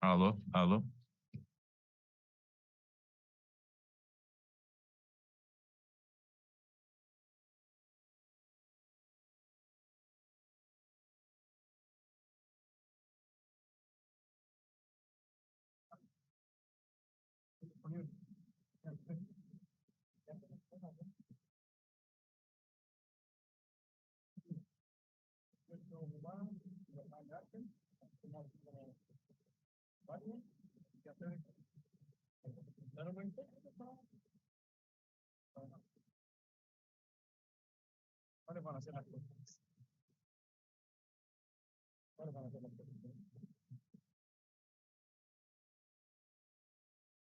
Alô, alô. van a hacer las cosas. ¿Cuáles van a hacer las cosas?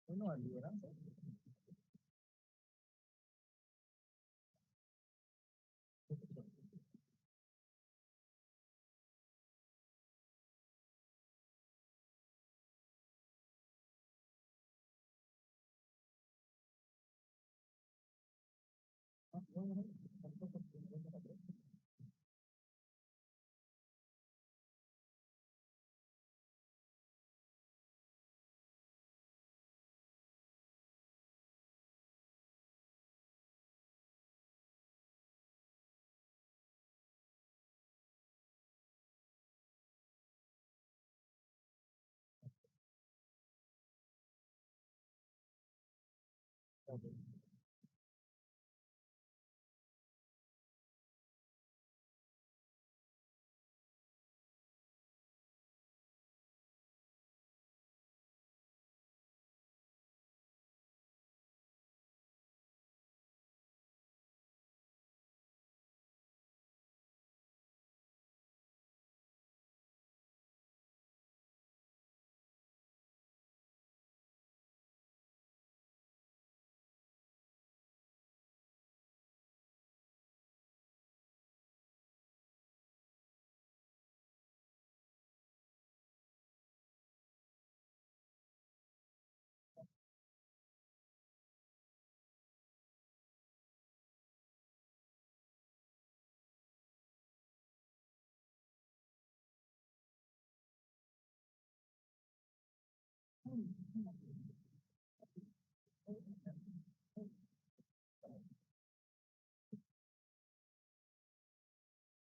Uno, lideranza.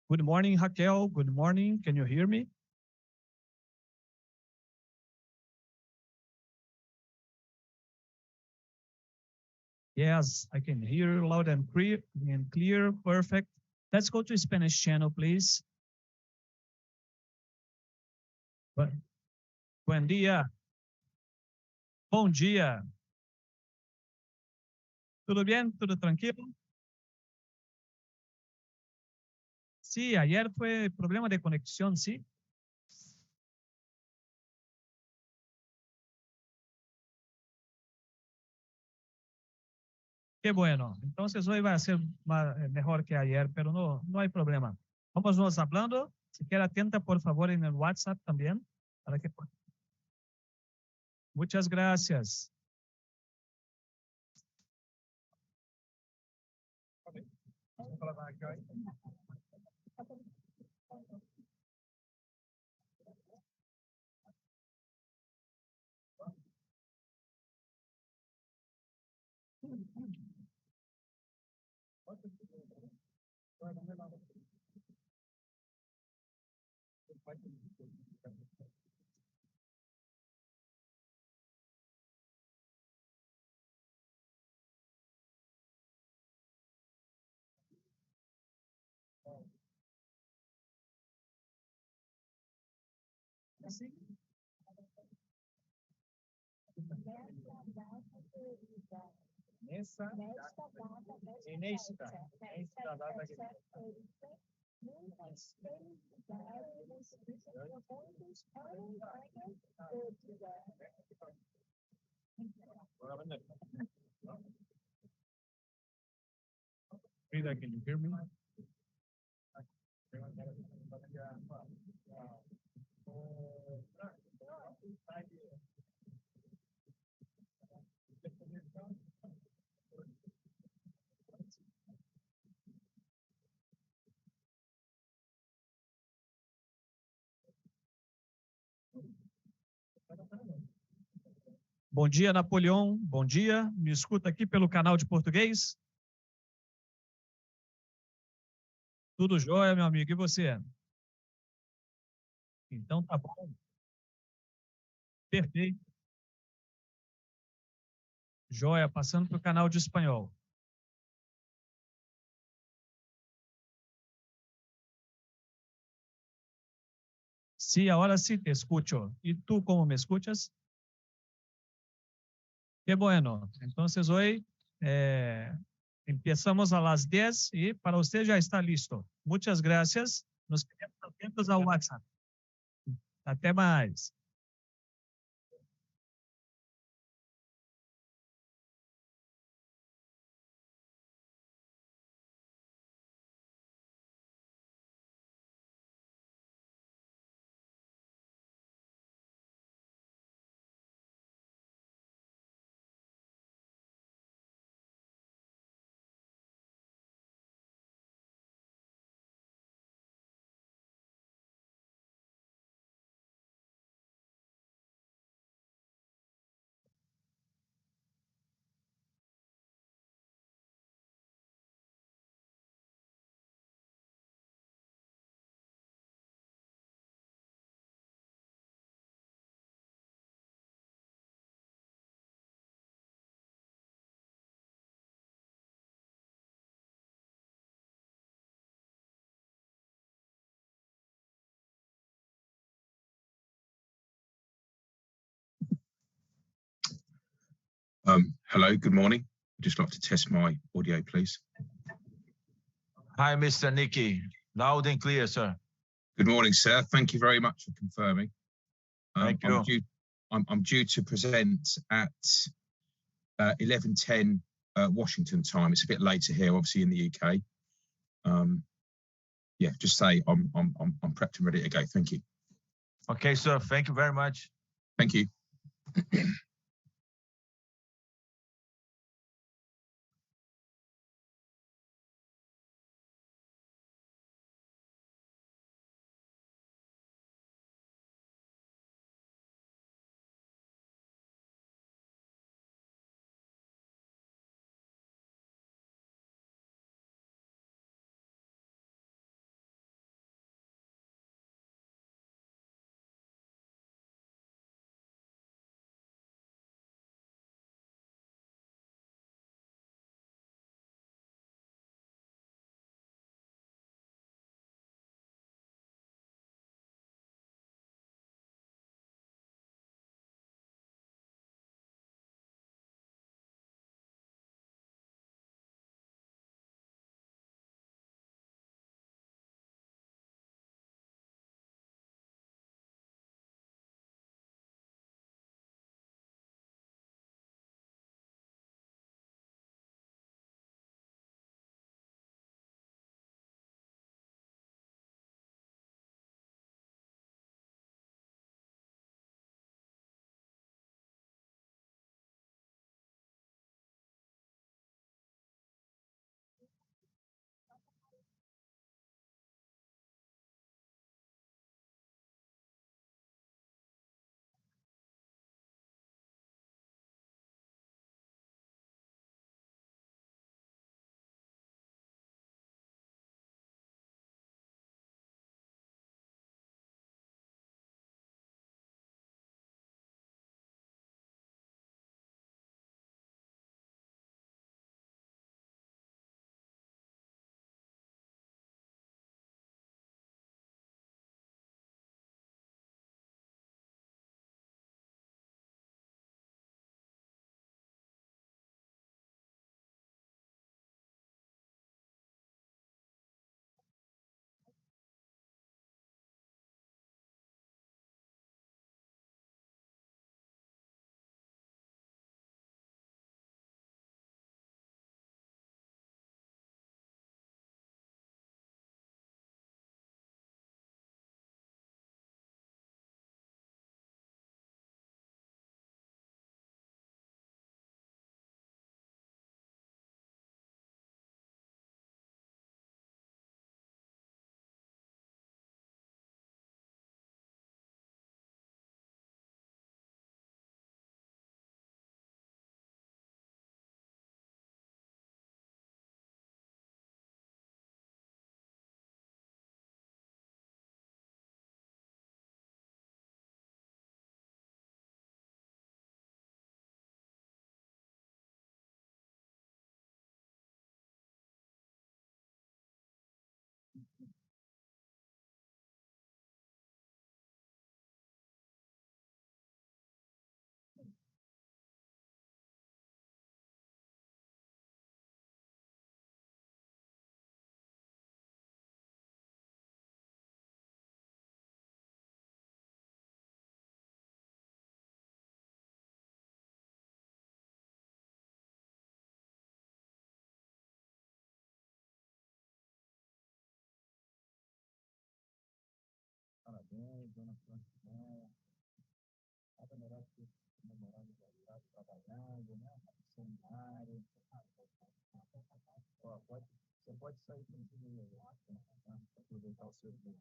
Good morning, Raquel. Good morning. Can you hear me? Yes, I can hear you loud and clear. Perfect. Let's go to Spanish channel, please. Buen día. Bom dia. ¿Todo bien? ¿Todo tranquilo? Sí, ayer fue problema de conexión, sí. Qué bueno. Entonces hoy va a ser mejor que ayer, pero no hay problema. Vamos hablando. Si quiere atenta, por favor, en el WhatsApp también. Para que... Muchas gracias. Nesta data que Frida, can you hear me? Bom dia, Napoleão. Bom dia. Me escuta aqui pelo canal de português? Tudo jóia, meu amigo. E você? Então tá bom. Perfeito. Jóia, passando para o canal de espanhol. Sí, ahora sí te escucho. ¿Y tú cómo me escuchas? Qué bueno. Entonces hoy Empezamos a las 10 y para usted ya está listo. Muchas gracias. Nos quedamos atentos ao WhatsApp. Até mais. Hello, good morning. I'd just like to test my audio, please. Hi, Mr. Nicky. Loud and clear, sir. Good morning, sir. Thank you very much for confirming. Thank you. I'm due to present at 11:10 Washington time. It's a bit later here, obviously in the UK. Yeah, just say I'm prepped and ready to go. Thank you. Okay, sir. Thank you very much. Thank you. dona Francilé, nada melhor que comemorando o trabalhando, né? Seminário. Ó, você pode sair com esse meio para aproveitar o seu dia.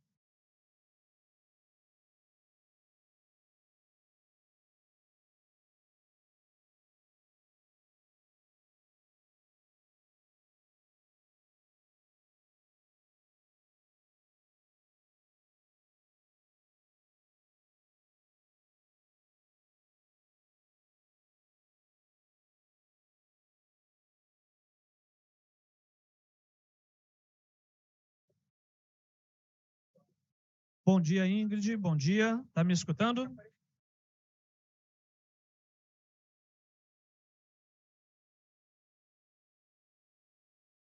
Bom dia, Ingrid. Bom dia. Tá me escutando?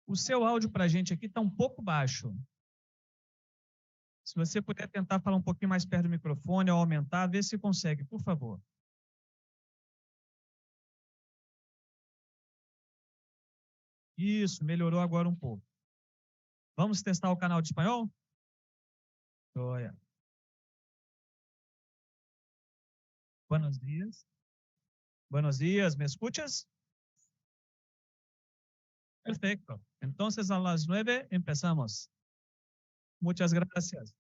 O seu áudio para a gente aqui está um pouco baixo. Se você puder tentar falar um pouquinho mais perto do microfone ou aumentar, vê se consegue, por favor. Isso, melhorou agora um pouco. Vamos testar o canal de espanhol? Joia. Buenos días. Buenos días, ¿me escuchas? Perfecto. Entonces a las 9 empezamos. Muchas gracias.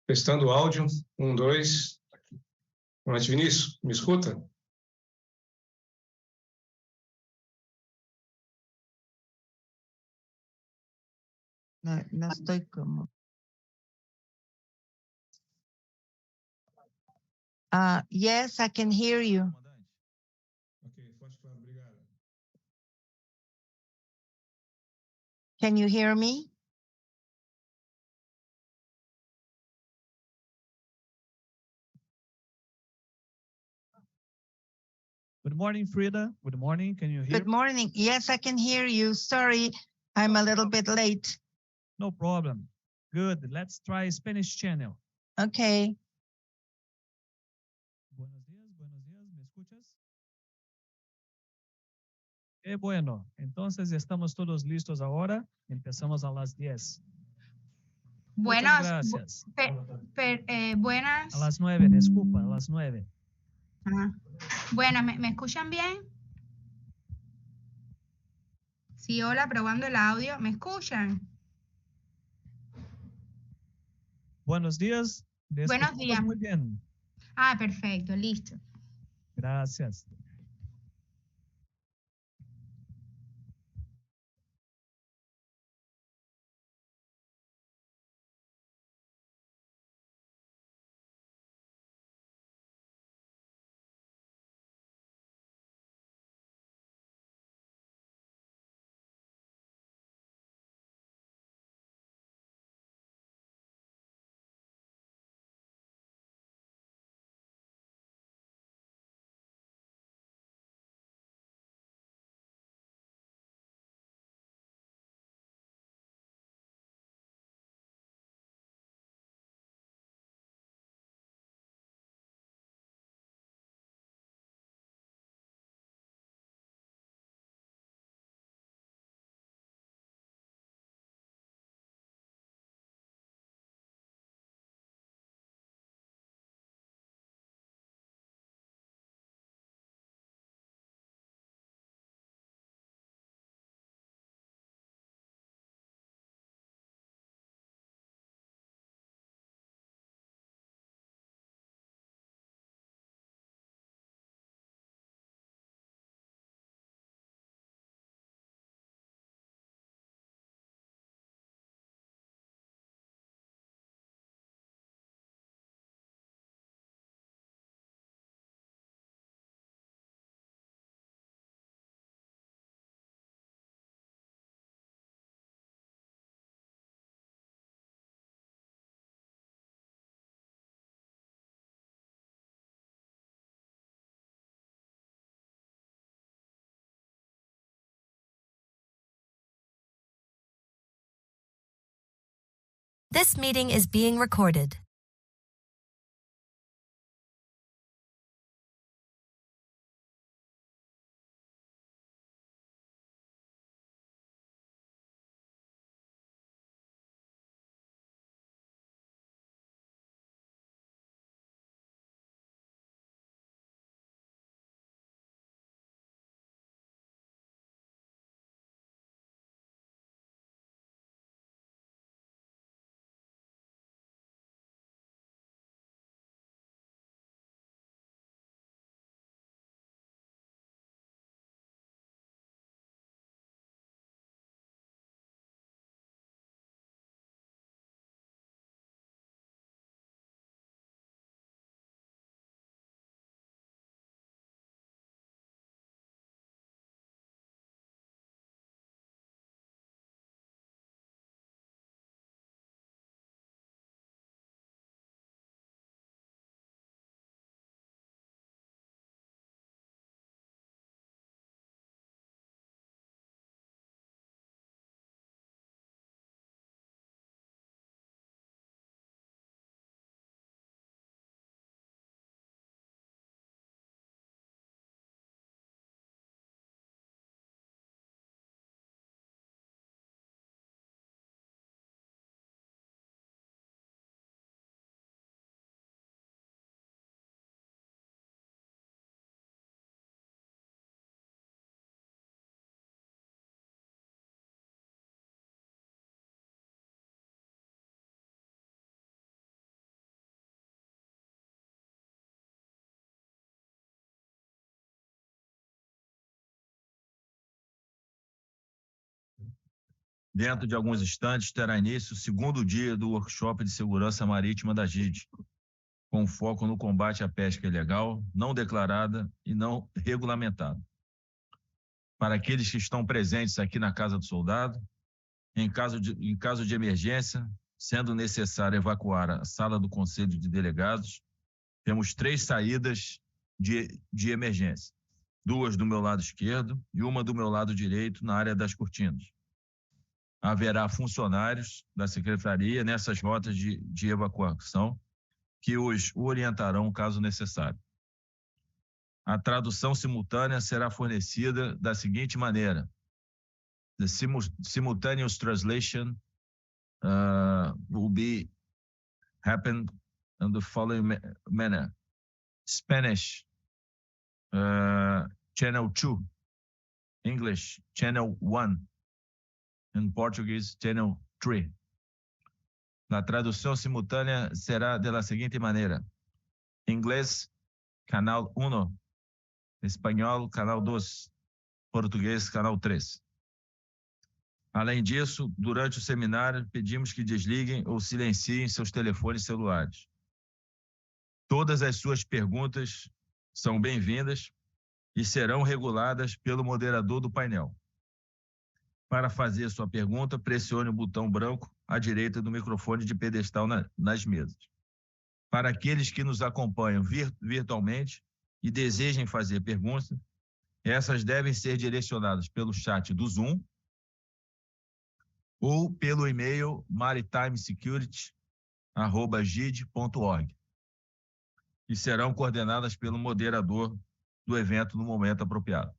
Testando o áudio. 1, 2. Boa noite, Vinícius. Me escuta? No, no estoy como. Yes, I can hear you. Comandante. Ok, forte, claro, obrigado. Can you hear me? Good morning, Frida. Good morning. Can you hear Good me? morning. Yes, I can hear you. Sorry, I'm a little bit late. No problem. Good. Let's try Spanish channel. Okay. Buenos días, ¿me escuchas? Qué bueno. Entonces estamos todos listos ahora. Empezamos a las 10. Muchas Buenas, gracias. buenas. A las 9, disculpa, a las 9. Ajá. Buenas, ¿me escuchan bien? Sí, hola, probando el audio. ¿Me escuchan? Buenos días. te Buenos escuchamos días. Muy bien. Ah, perfecto, listo. Gracias. This meeting is being recorded. Dentro de alguns instantes, terá início o segundo dia do workshop de segurança marítima da GID, com foco no combate à pesca ilegal, não declarada e não regulamentada. Para aqueles que estão presentes aqui na Casa do Soldado, em caso de emergência, sendo necessário evacuar a sala do Conselho de Delegados, temos 3 saídas de emergência. 2 do meu lado esquerdo e 1 do meu lado direito na área das cortinas. Haverá funcionários da Secretaria nessas rotas de evacuação que os orientarão caso necessário. A tradução simultânea será fornecida da seguinte maneira. The simultaneous translation will be happen in the following manner. Spanish, channel 2. English, channel 1. And Portuguese, channel 3. La tradução simultânea será da seguinte maneira. Inglês, canal 1. Espanhol, canal 2. Português, canal 3. Além disso, durante o seminário, pedimos que desliguem ou silenciem seus telefones celulares. Todas as suas perguntas são bem-vindas e serão reguladas pelo moderador do painel. Para fazer sua pergunta, pressione o botão branco à direita do microfone de pedestal nas mesas. Para aqueles que nos acompanham virtualmente e desejem fazer perguntas, essas devem ser direcionadas pelo chat do Zoom ou pelo e-mail maritimesecurity@gid.org e serão coordenadas pelo moderador do evento no momento apropriado.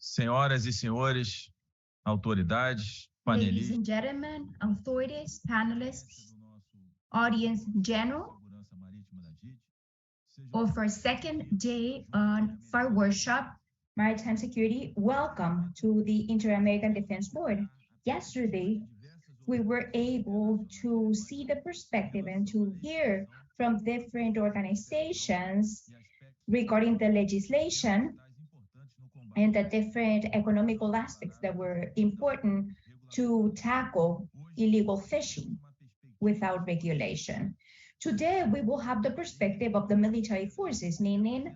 Senhoras e senhores, autoridades, Ladies panelistas, and gentlemen, authorities, panelists, audience in general, segurança marítima da JIT, of our second day on our workshop, Maritime Security, welcome to the Inter-American Defense Board. Yesterday, we were able to see the perspective and to hear from different organizations regarding the legislation and the different economical aspects that were important to tackle illegal fishing without regulation. Today, we will have the perspective of the military forces, meaning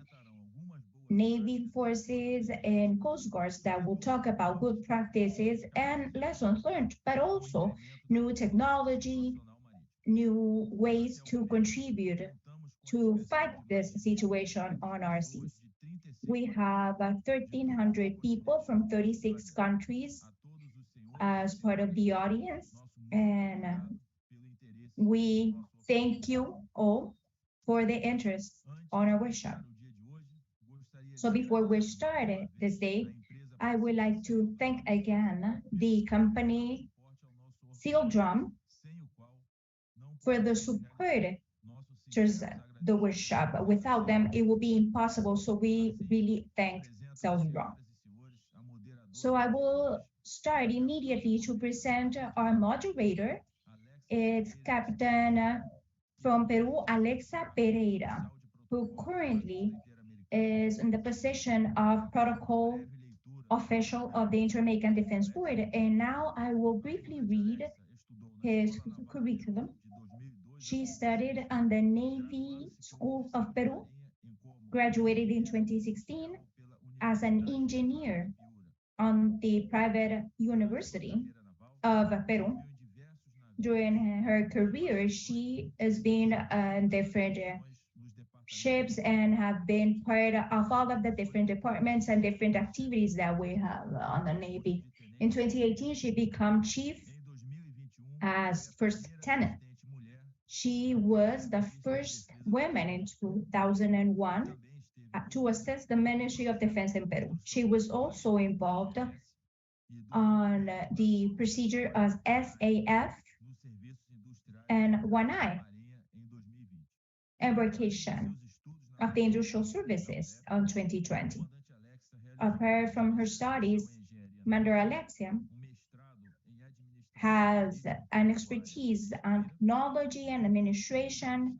Navy forces and Coast Guards, that will talk about good practices and lessons learned, but also new technology, new ways to contribute to fight this situation on our seas. We have 1,300 people from 36 countries as part of the audience, and we thank you all for the interest on our workshop. So before we start this day, I would like to thank again the company Seal Drum for the support towards the workshop. Without them, it would be impossible. So we really thank Seal Drum. So I will start immediately to present our moderator. It's Captain from Peru, Alexa Pereira, who currently is in the position of protocol official of the Inter-American Defense Board. And now I will briefly read his curriculum. She studied on the Navy School of Peru, graduated in 2016 as an engineer on the private University of Peru. During her career, she has been in different ships and have been part of all of the different departments and different activities that we have on the Navy. In 2018, she became chief as first lieutenant. She was the first woman in 2001 to assist the Ministry of Defense in Peru. She was also involved on the procedure of SAF and 1I embarkation of the industrial services on 2020. Apart from her studies, Commander Alexia has an expertise on technology and administration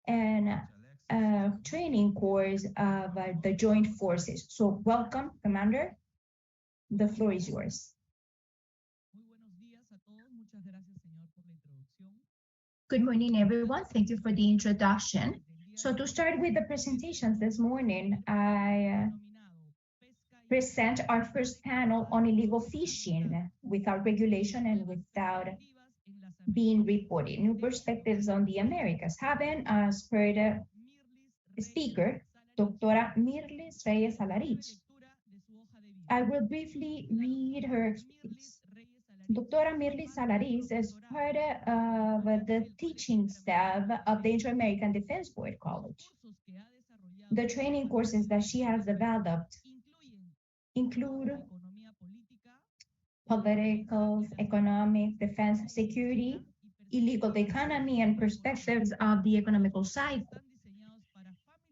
and a training course of the joint forces. So welcome, Commander. The floor is yours. Good morning, everyone. Thank you for the introduction. So to start with the presentations this morning, I present our first panel on illegal fishing without regulation and without being reported. New perspectives on the Americas, having as per the speaker, Doctora Mirlis Reyes Alarich. I will briefly read her expertise. Doctora Mirlis Alarich is part of the teaching staff of the Inter-American Defense Board College. The training courses that she has developed include political, economic, defense, security, illegal economy, and perspectives of the economical cycle.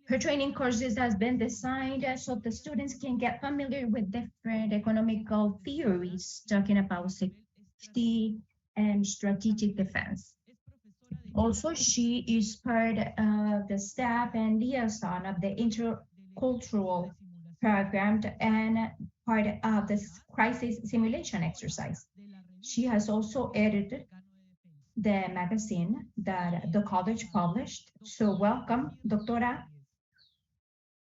Her training courses has been designed so the students can get familiar with different economical theories, talking about safety and strategic defense. Also, she is part of the staff and liaison of the intercultural program and part of the crisis simulation exercise. She has also edited the magazine that the college published. So welcome, Doctora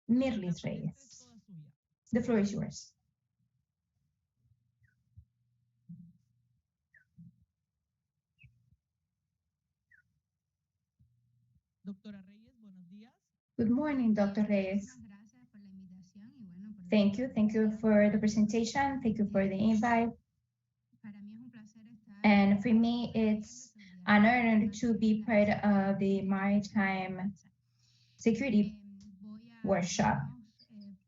Mirlis Reyes. The floor is yours. Good morning, Dr. Reyes. Thank you. Thank you for the presentation. Thank you for the invite. And for me, it's an honor to be part of the Maritime Security Workshop.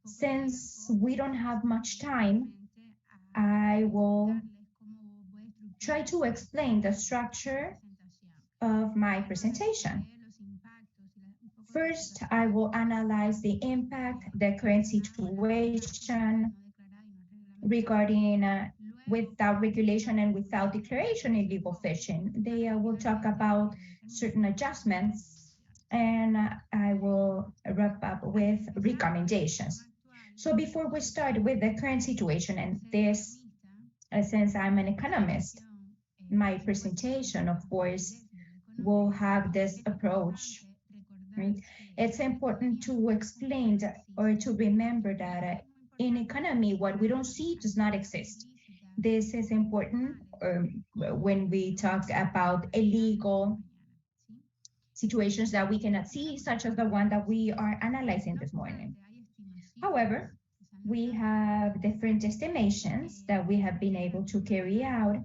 Since we don't have much time, I will try to explain the structure of my presentation. First, I will analyze the impact, the current situation regarding without regulation and without declaration illegal fishing. They will talk about certain adjustments, and I will wrap up with recommendations. So before we start with the current situation, and this, since I'm an economist, my presentation, of course, will have this approach, right? It's important to explain or to remember that in economy, what we don't see does not exist. This is important when we talk about illegal situations that we cannot see, such as the one that we are analyzing this morning. However, we have different estimations that we have been able to carry out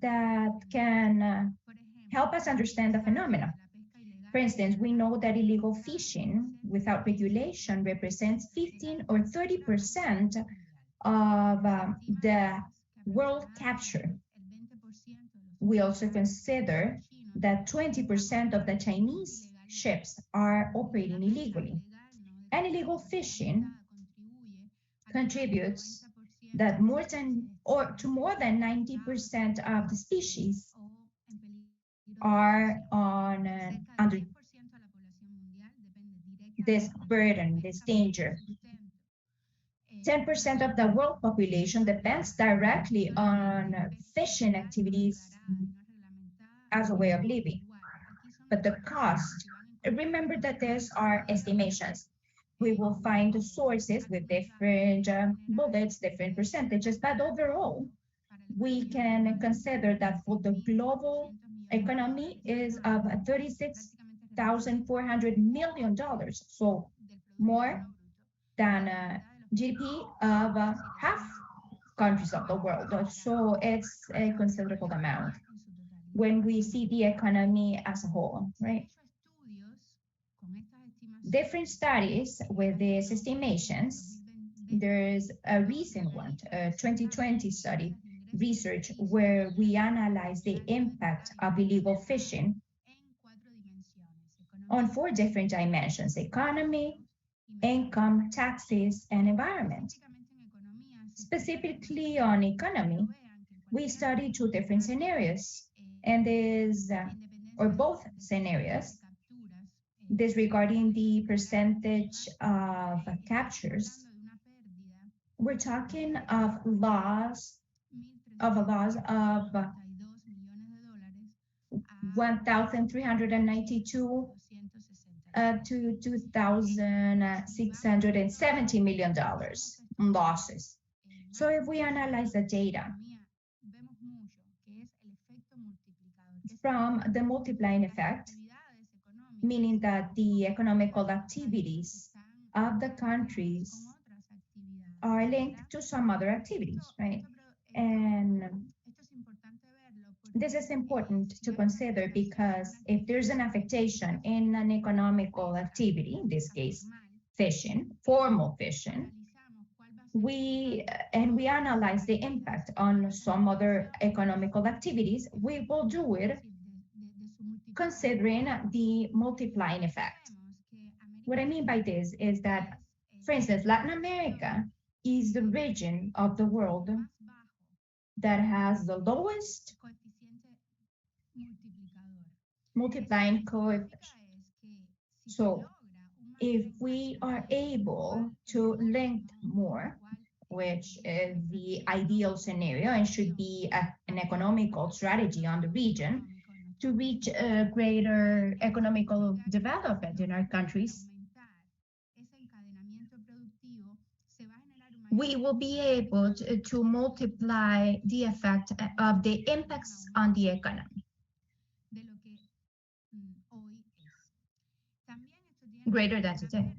that can help us understand the phenomena. For instance, we know that illegal fishing without regulation represents 15 or 30% of the world capture. We also consider that 20% of the Chinese ships are operating illegally. And illegal fishing contributes that more than 90% of the species are under this burden, this danger. 10% of the world population depends directly on fishing activities as a way of living. But the cost, remember that these are estimations. We will find the sources with different bullets, different percentages, but overall, we can consider that for the global economy is of $36,400 million, so more than GDP of half countries of the world. So it's a considerable amount when we see the economy as a whole, right? Different studies with these estimations. There's a recent one, a 2020 study, research, where we analyze the impact of illegal fishing on 4 different dimensions: economy, income, taxes, and environment. Specifically on economy, we studied 2 different scenarios, and both scenarios, disregarding the percentage of captures. We're talking of a loss of $1,392 to $2,670 million losses. So if we analyze the data from the multiplying effect, meaning that the economical activities of the countries are linked to some other activities, right? And this is important to consider because if there's an affectation in an economical activity, in this case, fishing, formal fishing, we analyze the impact on some other economical activities, we will do it considering the multiplying effect. What I mean by this is that, for instance, Latin America is the region of the world that has the lowest multiplying coefficient. So if we are able to link more, which is the ideal scenario and should be an economical strategy on the region to reach a greater economical development in our countries, we will be able to multiply the effect of the impacts on the economy greater than today.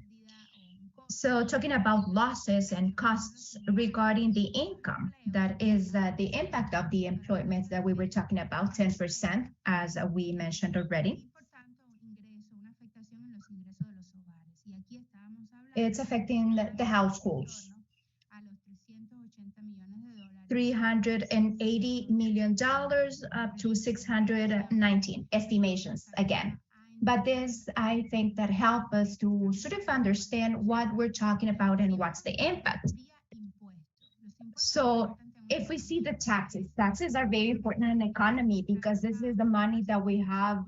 So talking about losses and costs regarding the income, that is the impact of the employment that we were talking about, 10%, as we mentioned already. It's affecting the households. $380 million up to 619 estimations again. But this, I think, that help us to sort of understand what we're talking about and what's the impact. So if we see the taxes are very important in the economy because this is the money that we have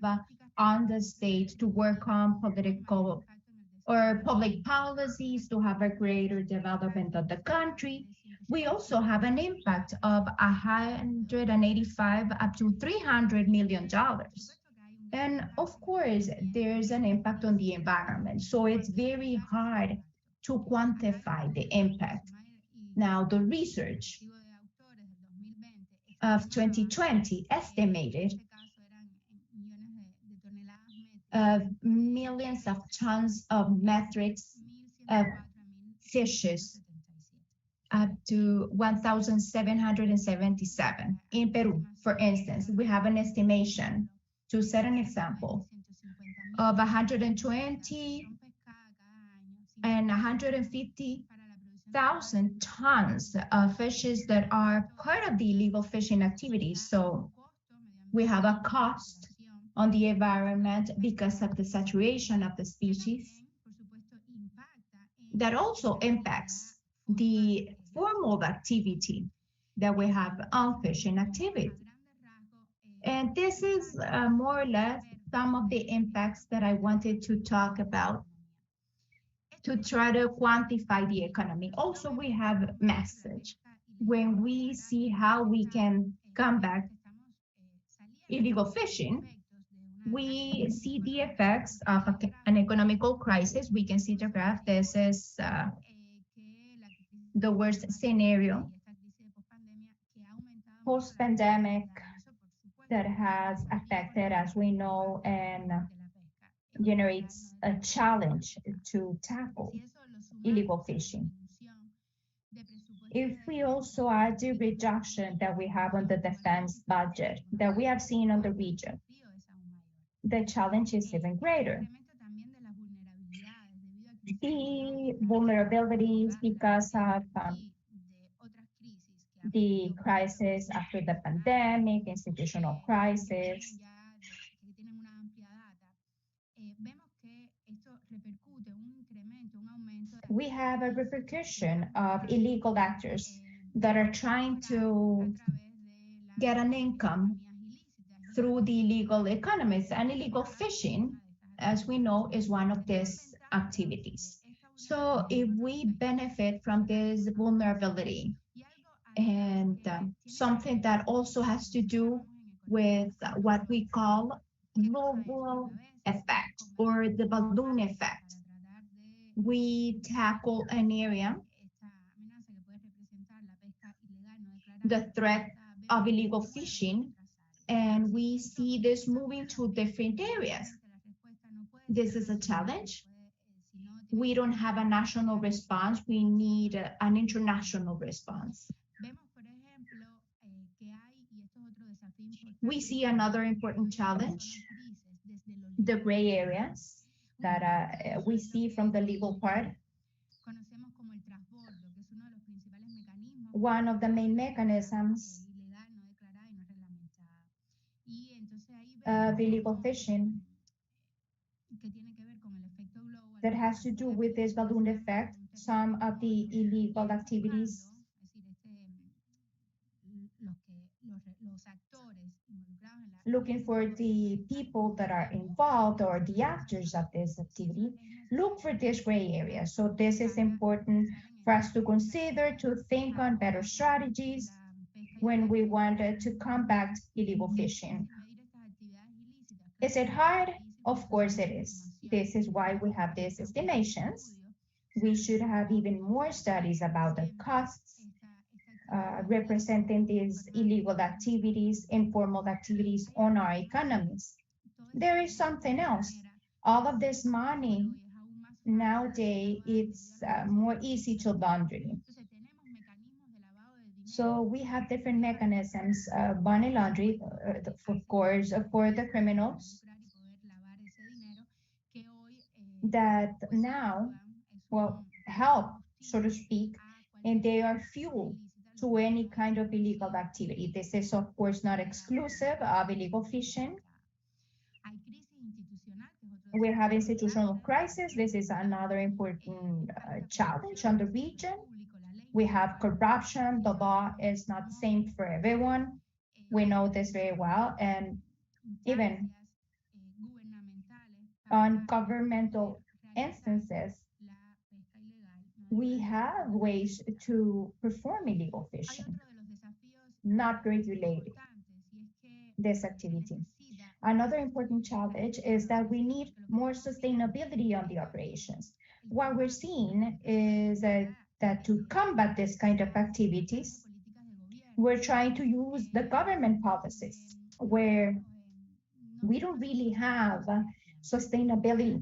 on the state to work on political or public policies to have a greater development of the country. We also have an impact of 185 up to $300 million. And of course, there's an impact on the environment. So it's very hard to quantify the impact. Now, the research of 2020 estimated millions of tons of metrics of fishes up to 1,777. In Peru, for instance, we have an estimation, to set an example, of 120 and 150,000 tons of fishes that are part of the illegal fishing activities. So we have a cost on the environment because of the saturation of the species that also impacts the formal activity that we have on fishing activity. And this is more or less some of the impacts that I wanted to talk about to try to quantify the economy. Also, we have a message. When we see how we can combat illegal fishing, we see the effects of an economical crisis. We can see the graph. This is the worst scenario, post-pandemic, that has affected, as we know, and generates a challenge to tackle illegal fishing. If we also add the reduction that we have on the defense budget that we have seen on the region, the challenge is even greater. The vulnerabilities because of the crisis after the pandemic, institutional crisis. We have a repercussion of illegal actors that are trying to get an income through the illegal economies, and illegal fishing, as we know, is one of these activities. So if we benefit from this vulnerability, and something that also has to do with what we call global effect or the balloon effect. We tackle an area, the threat of illegal fishing, and we see this moving to different areas. This is a challenge. We don't have a national response. We need an international response. We see another important challenge, the gray areas that we see from the legal part. One of the main mechanisms of illegal fishing that has to do with this balloon effect. Some of the illegal activities looking for the people that are involved or the actors of this activity, look for this gray area. So this is important for us to consider, to think on better strategies when we wanted to combat illegal fishing. Is it hard? Of course it is. This is why we have these estimations. We should have even more studies about the costs representing these illegal activities, informal activities on our economies. There is something else. All of this money nowadays, it's more easy to launder. So we have different mechanisms of money laundering, of course, for the criminals that now well, help, so to speak, and they are fuel to any kind of illegal activity. This is, of course, not exclusive of illegal fishing. We have institutional crisis. This is another important challenge on the region. We have corruption. The law is not the same for everyone. We know this very well. And even on governmental instances, we have ways to perform illegal fishing, not regulate this activity. Another important challenge is that we need more sustainability on the operations. What we're seeing is that to combat this kind of activities, we're trying to use the government policies where we don't really have sustainability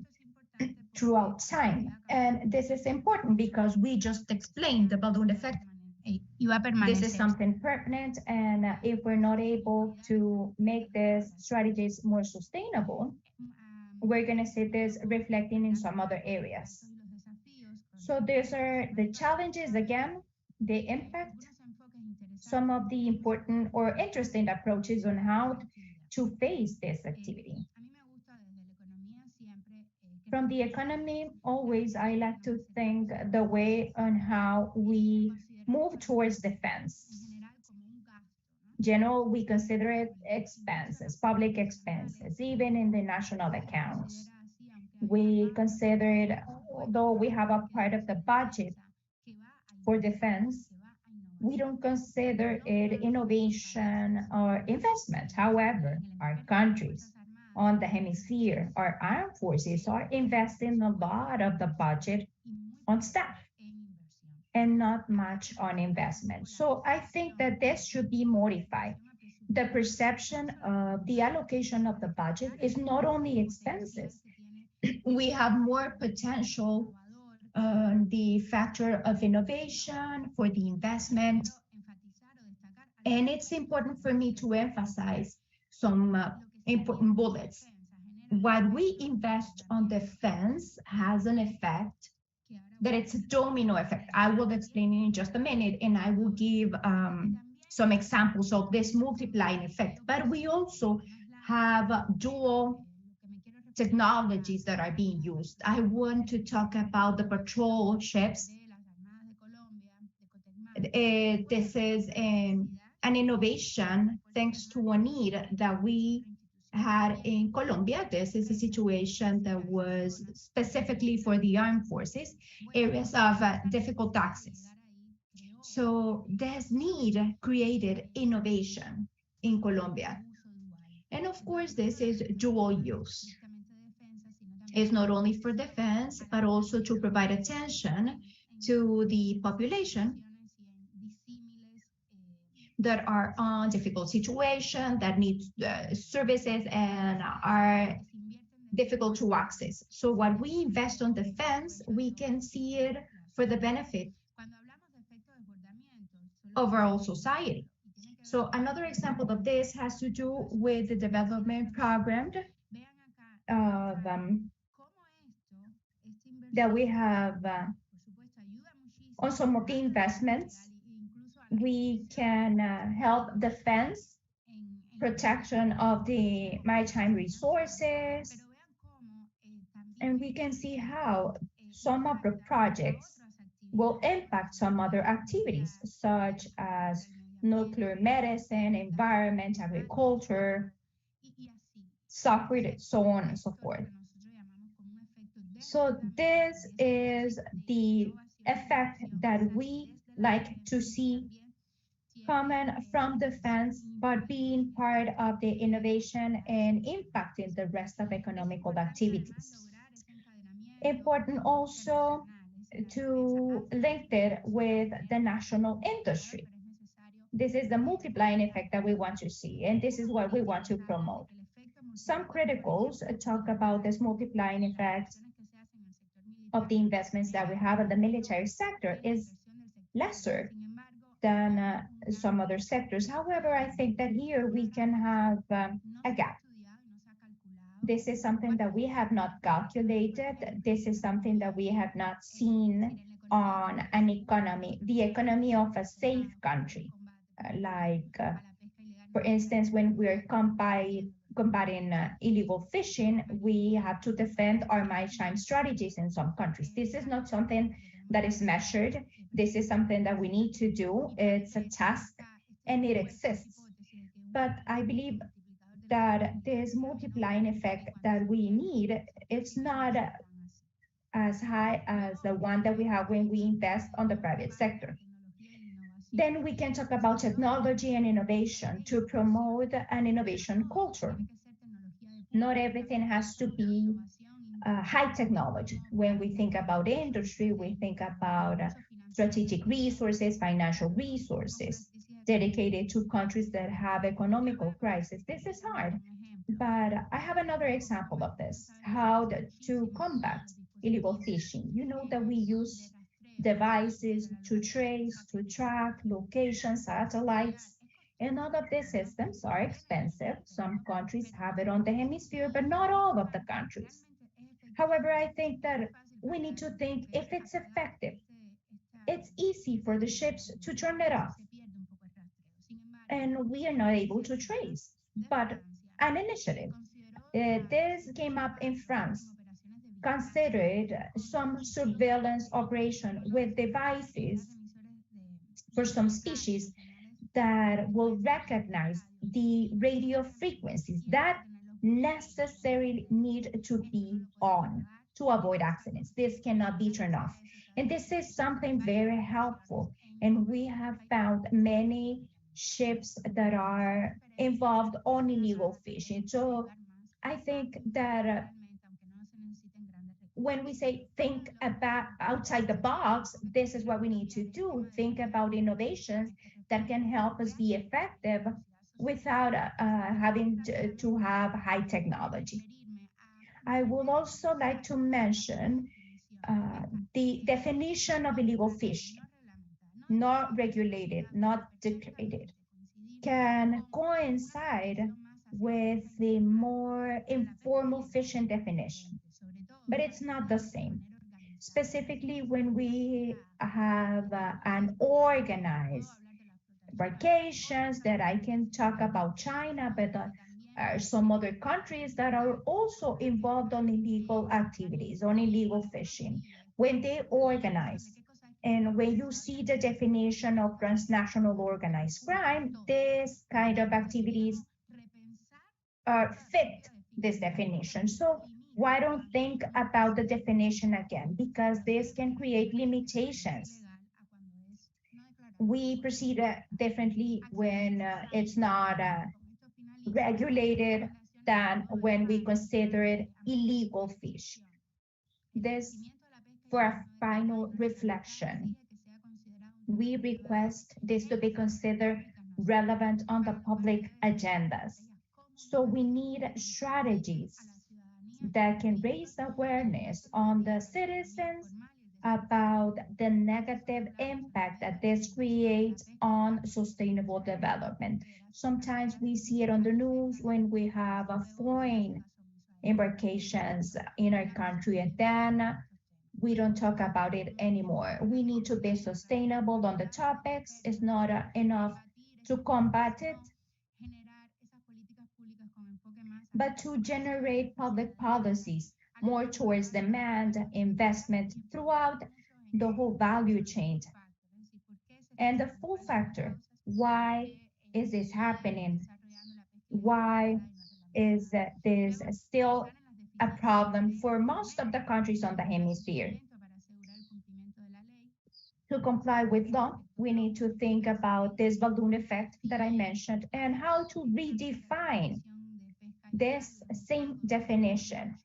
throughout time. And this is important because we just explained the balloon effect. This is something permanent, and if we're not able to make these strategies more sustainable, we're going to see this reflecting in some other areas. So these are the challenges, again, the impact, some of the important or interesting approaches on how to face this activity. From the economy, always I like to think the way on how we move towards defense. General, we consider it expenses, public expenses, even in the national accounts. We consider it, although we have a part of the budget for defense, we don't consider it innovation or investment. However, our countries on the hemisphere, our armed forces are investing a lot of the budget on staff and not much on investment. So I think that this should be modified. The perception of the allocation of the budget is not only expenses. We have more potential on the factor of innovation for the investment. And it's important for me to emphasize some important bullets. What we invest on defense has an effect that it's a domino effect. I will explain it in just a minute, and I will give some examples of this multiplying effect. But we also have dual technologies that are being used. I want to talk about the patrol ships. This is an innovation thanks to a need that we had in Colombia. This is a situation that was specifically for the armed forces, areas of difficult access. So this need created innovation in Colombia. And of course, this is dual use. It's not only for defense, but also to provide attention to the population that are on difficult situation, that need services and are difficult to access. So what we invest on defense, we can see it for the benefit of our society. So another example of this has to do with the development program that we have on some of the investments. We can help defense, protection of the maritime resources, and we can see how some of the projects will impact some other activities, such as nuclear medicine, environment, agriculture, software, so on and so forth. So this is the effect that we like to see coming from defense, but being part of the innovation and impacting the rest of economical activities. Important also to link it with the national industry. This is the multiplying effect that we want to see, and this is what we want to promote. Some criticals talk about this multiplying effect of the investments that we have in the military sector is lesser than some other sectors. However, I think that here we can have a gap. This is something that we have not calculated. This is something that we have not seen on an economy, the economy of a safe country. For instance, when we're combating illegal fishing, we have to defend our maritime strategies in some countries. This is not something that is measured. This is something that we need to do. It's a task and it exists. But I believe that this multiplying effect that we need, it's not as high as the one that we have when we invest on the private sector. Then we can talk about technology and innovation to promote an innovation culture. Not everything has to be high technology. When we think about industry, we think about strategic resources, financial resources dedicated to countries that have economical crisis. This is hard, but I have another example of this, how to combat illegal fishing. You know that we use devices to trace, to track locations, satellites, and all of these systems are expensive. Some countries have it on the hemisphere, but not all of the countries. However, I think that we need to think if it's effective. It's easy for the ships to turn it off, and we are not able to trace. But an initiative, this came up in France, considered some surveillance operation with devices for some species that will recognize the radio frequencies that necessarily need to be on to avoid accidents. This cannot be turned off. And this is something very helpful. And we have found many ships that are involved on illegal fishing. So I think that when we say think about outside the box, this is what we need to do. Think about innovations that can help us be effective without having to have high technology. I would also like to mention the definition of illegal fishing, not regulated, not declared, can coincide with the more informal fishing definition, but it's not the same. Specifically, when we have an organized embarkations that I can talk about China, but some other countries that are also involved on illegal activities, on illegal fishing, when they organize. And when you see the definition of transnational organized crime, this kind of activities fit this definition. So why don't think about the definition again? Because this can create limitations. We proceed differently when it's not regulated than when we consider it illegal fish. This, for a final reflection, we request this to be considered relevant on the public agendas. So we need strategies that can raise awareness on the citizens about the negative impact that this creates on sustainable development. Sometimes we see it on the news when we have foreign embarkations in our country, and then we don't talk about it anymore. We need to be sustainable on the topics. It's not enough to combat it, but to generate public policies more towards demand, investment throughout the whole value chain. And the full factor, why is this happening? Why is this still a problem for most of the countries on the hemisphere? To comply with law, we need to think about this balloon effect that I mentioned and how to redefine this same definition.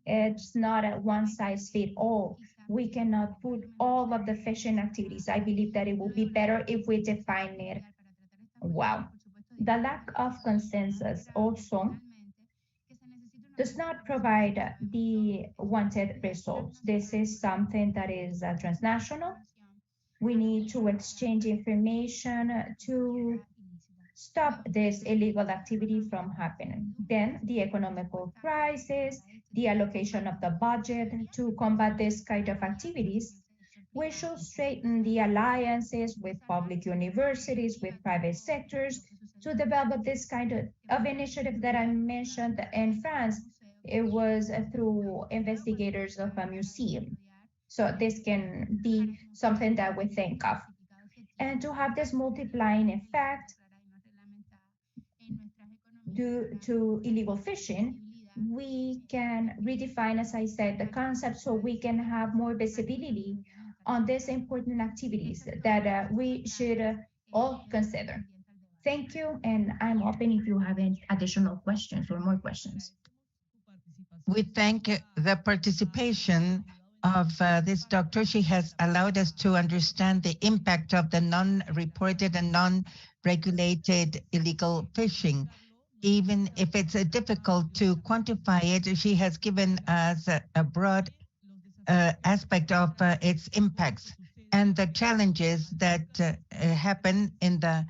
It's not a one-size-fits-all. We cannot put all of the fishing activities. I believe that it will be better if we define it well. The lack of consensus also does not provide the wanted results. This is something that is transnational. We need to exchange information to stop this illegal activity from happening. Then the economical crisis, the allocation of the budget to combat this kind of activities. We should strengthen the alliances with public universities, with private sectors to develop this kind of initiative that I mentioned in France. It was through investigators of a museum. So this can be something that we think of. And to have this multiplying effect due to illegal fishing, we can redefine, as I said, the concept so we can have more visibility on these important activities that we should all consider. Thank you, and I'm open if you have any additional questions or more questions. We thank the participation of this doctor. She has allowed us to understand the impact of the non-reported and non-regulated illegal fishing. Even if it's difficult to quantify it, she has given us a broad aspect of its impacts and the challenges that happen in the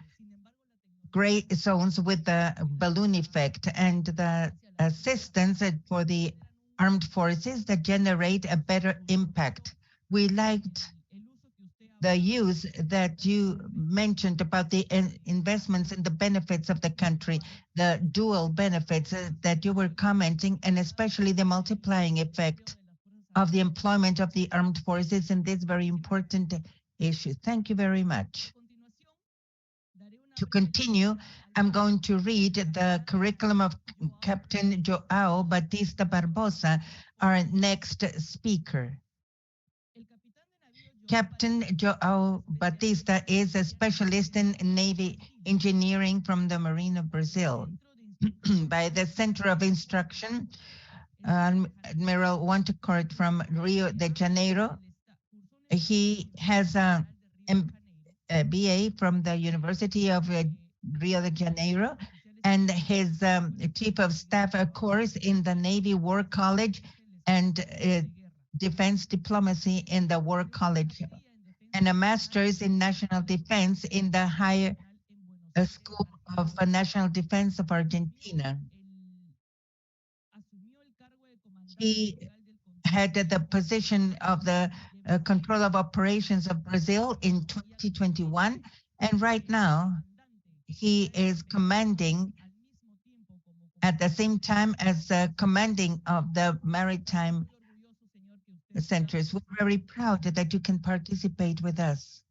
gray zones with the balloon effect and the assistance for the armed forces that generate a better impact. We liked the use that you mentioned about the investments and the benefits of the country, the dual benefits that you were commenting, and especially the multiplying effect of the employment of the armed forces in this very important issue. Thank you very much. To continue, I'm going to read the curriculum of Captain Joao Batista Barbosa, our next speaker. Captain Joao Batista is a specialist in Navy engineering from the Marine of Brazil. By the Center of Instruction, Admiral Wantercourt from Rio de Janeiro. He has a BA from the University of Rio de Janeiro, and his Chief of Staff course in the Navy War College and Defense Diplomacy in the War College, and a Master's in National Defense in the Higher School of National Defense of Argentina. He had the position of the Control of Operations of Brazil in 2021, and right now he is commanding at the same time as commanding of the maritime centers. We're very proud that you can participate with us.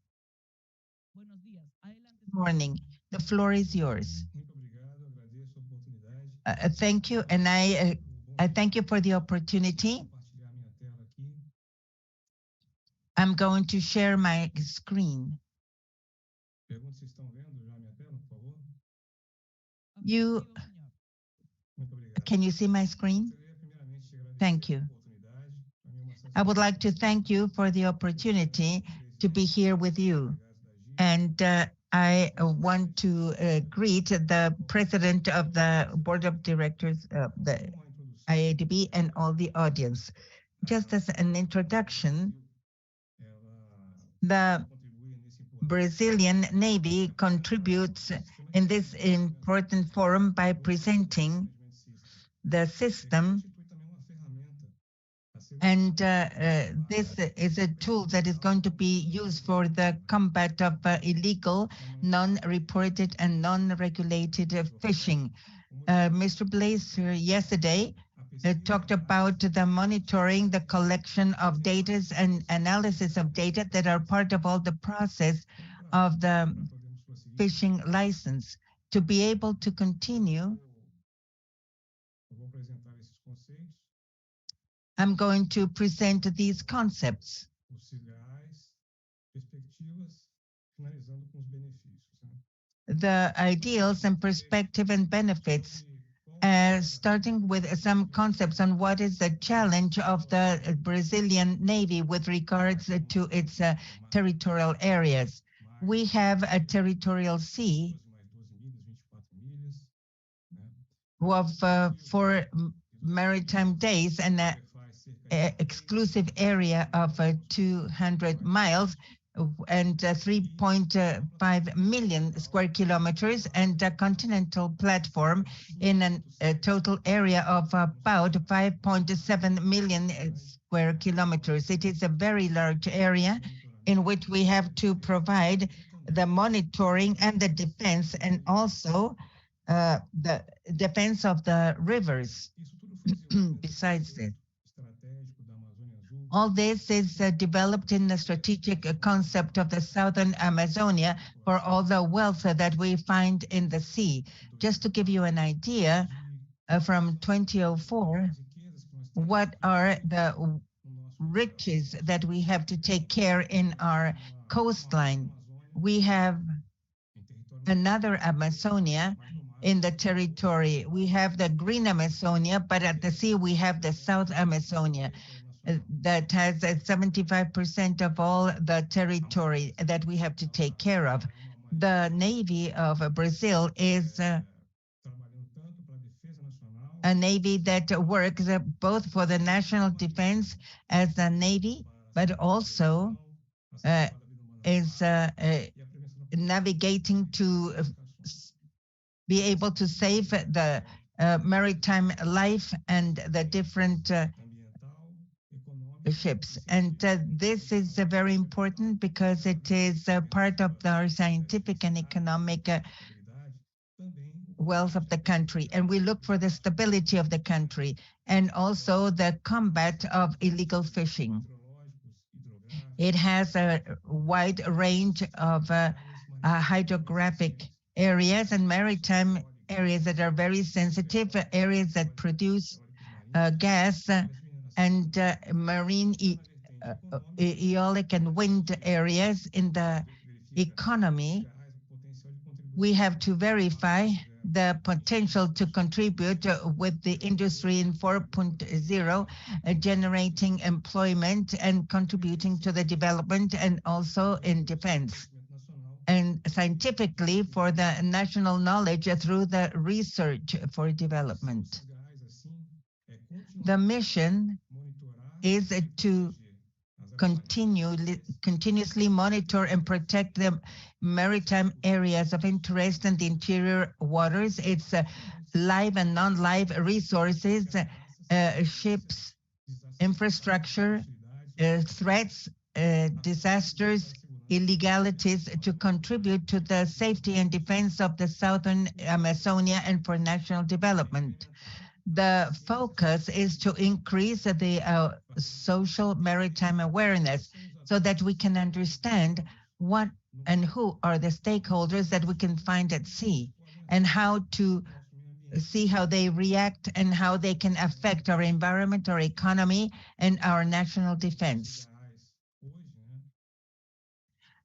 Good morning. The floor is yours. Thank you, and I thank you for the opportunity. I'm going to share my screen. Can you see my screen? Thank you. I would like to thank you for the opportunity to be here with you. And I want to greet the president of the board of directors of the IADB and all the audience. Just as an introduction, the Brazilian Navy contributes in this important forum by presenting the system, and this is a tool that is going to be used for the combat of illegal, non-reported and non-regulated fishing. Mr. Blazer yesterday talked about the monitoring, the collection of data and analysis of data that are part of all the process of the fishing license. To be able to continue, I'm going to present these concepts. The ideals and perspective and benefits, starting with some concepts on what is the challenge of the Brazilian Navy with regards to its territorial areas. We have a territorial sea of 4 maritime days and an exclusive area of 200 miles and 3.5 million square kilometers, and a continental platform in a total area of about 5.7 million square kilometers. It is a very large area in which we have to provide the monitoring and the defense, and also the defense of the rivers. Besides this, all this is developed in the strategic concept of the Southern Amazonia for all the wealth that we find in the sea. Just to give you an idea, from 2004, what are the riches that we have to take care in our coastline? We have another Amazonia in the territory. We have the Green Amazonia, but at the sea we have the South Amazonia that has 75% of all the territory that we have to take care of. The Navy of Brazil is a navy that works both for the national defense as a navy, but also is navigating to be able to save the maritime life and the different ships. And this is very important because it is part of our scientific and economic wealth of the country. And we look for the stability of the country and also the combat of illegal fishing. It has a wide range of hydrographic areas and maritime areas that are very sensitive, areas that produce gas, and marine eolic and wind areas. In the economy, we have to verify the potential to contribute with the industry in 4.0, generating employment and contributing to the development, and also in defense. And scientifically for the national knowledge through the research for development. The mission is to continuously monitor and protect the maritime areas of interest in the interior waters. It's live and non-live resources, ships, infrastructure, threats, disasters, illegalities, to contribute to the safety and defense of the Southern Amazonia and for national development. The focus is to increase the social maritime awareness so that we can understand what and who are the stakeholders that we can find at sea, and how to see how they react and how they can affect our environment, our economy, and our national defense.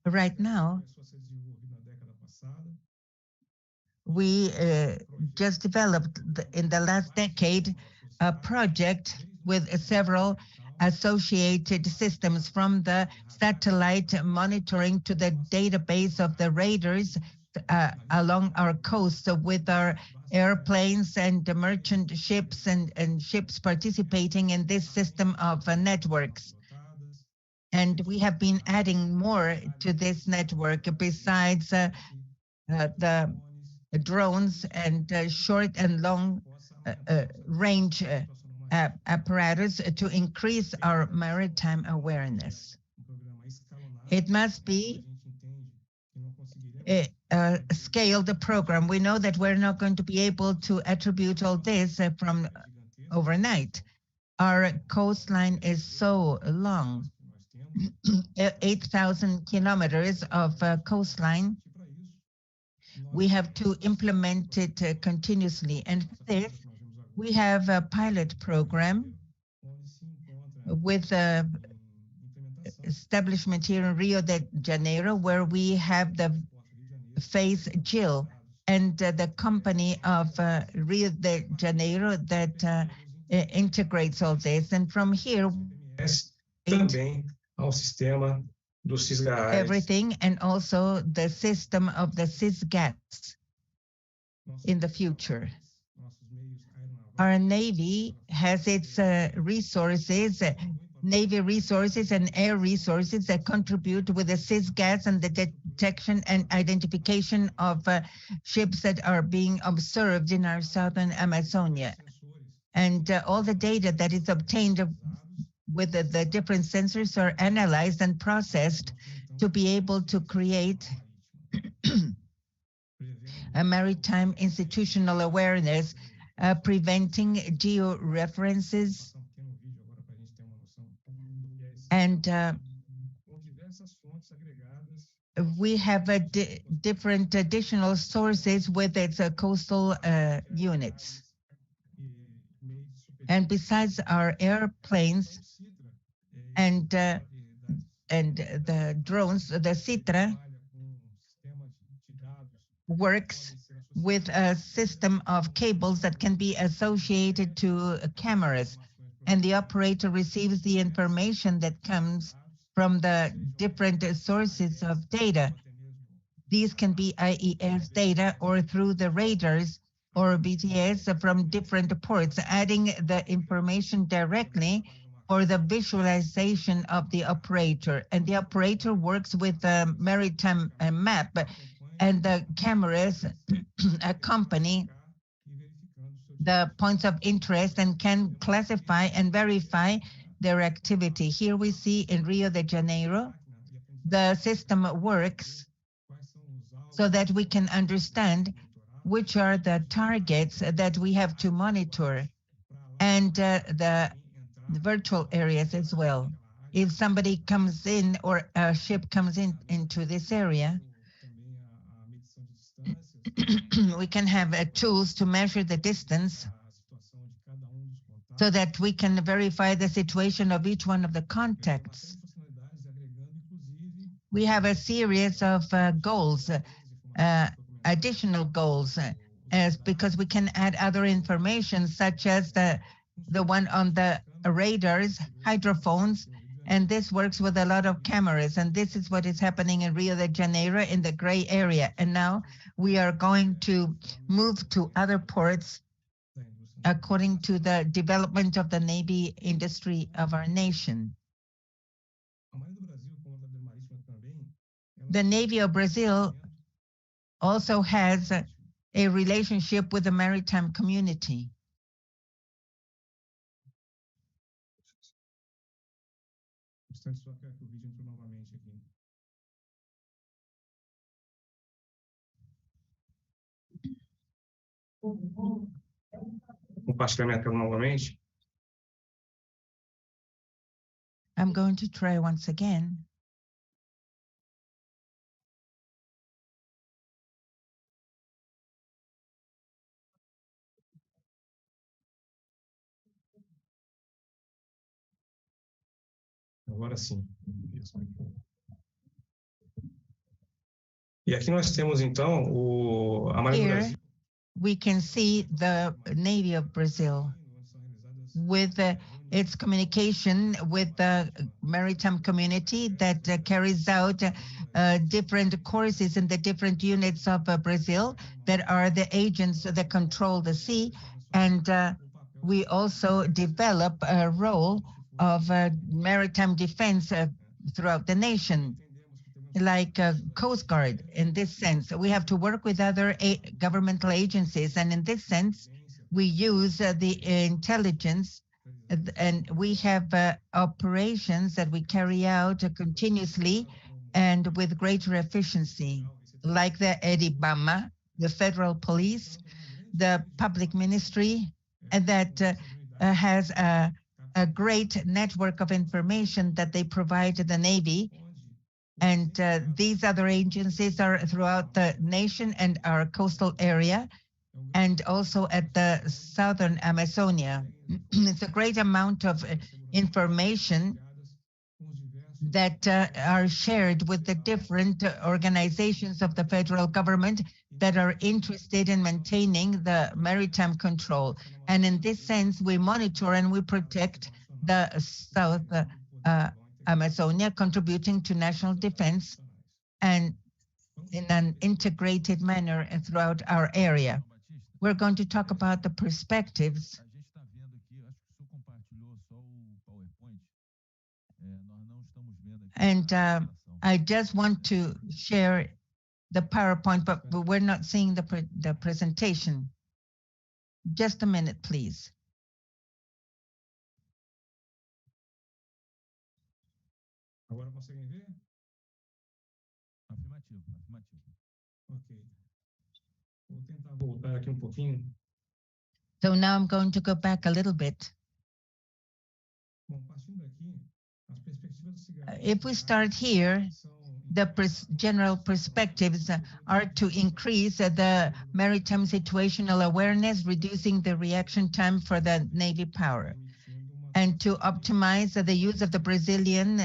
Right now, we just developed in the last decade a project with several associated systems, from the satellite monitoring to the database of the radars along our coast, with our airplanes and the merchant ships and ships participating in this system of networks. And we have been adding more to this network besides the drones and short and long range apparatus to increase our maritime awareness. It must be a scaled program. We know that we're not going to be able to attribute all this from overnight. Our coastline is so long, 8,000 kilometers of coastline. We have to implement it continuously. And for this, we have a pilot program with establishment here in Rio de Janeiro, where we have the phase Jill and the company of Rio de Janeiro that integrates all this. And from here, também ao sistema do Cisgás. Everything, and also the system of the Cisgas in the future. Our Navy has its resources Navy resources and air resources that contribute with the SIS-gas and the detection and identification of ships that are being observed in our southern Amazonia. And all the data that is obtained with the different sensors are analyzed and processed to be able to create a maritime institutional awareness, preventing geo-references, and we have different additional sources with its coastal units. And besides our airplanes and the drones, the Citra works with a system of cables that can be associated to cameras, and the operator receives the information that comes from the different sources of data. These can be IES data or through the radars or BTS from different ports, adding the information directly for the visualization of the operator. And the operator works with a maritime map, and the cameras accompany the points of interest and can classify and verify their activity. Here we see in Rio de Janeiro, the system works so that we can understand which are the targets that we have to monitor, and the virtual areas as well. If somebody comes in or a ship comes into this area, we can have tools to measure the distance so that we can verify the situation of each one of the contacts. We have a series of goals, additional goals, because we can add other information such as the one on the radars, hydrophones, and this works with a lot of cameras. And this is what is happening in Rio de Janeiro in the gray area. And now we are going to move to other ports according to the development of the Navy industry of our nation. The Navy of Brazil also has a relationship with the maritime community. Compartilhar minha tela novamente. I'm going to try once again. Agora sim. E aqui nós temos então a Marinha do Here Brasil. we can see the Navy of Brazil with its communication with the maritime community that carries out different courses in the different units of Brazil that are the agents that control the sea. And we also develop a role of maritime defense throughout the nation, like Coast Guard. In this sense, we have to work with other governmental agencies. And in this sense, we use the intelligence, and we have operations that we carry out continuously and with greater efficiency, like the IADB, the federal police, the public ministry, and that has a great network of information that they provide to the Navy. And these other agencies are throughout the nation and our coastal area, and also at the southern Amazonia. It's a great amount of information that are shared with the different organizations of the federal government that are interested in maintaining the maritime control. And in this sense, we monitor and we protect the South Amazonia, contributing to national defense and in an integrated manner throughout our area. We're going to talk about the perspectives. And I just want to share the PowerPoint, but we're not seeing the presentation. Just a minute, please. Agora conseguem ver? Afirmativo, afirmativo. Ok. Vou tentar voltar aqui pouquinho. So now I'm going to go back a little bit. Bom, partindo daqui, as perspectivas If we start here, the general perspectives are to increase the maritime situational awareness, reducing the reaction time for the Navy power, and to optimize the use of the Brazilian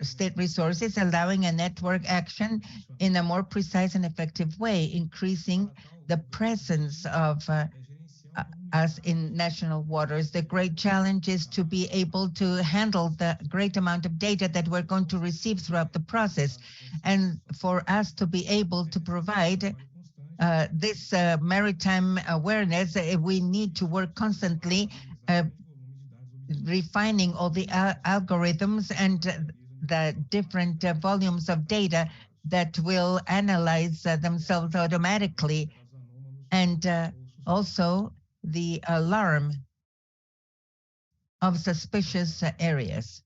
state resources, allowing a network action in a more precise and effective way, increasing the presence of us in national waters. The great challenge is to be able to handle the great amount of data that we're going to receive throughout the process. And for us to be able to provide this maritime awareness, we need to work constantly refining all the algorithms and the different volumes of data that will analyze themselves automatically. And also the alarm of suspicious areas.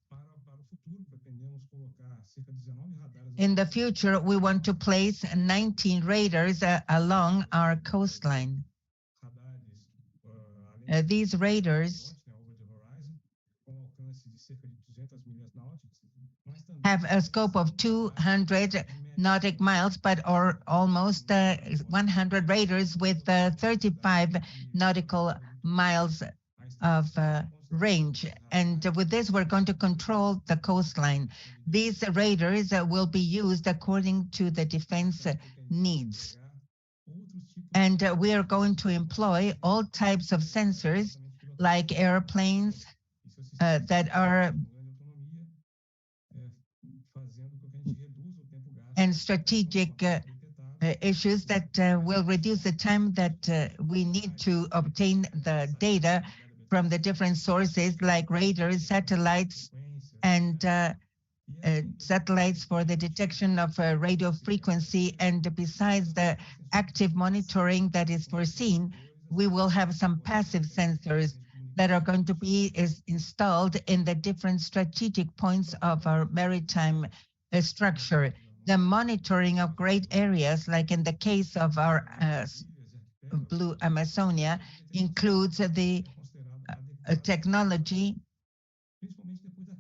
In the future, we want to place 19 radars along our coastline. These radars have a scope of 200 nautic miles, but are almost 100 radars with 35 nautical miles of range. And with this, we're going to control the coastline. These radars will be used according to the defense needs. And we are going to employ all types of sensors like airplanes that are and strategic issues that will reduce the time that we need to obtain the data from the different sources like radars, satellites, and satellites for the detection of radio frequency. And besides the active monitoring that is foreseen, we will have some passive sensors that are going to be installed in the different strategic points of our maritime structure. The monitoring of great areas, like in the case of our Blue Amazonia, includes the technology.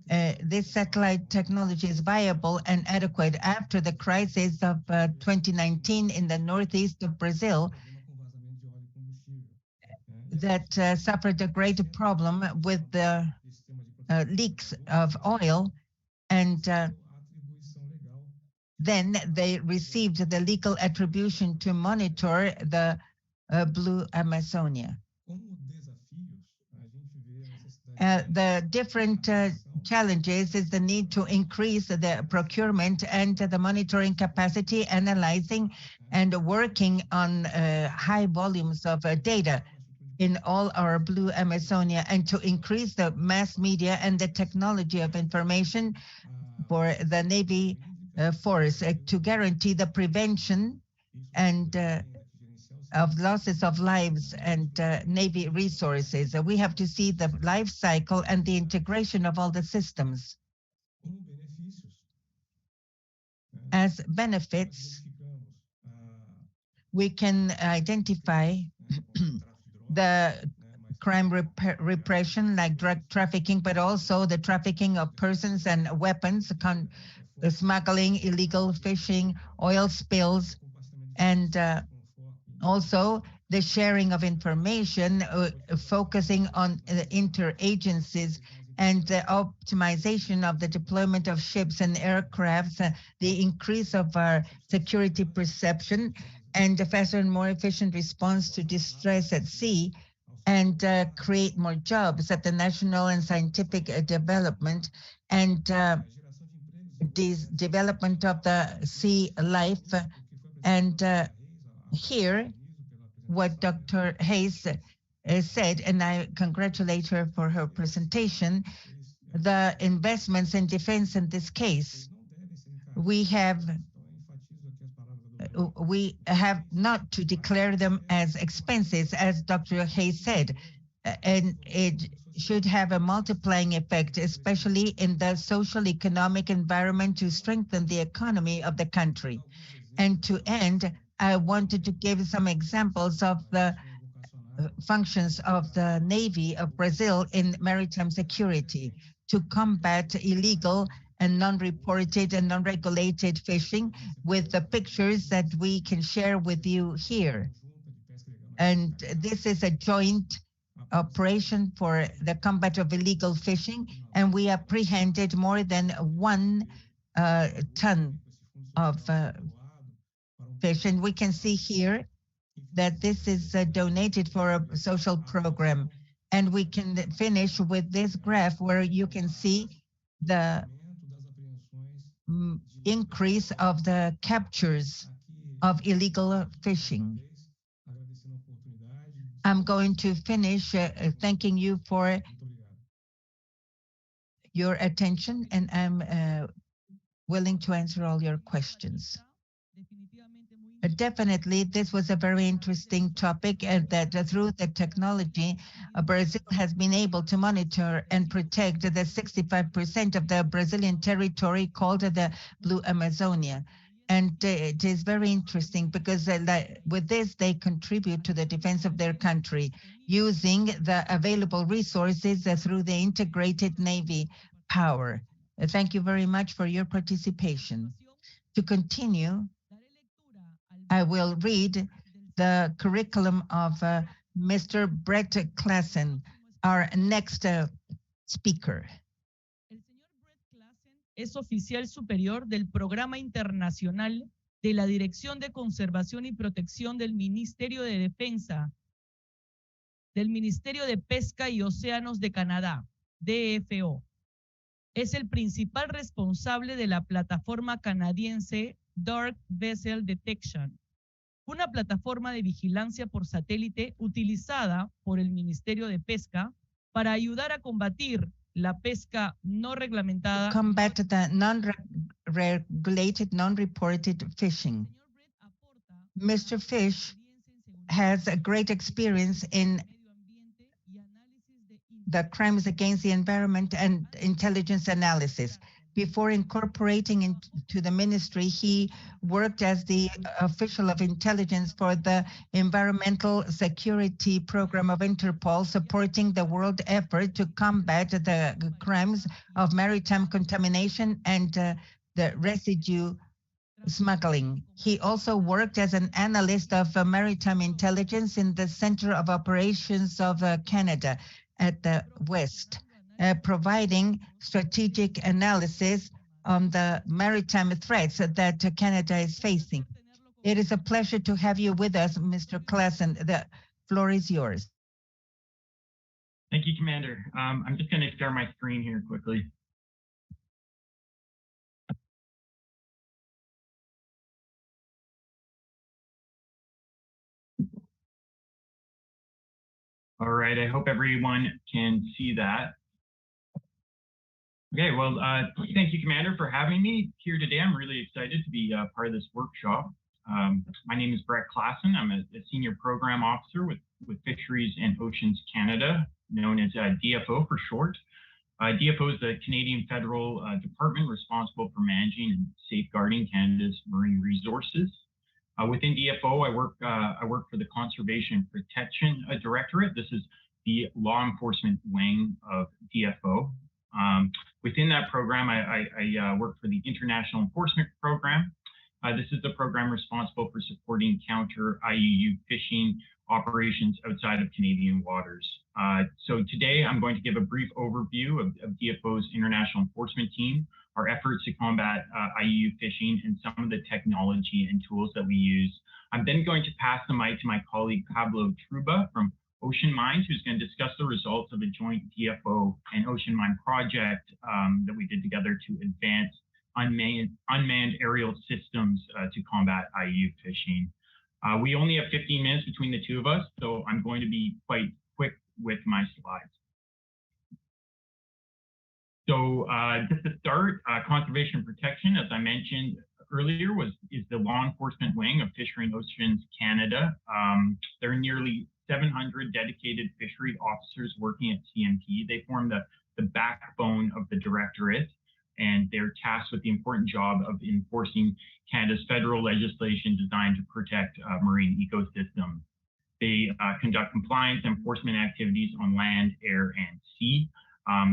This satellite technology is viable and adequate after the crisis of 2019 in the northeast of Brazil that suffered a great problem with the leaks of oil, and then they received the legal attribution to monitor the Blue Amazonia. The different challenges is the need to increase the procurement and the monitoring capacity, analyzing and working on high volumes of data in all our Blue Amazonia, and to increase the mass media and the technology of information for the Navy force to guarantee the prevention and of losses of lives and Navy resources. We have to see the life cycle and the integration of all the systems. As benefits, we can identify the crime repression like drug trafficking, but also the trafficking of persons and weapons, the smuggling, illegal fishing, oil spills, and also the sharing of information, focusing on interagencies and the optimization of the deployment of ships and aircrafts, the increase of our security perception, and a faster and more efficient response to distress at sea, and create more jobs at the national and scientific development, and this development of the sea life. And here, what Dr. Hayes said, and I congratulate her for her presentation, the investments in defense in this case. We have not to declare them as expenses, as Dr. Hayes said, and it should have a multiplying effect, especially in the social economic environment to strengthen the economy of the country. And to end, I wanted to give some examples of the functions of the Navy of Brazil in maritime security to combat illegal and non-reported and non-regulated fishing with the pictures that we can share with you here. And this is a joint operation for the combat of illegal fishing, and we apprehended more than 1 ton of fish. And we can see here that this is donated for a social program. And we can finish with this graph where you can see the increase of the captures of illegal fishing. I'm going to finish thanking you for your attention, and I'm willing to answer all your questions. Definitely, this was a very interesting topic, and that through the technology, Brazil has been able to monitor and protect the 65% of the Brazilian territory called the Blue Amazonia. And it is very interesting because with this, they contribute to the defense of their country using the available resources through the integrated Navy power. Thank you very much for your participation. To continue, I will read the curriculum of Mr. Brett Klassen, our next speaker. Es oficial superior del Programa Internacional de la Dirección de Conservación y Protección del Ministerio de Defensa, del Ministerio de Pesca y Océanos de Canadá, DFO. Es el principal responsable de la plataforma canadiense Dark Vessel Detection, una plataforma de vigilancia por satélite utilizada por el Ministerio de Pesca para ayudar a combatir la pesca no reglamentada. Combat the non-regulated, non-reported fishing. Mr. Fish has a great experience in the crimes against the environment and intelligence analysis. Before incorporating into the ministry, he worked as the official of intelligence for the environmental security program of Interpol, supporting the world effort to combat the crimes of maritime contamination and the residue smuggling. He also worked as an analyst of maritime intelligence in the Center of Operations of Canada at the West, providing strategic analysis on the maritime threats that Canada is facing. It is a pleasure to have you with us, Mr. Klassen. The floor is yours. Thank you, Commander. I'm just going to share my screen here quickly. All right, I hope everyone can see that. Okay, well, thank you, Commander, for having me here today. I'm really excited to be part of this workshop. My name is Brett Klassen. I'm a Senior Program Officer with Fisheries and Oceans Canada, known as DFO for short. DFO is the Canadian federal department responsible for managing and safeguarding Canada's marine resources. Within DFO, I work for the Conservation Protection Directorate. This is the law enforcement wing of DFO. Within that program, I work for the International Enforcement Program. This is the program responsible for supporting counter IUU fishing operations outside of Canadian waters. So today I'm going to give a brief overview of DFO's international enforcement team, our efforts to combat IUU fishing, and some of the technology and tools that we use. I'm then going to pass the mic to my colleague Pablo Truba from Ocean Mines, who's going to discuss the results of a joint DFO and Ocean Mine project that we did together to advance unmanned aerial systems to combat IUU fishing. We only have 15 minutes between the two of us, so I'm going to be quite quick with my slides. So just to start, conservation protection, as I mentioned earlier, is the law enforcement wing of Fishery and Oceans Canada. There are nearly 700 dedicated fishery officers working at CMP. They form the backbone of the directorate, and they're tasked with the important job of enforcing Canada's federal legislation designed to protect marine ecosystems. They conduct compliance enforcement activities on land, air, and sea.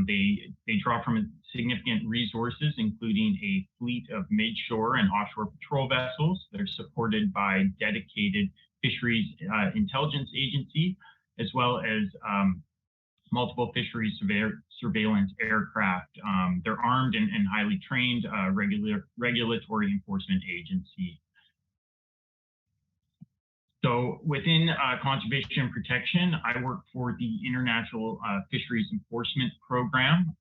They draw from significant resources, including a fleet of midshore and offshore patrol vessels. They're supported by dedicated fisheries intelligence agency, as well as multiple fisheries surveillance aircraft. They're armed and highly trained regulatory enforcement agency. So within conservation and protection, I work for the International Fisheries Enforcement Program.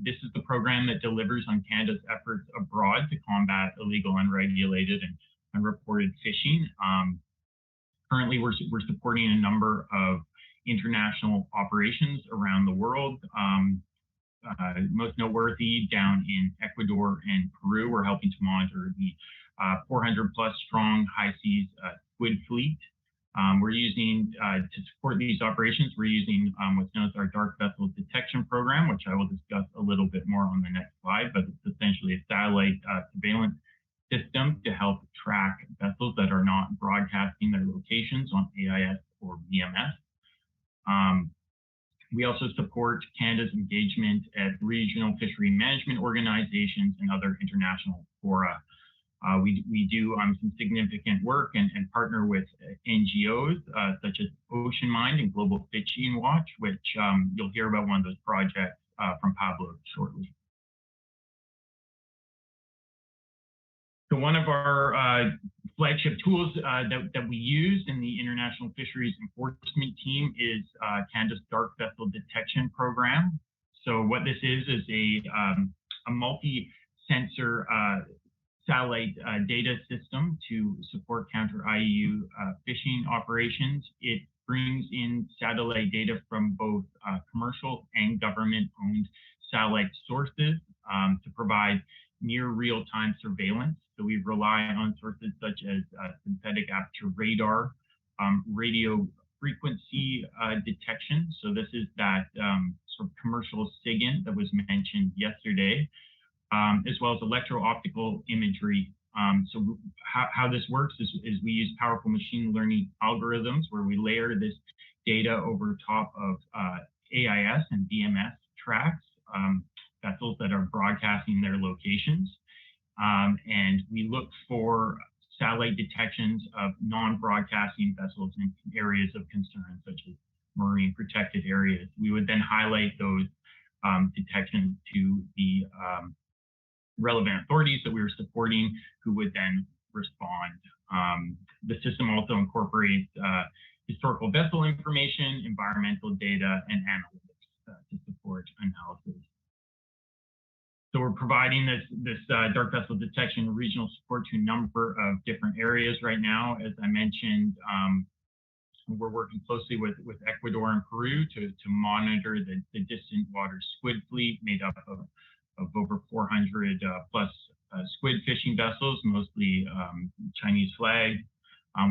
This is the program that delivers on Canada's efforts abroad to combat illegal, unregulated, and unreported fishing. Currently, we're supporting a number of international operations around the world. Most noteworthy down in Ecuador and Peru, we're helping to monitor the 400 plus strong high seas squid fleet. We're using, to support these operations, we're using what's known as our dark vessel detection program, which I will discuss a little bit more on the next slide, but it's essentially a satellite surveillance system to help track vessels that are not broadcasting their locations on AIS or VMS. We also support Canada's engagement at regional fishery management organizations and other international fora. We do some significant work and partner with NGOs such as Ocean Mind and Global Fishing Watch, which you'll hear about one of those projects from Pablo shortly. So one of our flagship tools that we use in the International Fisheries Enforcement Team is Canada's Dark Vessel Detection Program. So what this is a multi-sensor satellite data system to support counter-IUU fishing operations. It brings in satellite data from both commercial and government-owned satellite sources to provide near real-time surveillance. So we rely on sources such as synthetic aperture radar, radio frequency detection. So this is that sort of commercial SIGINT that was mentioned yesterday, as well as electro-optical imagery. So how this works is we use powerful machine learning algorithms where we layer this data over top of AIS and VMS tracks, vessels that are broadcasting their locations. And we look for satellite detections of non-broadcasting vessels in areas of concern, such as marine protected areas. We would then highlight those detections to the relevant authorities that we were supporting, who would then respond. The system also incorporates historical vessel information, environmental data, and analytics to support analysis. So we're providing this dark vessel detection regional support to a number of different areas right now. As I mentioned, we're working closely with Ecuador and Peru to monitor the distant water squid fleet made up of over 400 plus squid fishing vessels, mostly Chinese flag.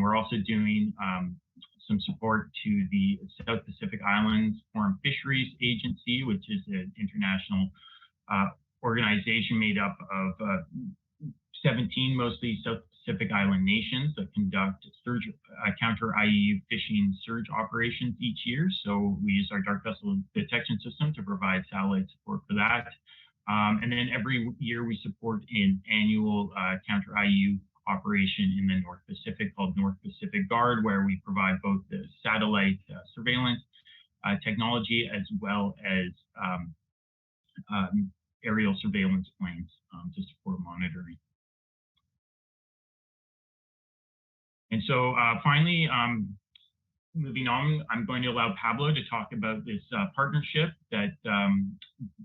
We're also doing some support to the South Pacific Islands Foreign Fisheries Agency, which is an international organization made up of 17 mostly South Pacific Island nations that conduct counter-IUU fishing surge operations each year. So we use our dark vessel detection system to provide satellite support for that. And then every year we support an annual counter-IUU operation in the North Pacific called North Pacific Guard, where we provide both the satellite surveillance technology as well as aerial surveillance planes to support monitoring. And so finally, moving on, I'm going to allow Pablo to talk about this partnership that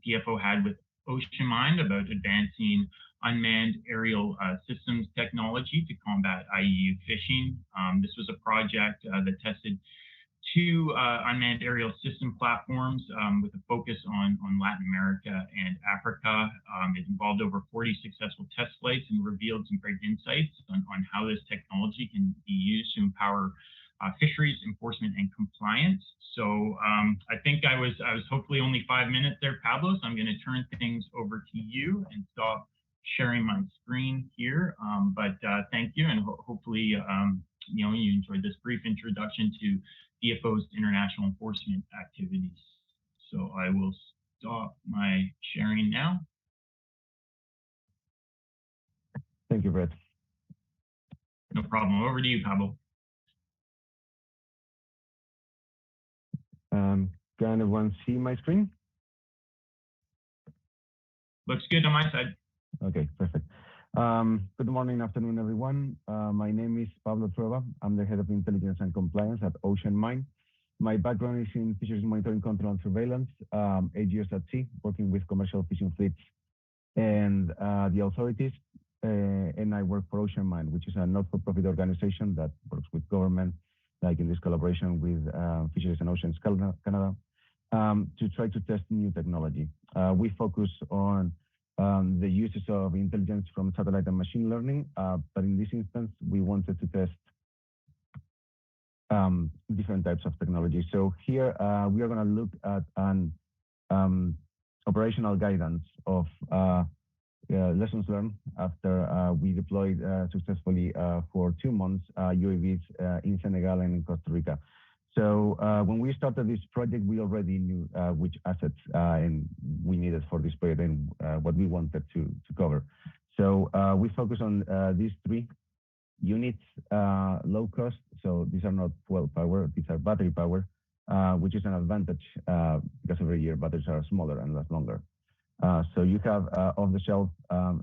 DFO had with Ocean Mind about advancing unmanned aerial systems technology to combat IUU fishing. This was a project that tested two unmanned aerial system platforms with a focus on Latin America and Africa. It involved over 40 successful test flights and revealed some great insights on how this technology can be used to empower fisheries enforcement and compliance. So I think I was hopefully only 5 minutes there, Pablo. So I'm going to turn things over to you and stop sharing my screen here. But thank you, and hopefully you enjoyed this brief introduction to DFO's international enforcement activities. So I will stop my sharing now. Thank you, Brett. No problem. Over to you, Pablo. Can everyone see my screen? Looks good on my side. Okay, perfect. Good morning, afternoon, everyone. My name is Pablo Trueba. I'm the head of intelligence and compliance at Ocean Mine. My background is in fisheries monitoring, control, and surveillance, 8 years at sea, working with commercial fishing fleets and the authorities. And I work for Ocean Mine, which is a not-for-profit organization that works with government, like in this collaboration with Fisheries and Oceans Canada, to try to test new technology. We focus on the uses of intelligence from satellite and machine learning, but in this instance, we wanted to test different types of technology. So here we are going to look at an operational guidance of lessons learned after we deployed successfully for 2 months UAVs in Senegal and in Costa Rica. So when we started this project, we already knew which assets and we needed for this project and what we wanted to cover. So we focus on these 3 units, low cost. So these are not fuel power, these are battery power, which is an advantage because every year batteries are smaller and last longer. So you have off-the-shelf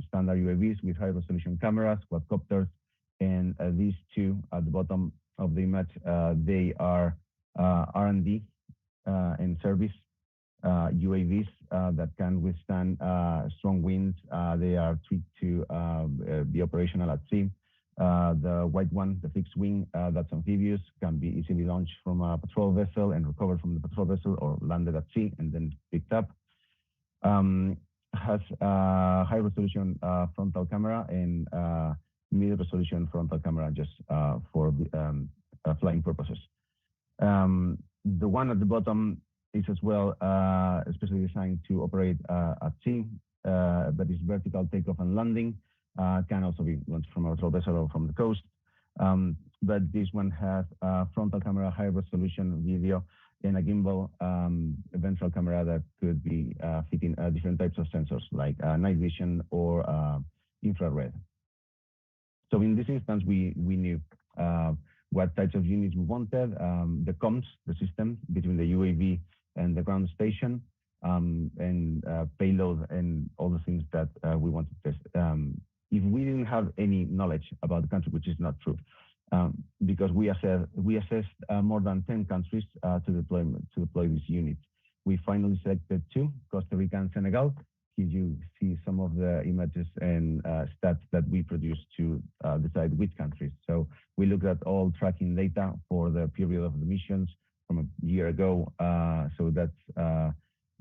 standard UAVs with high-resolution cameras, quadcopters, and these 2 at the bottom of the image, they are R&D and service UAVs that can withstand strong winds. They are tweaked to be operational at sea. The white one, the fixed wing, that's amphibious, can be easily launched from a patrol vessel and recovered from the patrol vessel or landed at sea and then picked up. Has a high resolution frontal camera and mid resolution frontal camera just for flying purposes. The one at the bottom is as well especially designed to operate at sea, but is vertical takeoff and landing, can also be launched from a patrol vessel or from the coast. But this one has a frontal camera, high resolution video, and a gimbal, a ventral camera that could be fitting different types of sensors like night vision or infrared. So in this instance, we knew what types of units we wanted, the comms, the system between the UAV and the ground station, and payload and all the things that we wanted to test. If we didn't have any knowledge about the country, which is not true, because we assessed more than 10 countries to deploy these units. We finally selected 2, Costa Rica and Senegal. Here you see some of the images and stats that we produced to decide which countries. So we looked at all tracking data for the period of the missions from a year ago. So that's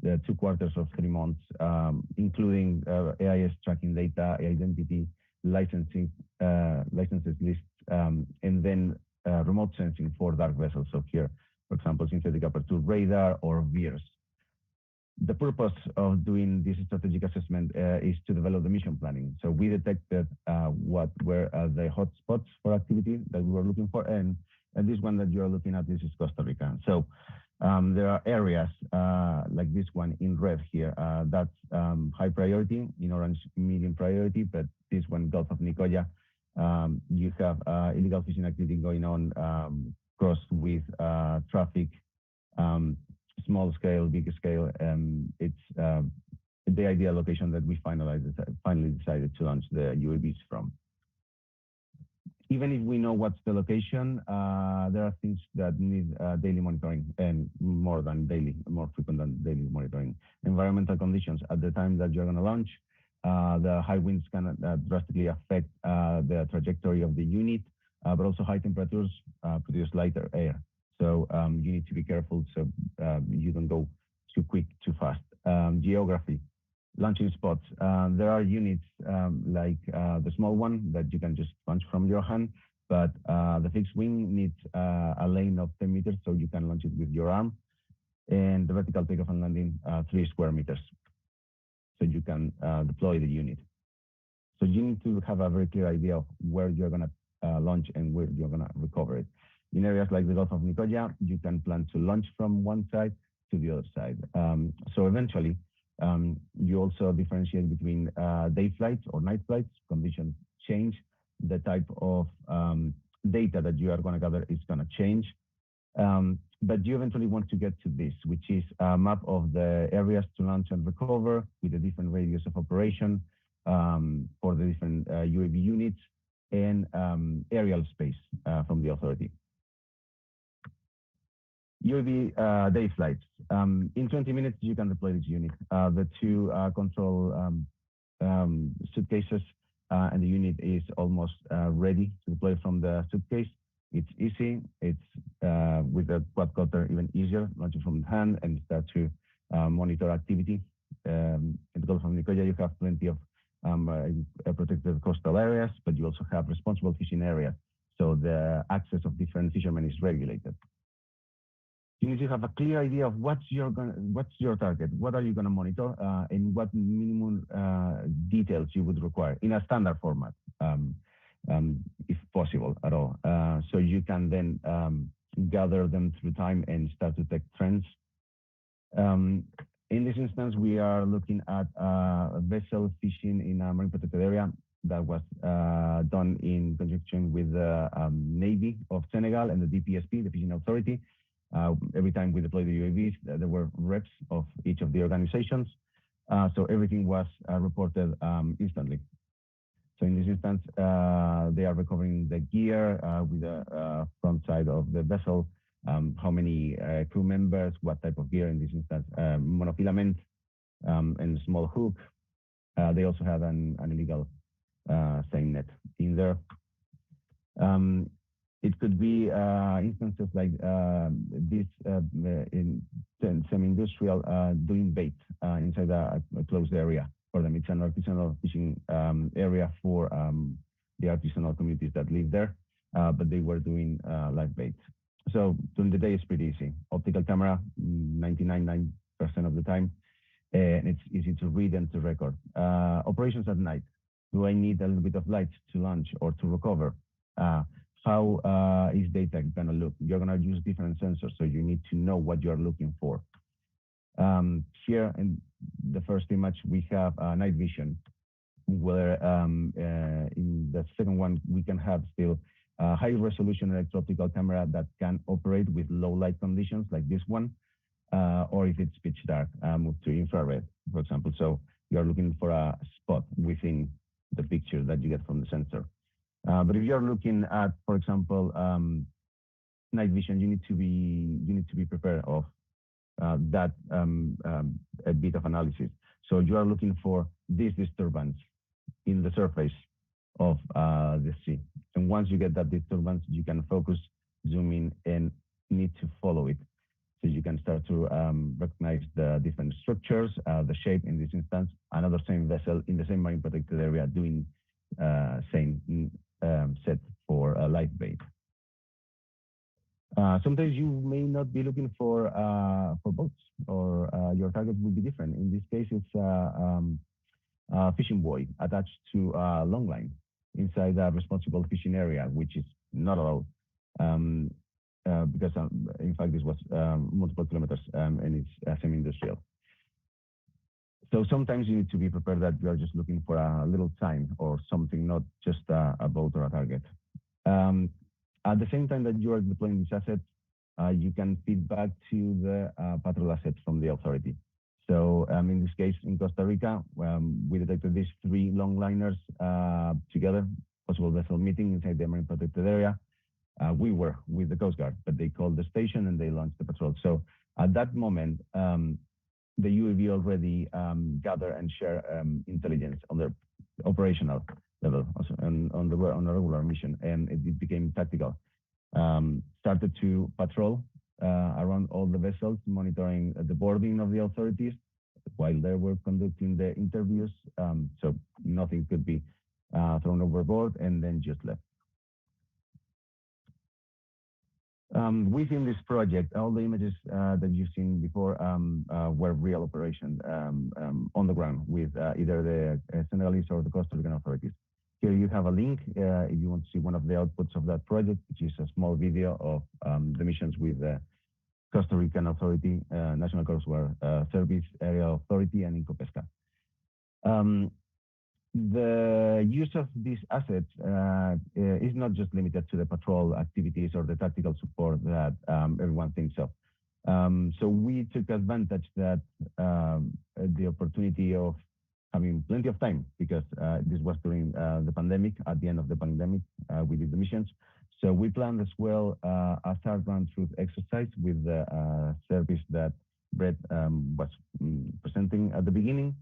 the 2 quarters of 3 months, including AIS tracking data, identity, licenses lists, and then remote sensing for dark vessels. So here, for example, synthetic aperture radar or VIRS. The purpose of doing this strategic assessment is to develop the mission planning. So we detected what were the hotspots for activity that we were looking for, and this one that you are looking at, this is Costa Rica. So there are areas like this one in red here, that's high priority, in orange medium priority, but this one, Gulf of Nicoya, you have illegal fishing activity going on, crossed with traffic, small scale, big scale. It's the ideal location that we finally decided to launch the UAVs from. Even if we know what's the location, there are things that need daily monitoring, and more frequent than daily monitoring. Environmental conditions at the time that you're going to launch. The high winds can drastically affect the trajectory of the unit, but also high temperatures produce lighter air. So you need to be careful so you don't go too quick, too fast. Geography, launching spots. There are units like the small one that you can just launch from your hand, but the fixed wing needs a lane of 10 meters so you can launch it with your arm. And the vertical takeoff and landing, 3 square meters. So you can deploy the unit. So you need to have a very clear idea of where you're going to launch and where you're going to recover it. In areas like the Gulf of Nicoya, you can plan to launch from one side to the other side. So eventually, you also differentiate between day flights or night flights. Conditions change. The type of data that you are going to gather is going to change. But you eventually want to get to this, which is a map of the areas to launch and recover with the different radius of operation for the different UAV units and aerial space from the authority. UAV day flights. In 20 minutes, you can deploy this unit. The 2 control suitcases and the unit is almost ready to deploy from the suitcase. It's easy. It's with the quadcopter even easier, launching from the hand and start to monitor activity. In the Gulf of Nicoya, you have plenty of protected coastal areas, but you also have responsible fishing areas. So the access of different fishermen is regulated. You need to have a clear idea of what's your target, what are you going to monitor, and what minimum details you would require in a standard format. If possible at all. So you can then gather them through time and start to detect trends. In this instance, we are looking at vessel fishing in a marine protected area that was done in conjunction with the Navy of Senegal and the DPSP, the Fishing Authority. Every time we deployed the UAVs, there were reps of each of the organizations. So everything was reported instantly. So in this instance, they are recovering the gear with the front side of the vessel, how many crew members, what type of gear, in this instance, monofilament and small hook. They also have an illegal seine net in there. It could be instances like this in semi-industrial doing bait inside a closed area. For them, it's an artisanal fishing area for the artisanal communities that live there, but they were doing live bait. So during the day, it's pretty easy. Optical camera, 99% of the time, and it's easy to read and to record. Operations at night. Do I need a little bit of light to launch or to recover? How is data going to look? You're going to use different sensors, so you need to know what you're looking for. Here in the first image, we have night vision, where in the second one, we can have still high resolution electro-optical camera that can operate with low light conditions like this one, or if it's pitch dark, move to infrared, for example. So you're looking for a spot within the picture that you get from the sensor. But if you're looking at, for example, night vision, you need to be prepared of that a bit of analysis. So you are looking for this disturbance in the surface of the sea. And once you get that disturbance, you can focus, zoom in, and need to follow it. So you can start to recognize the different structures, the shape in this instance, another same vessel in the same marine protected area doing same set for a live bait. Sometimes you may not be looking for boats, or your target will be different. In this case, it's a fishing buoy attached to a long line inside a responsible fishing area, which is not allowed because, in fact, this was multiple kilometers and it's semi-industrial. So sometimes you need to be prepared that you are just looking for a little sign or something, not just a boat or a target. At the same time that you are deploying these assets, you can feed back to the patrol assets from the authority. So in this case, in Costa Rica, we detected these 3 longliners together, possible vessel meeting inside the marine protected area. We were with the Coast Guard, but they called the station and they launched the patrol. So at that moment, the UAV already gather and share intelligence on the operational level, also, and on a regular mission, and it became tactical. started to patrol around all the vessels, monitoring the boarding of the authorities while they were conducting the interviews. So nothing could be thrown overboard and then just left. Within this project, all the images that you've seen before were real operations on the ground with either the Senegalese or the Costa Rican authorities. Here you have a link if you want to see one of the outputs of that project, which is a small video of the missions with the Costa Rican Authority, National Coast Guard Service Area Authority, and Incopesca. The use of these assets is not just limited to the patrol activities or the tactical support that everyone thinks of. So we took advantage that the opportunity of having plenty of time, because this was during the pandemic. At the end of the pandemic, we did the missions. So we planned as well a third run through exercise with the service that Brett was presenting at the beginning.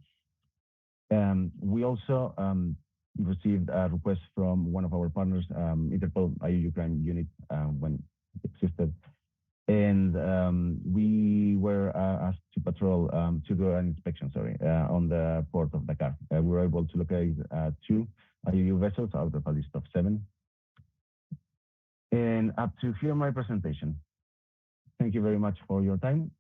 We also received a request from one of our partners, Interpol IUU Crime Unit, when it existed. And we were asked to patrol, to do an inspection, on the port of Dakar. We were able to locate 2 IUU vessels out of a list of 7. And up to here, my presentation. Thank you very much for your time.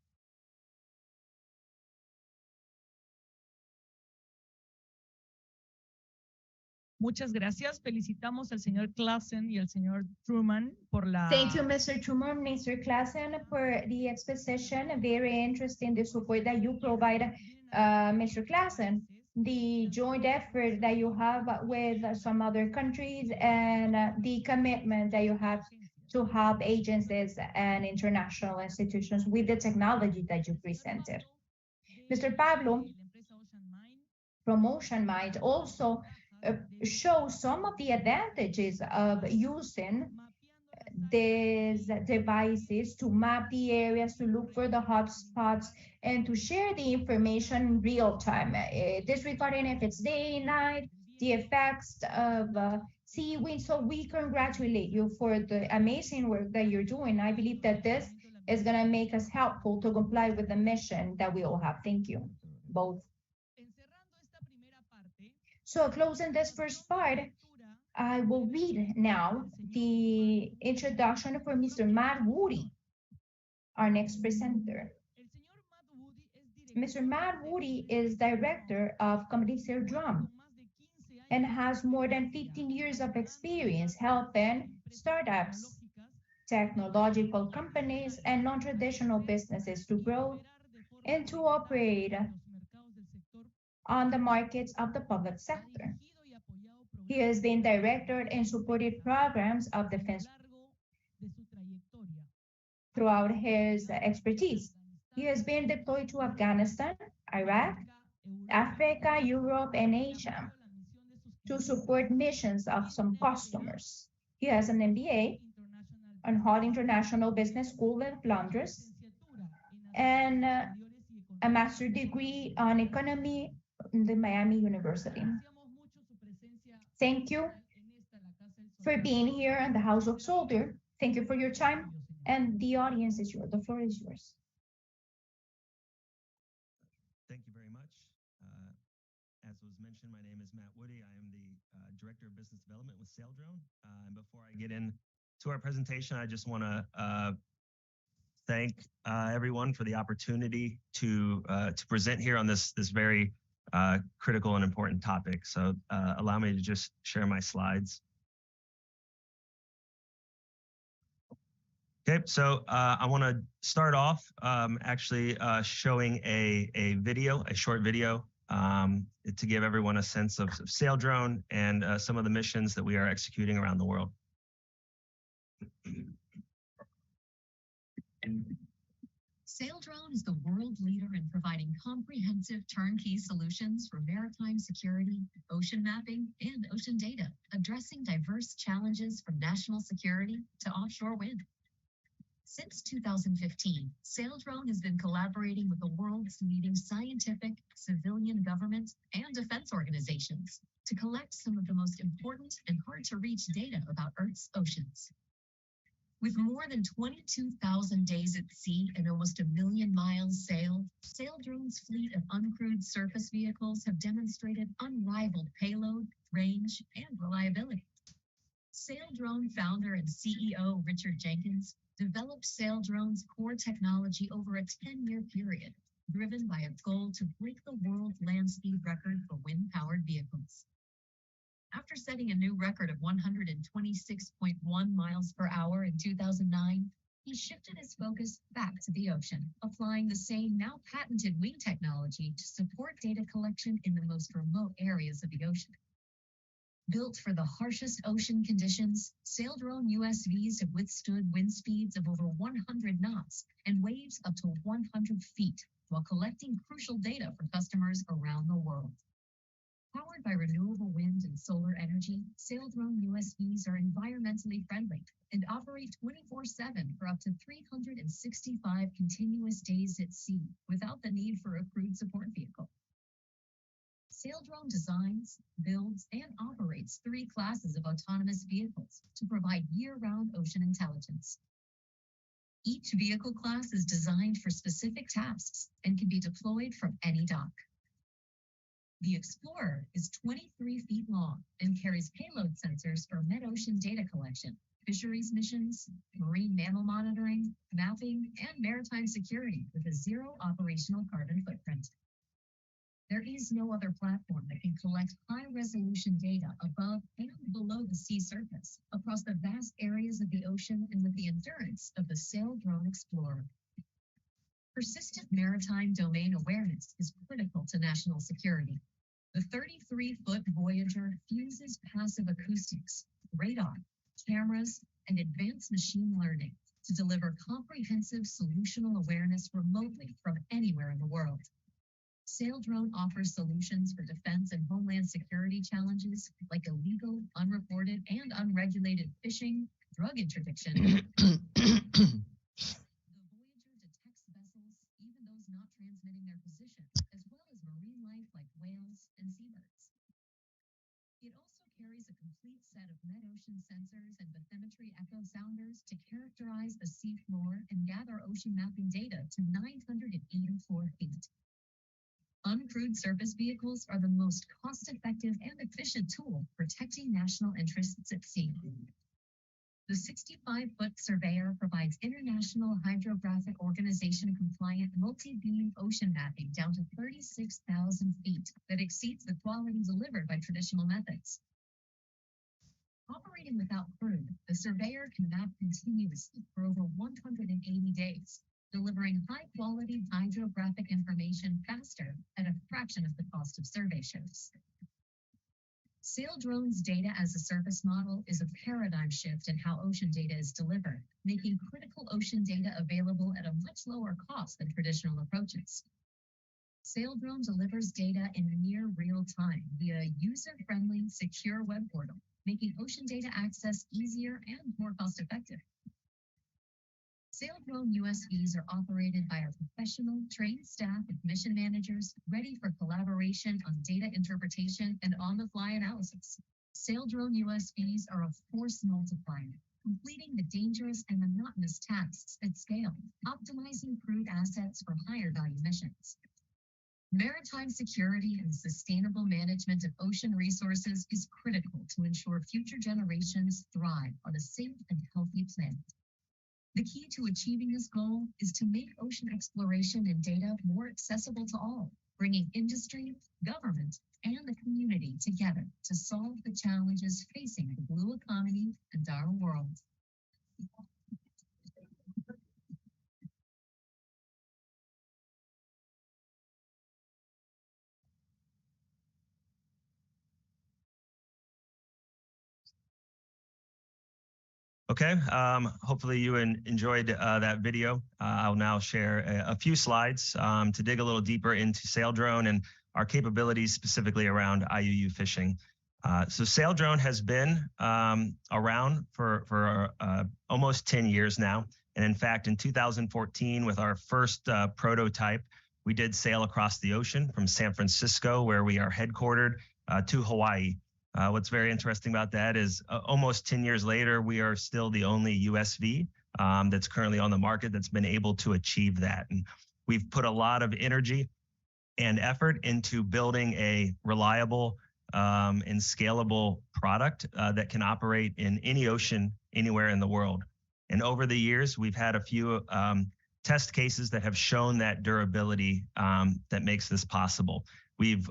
Muchas gracias. Felicitamos al señor Claassen y al señor Truman por la... Thank you, Mr. Truman, Mr. Claassen, for the exposition. Very interesting, the support that you provide, Mr. Claassen. The joint effort that you have with some other countries and the commitment that you have to help agencies and international institutions with the technology that you presented. Mr. Pablo, from Ocean Mind, also show some of the advantages of using these devices to map the areas, to look for the hotspots, and to share the information in real time, disregarding if it's day, night, the effects of sea, wind. So we congratulate you for the amazing work that you're doing. I believe that this is going to make us helpful to comply with the mission that we all have. Thank you, both. So closing this first part, I will read now the introduction for Mr. Matt Woody, our next presenter. Mr. Matt Woody is director of Company Saildrone and has more than 15 years of experience helping startups, technological companies, and non-traditional businesses to grow and to operate on the markets of the public sector. He has been directed and supported programs of defense throughout his expertise. He has been deployed to Afghanistan, Iraq, Africa, Europe, and Asia to support missions of some customers. He has an MBA on Hall International Business School in Flanders and a master's degree on economy in the Miami University. Thank you for being here in the House of Soldier. Thank you for your time, and the audience is yours. The floor is yours. Thank you very much. As was mentioned, my name is Matt Woody. I am the Director of Business Development with Saildrone. And before I get into our presentation, I just want to thank everyone for the opportunity to present here on this very critical and important topic. So allow me to just share my slides. Okay, so I want to start off actually showing a video, a short video, to give everyone a sense of Saildrone and some of the missions that we are executing around the world. Saildrone is the world leader in providing comprehensive turnkey solutions for maritime security, ocean mapping, and ocean data, addressing diverse challenges from national security to offshore wind. Since 2015, Saildrone has been collaborating with the world's leading scientific, civilian government, and defense organizations to collect some of the most important and hard-to-reach data about Earth's oceans. With more than 22,000 days at sea and almost 1 million miles sailed, Saildrone's fleet of uncrewed surface vehicles have demonstrated unrivaled payload, range, and reliability. Saildrone founder and CEO Richard Jenkins developed Saildrone's core technology over a 10-year period, driven by a goal to break the world land speed record for wind-powered vehicles. After setting a new record of 126.1 miles per hour in 2009, he shifted his focus back to the ocean, applying the same now patented wing technology to support data collection in the most remote areas of the ocean. Built for the harshest ocean conditions, Saildrone USVs have withstood wind speeds of over 100 knots and waves up to 100 feet, while collecting crucial data for customers around the world. Powered by renewable wind and solar energy, Saildrone USVs are environmentally friendly and operate 24/7 for up to 365 continuous days at sea without the need for a crewed support vehicle. Saildrone designs, builds, and operates 3 classes of autonomous vehicles to provide year-round ocean intelligence. Each vehicle class is designed for specific tasks and can be deployed from any dock. The Explorer is 23 feet long and carries payload sensors for mid-ocean data collection, fisheries missions, marine mammal monitoring, mapping, and maritime security with a 0 operational carbon footprint. There is no other platform that can collect high-resolution data above and below the sea surface across the vast areas of the ocean and with the endurance of the Saildrone Explorer. Persistent maritime domain awareness is critical to national security. The 33-foot Voyager fuses passive acoustics, radar, cameras, and advanced machine learning to deliver comprehensive solutional awareness remotely from anywhere in the world. Saildrone offers solutions for defense and homeland security challenges like illegal, unreported, and unregulated fishing, drug interdiction. The Voyager detects vessels, even those not transmitting their position, as well as marine life like whales and seabirds. It also carries a complete set of mid-ocean sensors and bathymetry echo sounders to characterize the seafloor and gather ocean mapping data to 984 feet. Uncrewed surface vehicles are the most cost-effective and efficient tool protecting national interests at sea. The 65-foot Surveyor provides International Hydrographic Organization compliant multi-beam ocean mapping down to 36,000 feet that exceeds the quality delivered by traditional methods. Operating without crew, the Surveyor can map continuously for over 180 days, delivering high-quality hydrographic information faster at a fraction of the cost of survey shows. Saildrone's data-as-a-service model is a paradigm shift in how ocean data is delivered, making critical ocean data available at a much lower cost than traditional approaches. Saildrone delivers data in near real time via a user-friendly, secure web portal, making ocean data access easier and more cost-effective. Saildrone USVs are operated by a professional, trained staff of mission managers ready for collaboration on data interpretation and on-the-fly analysis. Saildrone USVs are a force multiplier, completing the dangerous and monotonous tasks at scale, optimizing crewed assets for higher value missions. Maritime security and sustainable management of ocean resources is critical to ensure future generations thrive on a safe and healthy planet. The key to achieving this goal is to make ocean exploration and data more accessible to all, bringing industry, government, and the community together to solve the challenges facing the blue economy and our world. Okay, hopefully you enjoyed that video. I'll now share a few slides to dig a little deeper into Saildrone and our capabilities specifically around IUU fishing. So Saildrone has been around for almost 10 years now. And in fact, in 2014, with our first prototype, we did sail across the ocean from San Francisco, where we are headquartered, to Hawaii. What's very interesting about that is almost 10 years later, we are still the only USV that's currently on the market that's been able to achieve that. And we've put a lot of energy and effort into building a reliable and scalable product that can operate in any ocean anywhere in the world. And over the years, we've had a few test cases that have shown that durability that makes this possible. We've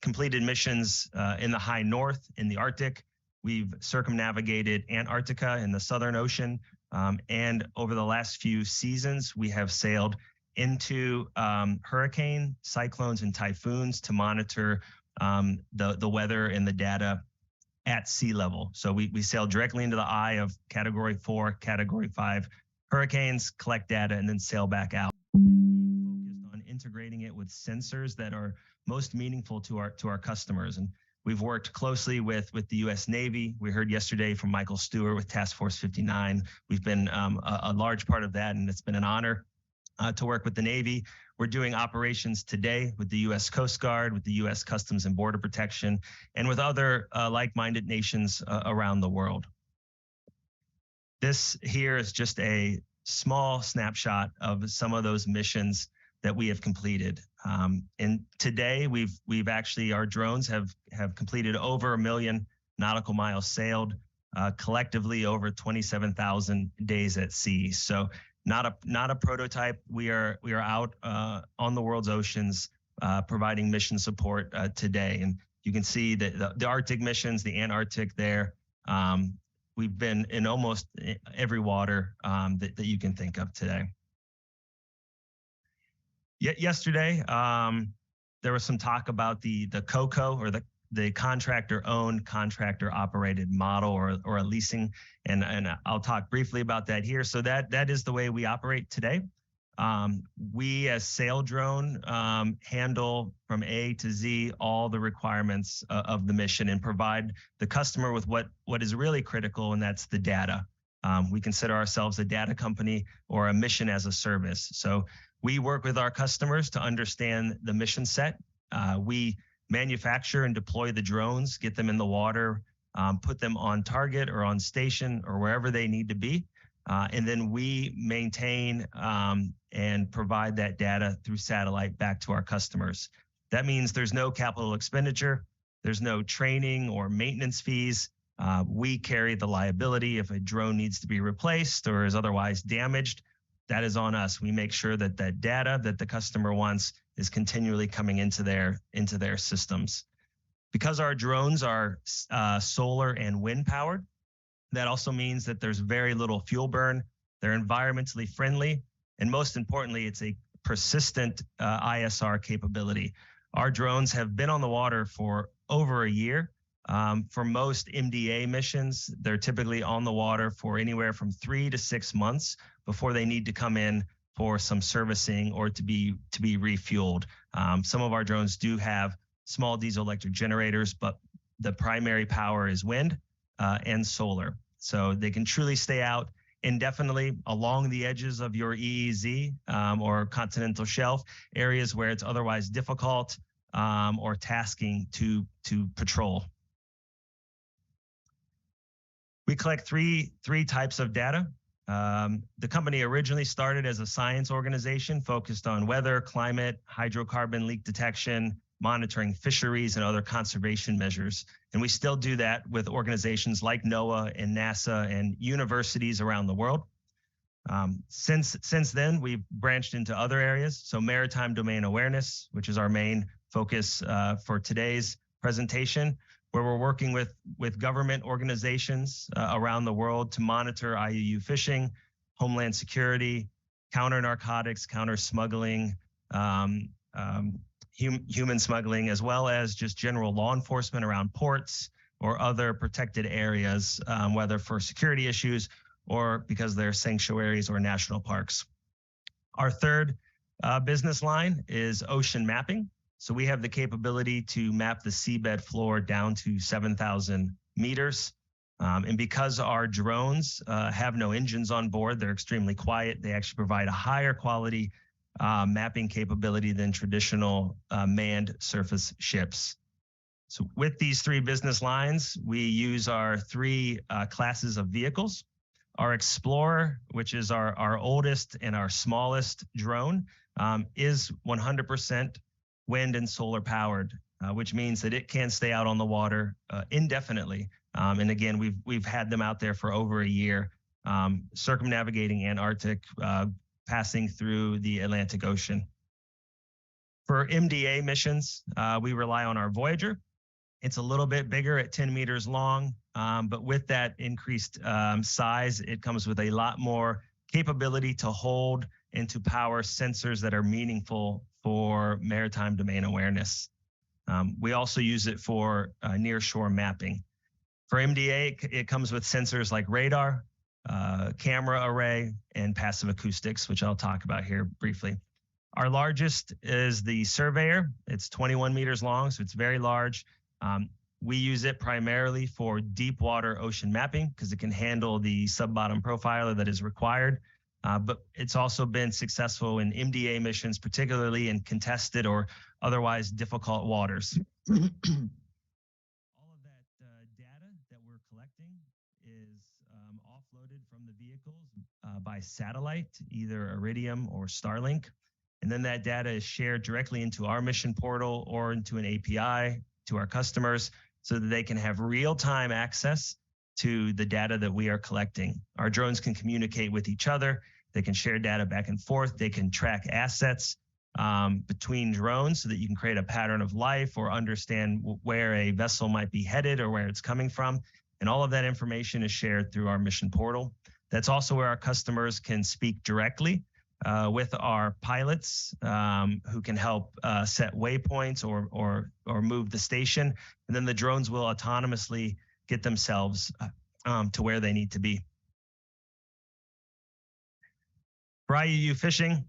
completed missions in the high north, in the Arctic. We've circumnavigated Antarctica in the Southern Ocean. And over the last few seasons, we have sailed into hurricane, cyclones, and typhoons to monitor the weather and the data at sea level. So we sail directly into the eye of Category 4, Category 5 hurricanes, collect data, and then sail back out. Focused on integrating it with sensors that are most meaningful to our customers. And we've worked closely with the U.S. Navy. We heard yesterday from Michael Stewart with Task Force 59. We've been a large part of that, and it's been an honor to work with the Navy. We're doing operations today with the U.S. Coast Guard, with the U.S. Customs and Border Protection, and with other like-minded nations around the world. This here is just a small snapshot of some of those missions that we have completed. And today we've actually, our drones have completed over 1 million nautical miles sailed, collectively over 27,000 days at sea. So not a prototype. We are out on the world's oceans providing mission support today. And you can see that the Arctic missions, the Antarctic there. We've been in almost every water that you can think of today. Yesterday, there was some talk about the COCO, or the contractor-owned, contractor-operated model, or a leasing, and I'll talk briefly about that here. So that is the way we operate today. We, as Saildrone, handle from A to Z all the requirements of the mission and provide the customer with what is really critical, and that's the data. We consider ourselves a data company or a mission as a service. So we work with our customers to understand the mission set. We manufacture and deploy the drones, get them in the water, put them on target or on station or wherever they need to be. And then we maintain and provide that data through satellite back to our customers. That means there's no capital expenditure, there's no training or maintenance fees. We carry the liability if a drone needs to be replaced or is otherwise damaged. That is on us. We make sure that that data that the customer wants is continually coming into their systems. Because our drones are solar and wind powered, that also means that there's very little fuel burn. They're environmentally friendly, and most importantly, it's a persistent ISR capability. Our drones have been on the water for over a year. For most MDA missions, they're typically on the water for anywhere from 3 to 6 months before they need to come in for some servicing or to be refueled. Some of our drones do have small diesel electric generators, but the primary power is wind and solar. So they can truly stay out indefinitely along the edges of your EEZ or continental shelf, areas where it's otherwise difficult or tasking to patrol. We collect three types of data. The company originally started as a science organization focused on weather, climate, hydrocarbon leak detection, monitoring fisheries, and other conservation measures. And we still do that with organizations like NOAA and NASA and universities around the world. Since then, we've branched into other areas. So maritime domain awareness, which is our main focus for today's presentation, where we're working with government organizations around the world to monitor IUU fishing, homeland security, counter narcotics, counter smuggling, human smuggling, as well as just general law enforcement around ports or other protected areas, whether for security issues or because they're sanctuaries or national parks. Our third business line is ocean mapping. So we have the capability to map the seabed floor down to 7,000 meters. And because our drones have no engines on board, they're extremely quiet. They actually provide a higher quality mapping capability than traditional manned surface ships. So with these three business lines, we use our three classes of vehicles. Our Explorer, which is our oldest and our smallest drone, is 100% wind and solar powered, which means that it can stay out on the water indefinitely. And again, we've had them out there for over a year, circumnavigating Antarctic, passing through the Atlantic Ocean. For MDA missions, we rely on our Voyager. It's a little bit bigger at 10 meters long, but with that increased size, it comes with a lot more capability to hold and to power sensors that are meaningful for maritime domain awareness. We also use it for nearshore mapping. For MDA, it comes with sensors like radar, camera array, and passive acoustics, which I'll talk about here briefly. Our largest is the Surveyor. It's 21 meters long, so it's very large. We use it primarily for deep water ocean mapping because it can handle the sub-bottom profiler that is required. But it's also been successful in MDA missions, particularly in contested or otherwise difficult waters. All of that data that we're collecting is offloaded from the vehicles by satellite, either Iridium or Starlink. And then that data is shared directly into our mission portal or into an API to our customers so that they can have real-time access to the data that we are collecting. Our drones can communicate with each other. They can share data back and forth. They can track assets between drones so that you can create a pattern of life or understand where a vessel might be headed or where it's coming from. And all of that information is shared through our mission portal. That's also where our customers can speak directly with our pilots who can help set waypoints or move the station. And then the drones will autonomously get themselves to where they need to be. For IUU fishing,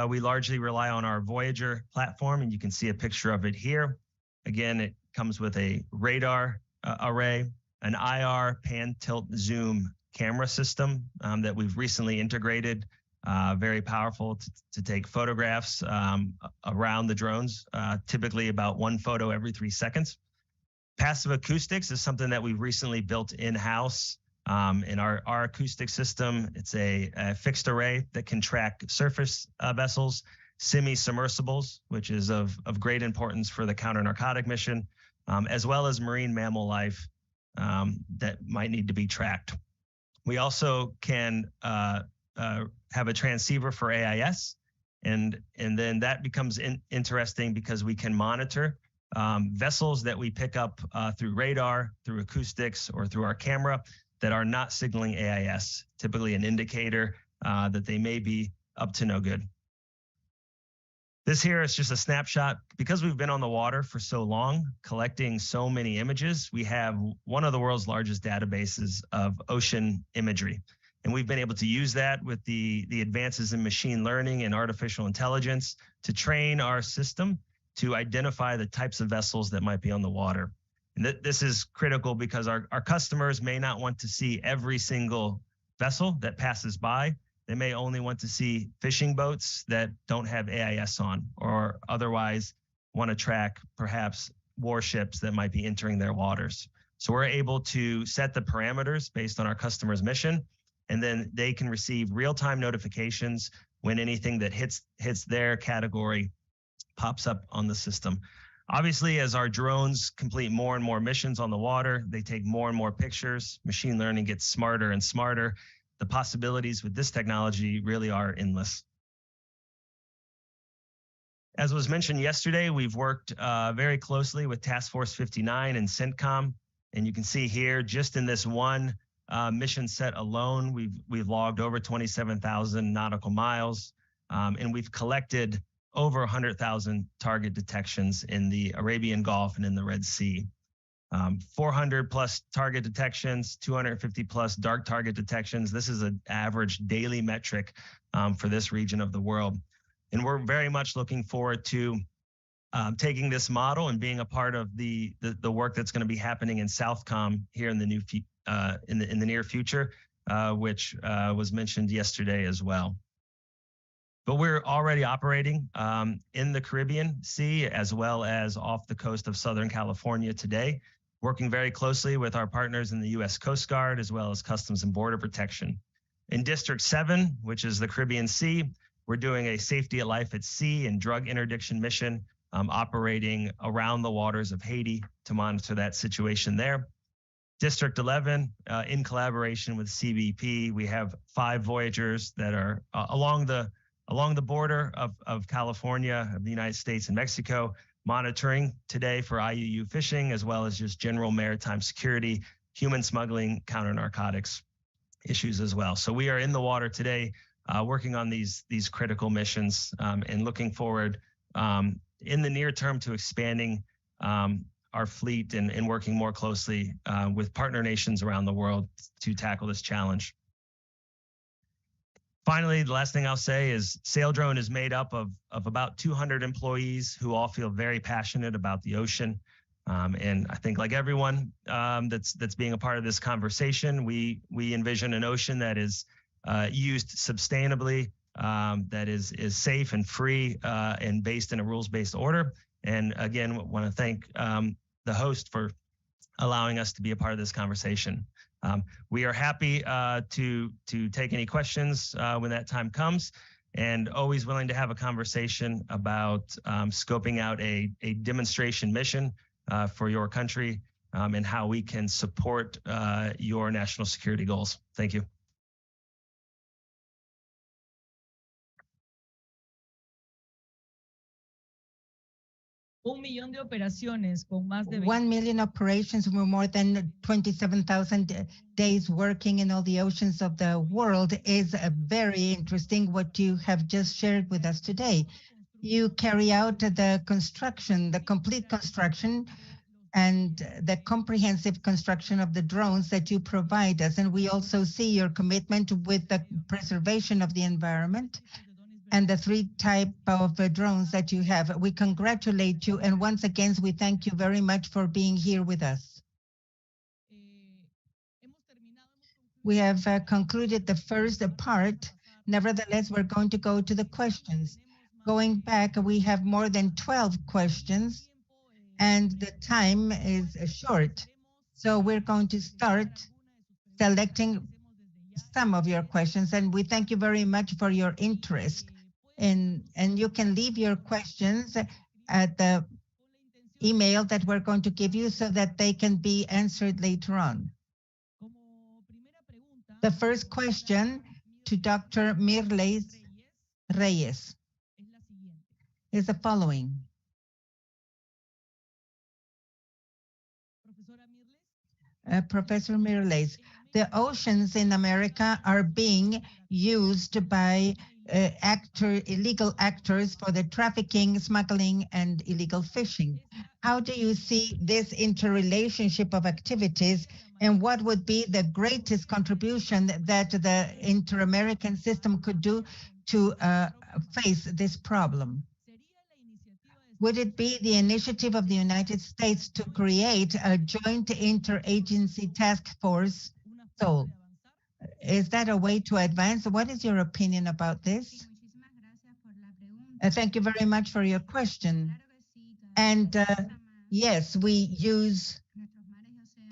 we largely rely on our Voyager platform, and you can see a picture of it here. Again, it comes with a radar array, an IR pan tilt zoom camera system that we've recently integrated. Very powerful to take photographs around the drones, typically about one photo every 3 seconds. Passive acoustics is something that we've recently built in-house. In our acoustic system, it's a fixed array that can track surface vessels, semi-submersibles, which is of great importance for the counter-narcotic mission, as well as marine mammal life that might need to be tracked. We also can have a transceiver for AIS, and then that becomes interesting because we can monitor vessels that we pick up through radar, through acoustics, or through our camera that are not signaling AIS, typically an indicator that they may be up to no good. This here is just a snapshot. Because we've been on the water for so long, collecting so many images, we have one of the world's largest databases of ocean imagery. And we've been able to use that with the advances in machine learning and artificial intelligence to train our system to identify the types of vessels that might be on the water. And this is critical because our customers may not want to see every single vessel that passes by. They may only want to see fishing boats that don't have AIS on, or otherwise want to track perhaps warships that might be entering their waters. So we're able to set the parameters based on our customer's mission, and then they can receive real-time notifications when anything that hits their category pops up on the system. Obviously, as our drones complete more and more missions on the water, they take more and more pictures. Machine learning gets smarter and smarter. The possibilities with this technology really are endless. As was mentioned yesterday, we've worked very closely with Task Force 59 and CENTCOM. And you can see here, just in this one mission set alone, we've logged over 27,000 nautical miles, and we've collected over 100,000 target detections in the Arabian Gulf and in the Red Sea. 400 plus target detections, 250 plus dark target detections. This is an average daily metric for this region of the world. And we're very much looking forward to taking this model and being a part of the work that's going to be happening in Southcom here in the near future, which was mentioned yesterday as well. But we're already operating in the Caribbean Sea as well as off the coast of Southern California today, working very closely with our partners in the U.S. Coast Guard as well as Customs and Border Protection. In District 7, which is the Caribbean Sea, we're doing a safety at life at sea and drug interdiction mission, operating around the waters of Haiti to monitor that situation there. District 11, in collaboration with CBP, we have 5 Voyagers that are along the border of California, of the United States and Mexico, monitoring today for IUU fishing, as well as just general maritime security, human smuggling, counter narcotics issues as well. So we are in the water today, working on these critical missions, and looking forward in the near term to expanding our fleet and working more closely with partner nations around the world to tackle this challenge. Finally, the last thing I'll say is Saildrone is made up of about 200 employees who all feel very passionate about the ocean. And I think like everyone that's being a part of this conversation, we envision an ocean that is used sustainably, that is safe and free and based in a rules-based order. And again, want to thank the host for allowing us to be a part of this conversation. We are happy to take any questions when that time comes, and always willing to have a conversation about scoping out a demonstration mission for your country and how we can support your national security goals. Thank you. Un millón de operaciones con más de 1 million operations with more than 27,000 days working in all the oceans of the world is very interesting what you have just shared with us today. You carry out the construction, the complete construction and the comprehensive construction of the drones that you provide us. And we also see your commitment with the preservation of the environment and the 3 types of drones that you have. We congratulate you. And once again, we thank you very much for being here with us. We have concluded the first part. Nevertheless, we're going to go to the questions. Going back, we have more than 12 questions and the time is short. So we're going to start selecting some of your questions, and we thank you very much for your interest. And you can leave your questions at the email that we're going to give you so that they can be answered later on. The first question to Dr. Mirles Reyes is the following. Professor Mirles, the oceans in America are being used by illegal actors for the trafficking, smuggling, and illegal fishing. How do you see this interrelationship of activities, and what would be the greatest contribution that the inter-American system could do to face this problem? Would it be the initiative of the United States to create a joint interagency task force? So, is that a way to advance? What is your opinion about this? Thank you very much for your question. And yes, we use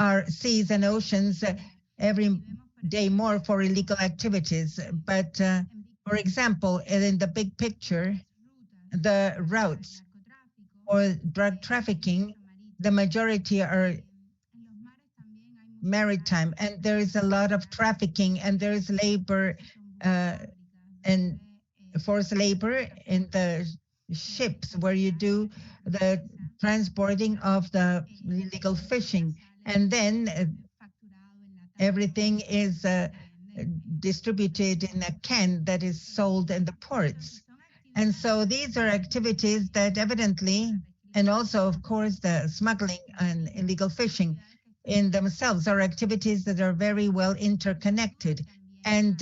our seas and oceans every day more for illegal activities. But for example, in the big picture, the routes or drug trafficking, the majority are maritime, and there is a lot of trafficking, and there is labor and forced labor in the ships where you do the transporting of the illegal fishing. And then everything is distributed in a can that is sold in the ports. And so these are activities that evidently, and also, of course, the smuggling and illegal fishing in themselves are activities that are very well interconnected. And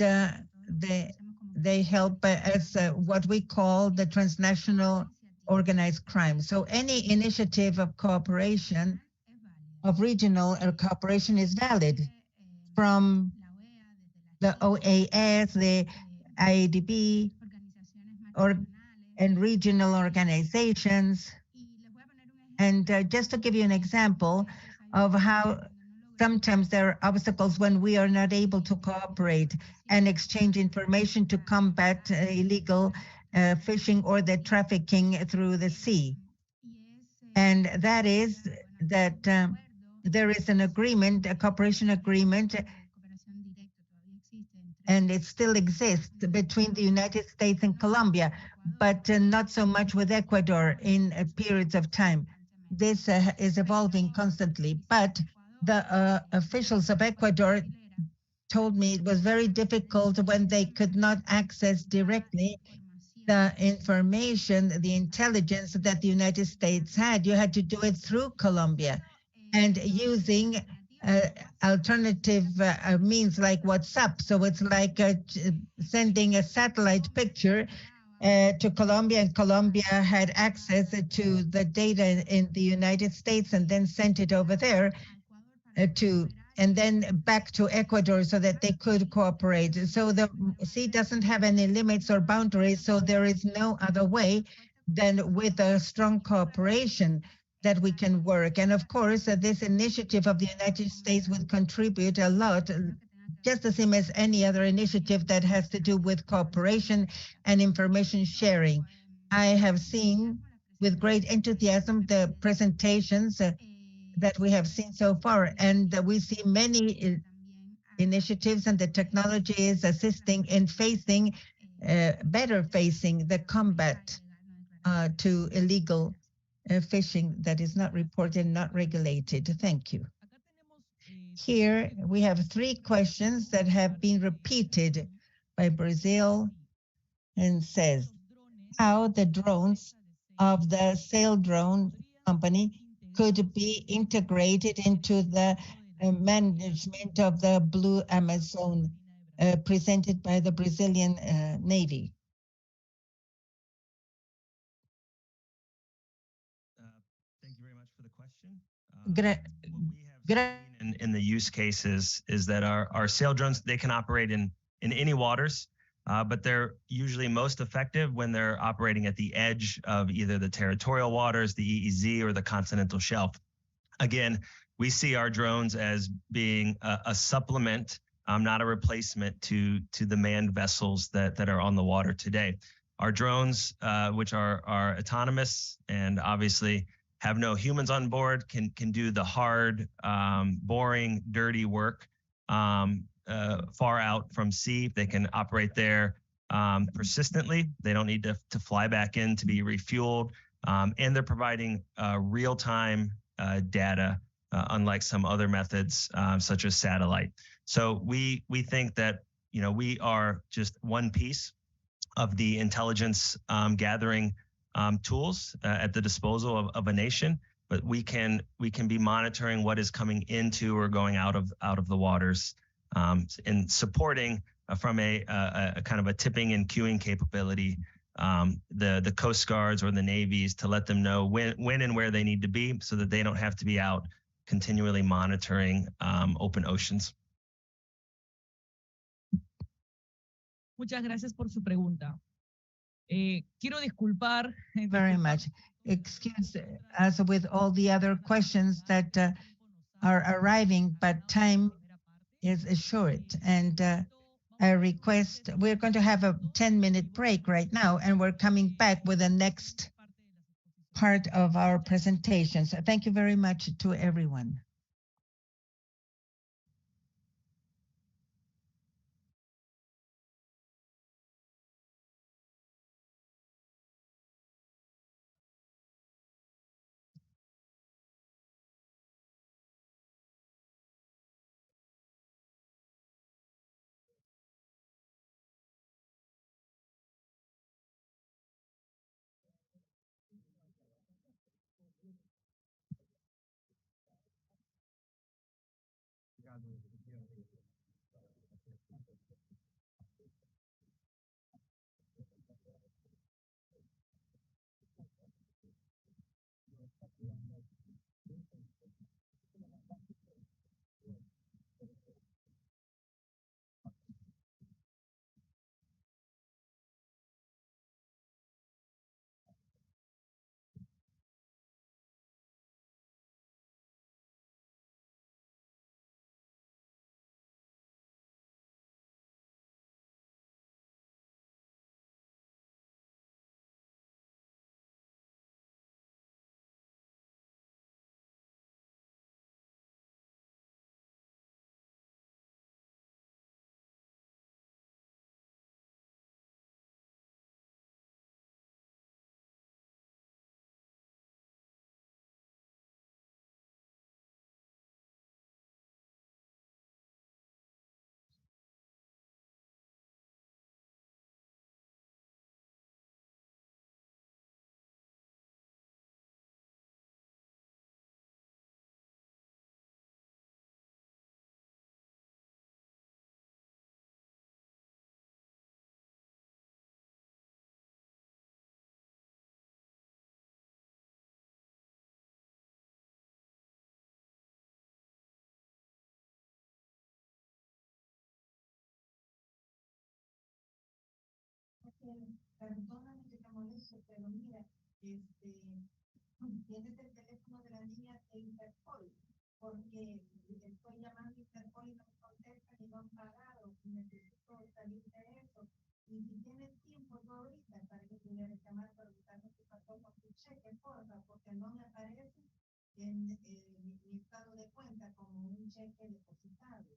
they help as what we call the transnational organized crime. So any initiative of cooperation, of regional cooperation is valid, from the OAS, the IADB, and regional organizations. And just to give you an example of how sometimes there are obstacles when we are not able to cooperate and exchange information to combat illegal fishing or the trafficking through the sea. And that is that there is an agreement, a cooperation agreement, and it still exists between the United States and Colombia, but not so much with Ecuador in periods of time. This is evolving constantly, but the officials of Ecuador told me it was very difficult when they could not access directly the information, the intelligence that the United States had. You had to do it through Colombia and using alternative means like WhatsApp. So it's like sending a satellite picture to Colombia, and Colombia had access to the data in the United States and then sent it over there and then back to Ecuador so that they could cooperate. So the sea doesn't have any limits or boundaries, so there is no other way than with a strong cooperation that we can work. And of course, this initiative of the United States would contribute a lot, just the same as any other initiative that has to do with cooperation and information sharing. I have seen with great enthusiasm the presentations that we have seen so far, and we see many initiatives, and the technology is assisting in better facing the combat to illegal fishing that is not reported, not regulated. Thank you. Here we have 3 questions that have been repeated by Brazil, and says how the drones of the Sail Drone company could be integrated into the management of the Blue Amazon presented by the Brazilian Navy. Thank you very much for the question. In the use cases is that our sail drones, they can operate in any waters, but they're usually most effective when they're operating at the edge of either the territorial waters, the EEZ, or the continental shelf. Again, we see our drones as being a supplement, not a replacement to the manned vessels that are on the water today. Our drones, which are autonomous and obviously have no humans on board, can do the hard, boring, dirty work far out from sea. They can operate there persistently. They don't need to fly back in to be refueled. And they're providing real-time data, unlike some other methods, such as satellite. So we think that, we are just one piece of the intelligence gathering tools at the disposal of a nation, but we can be monitoring what is coming into or going out of the waters, and supporting from a kind of a tipping and queuing capability the Coast Guards or the navies to let them know when and where they need to be, so that they don't have to be out continually monitoring open oceans. Muchas gracias por su pregunta. Quiero disculpar. Very much. Excuse us with all the other questions that are arriving, but time is short. And I request, we're going to have a 10-minute break right now, and we're coming back with the next part of our presentations. Thank you very much to everyone. perdóname que te moleste, pero mira, tienes el teléfono de la línea de Interpol, porque estoy llamando a Interpol y no me contestan y no han pagado, y necesito salir de eso. Y si tienes tiempo tú ahorita para que pudieras llamar preguntando qué pasó con tu cheque, porfa, porque no me aparece en mi estado de cuenta como un cheque depositado.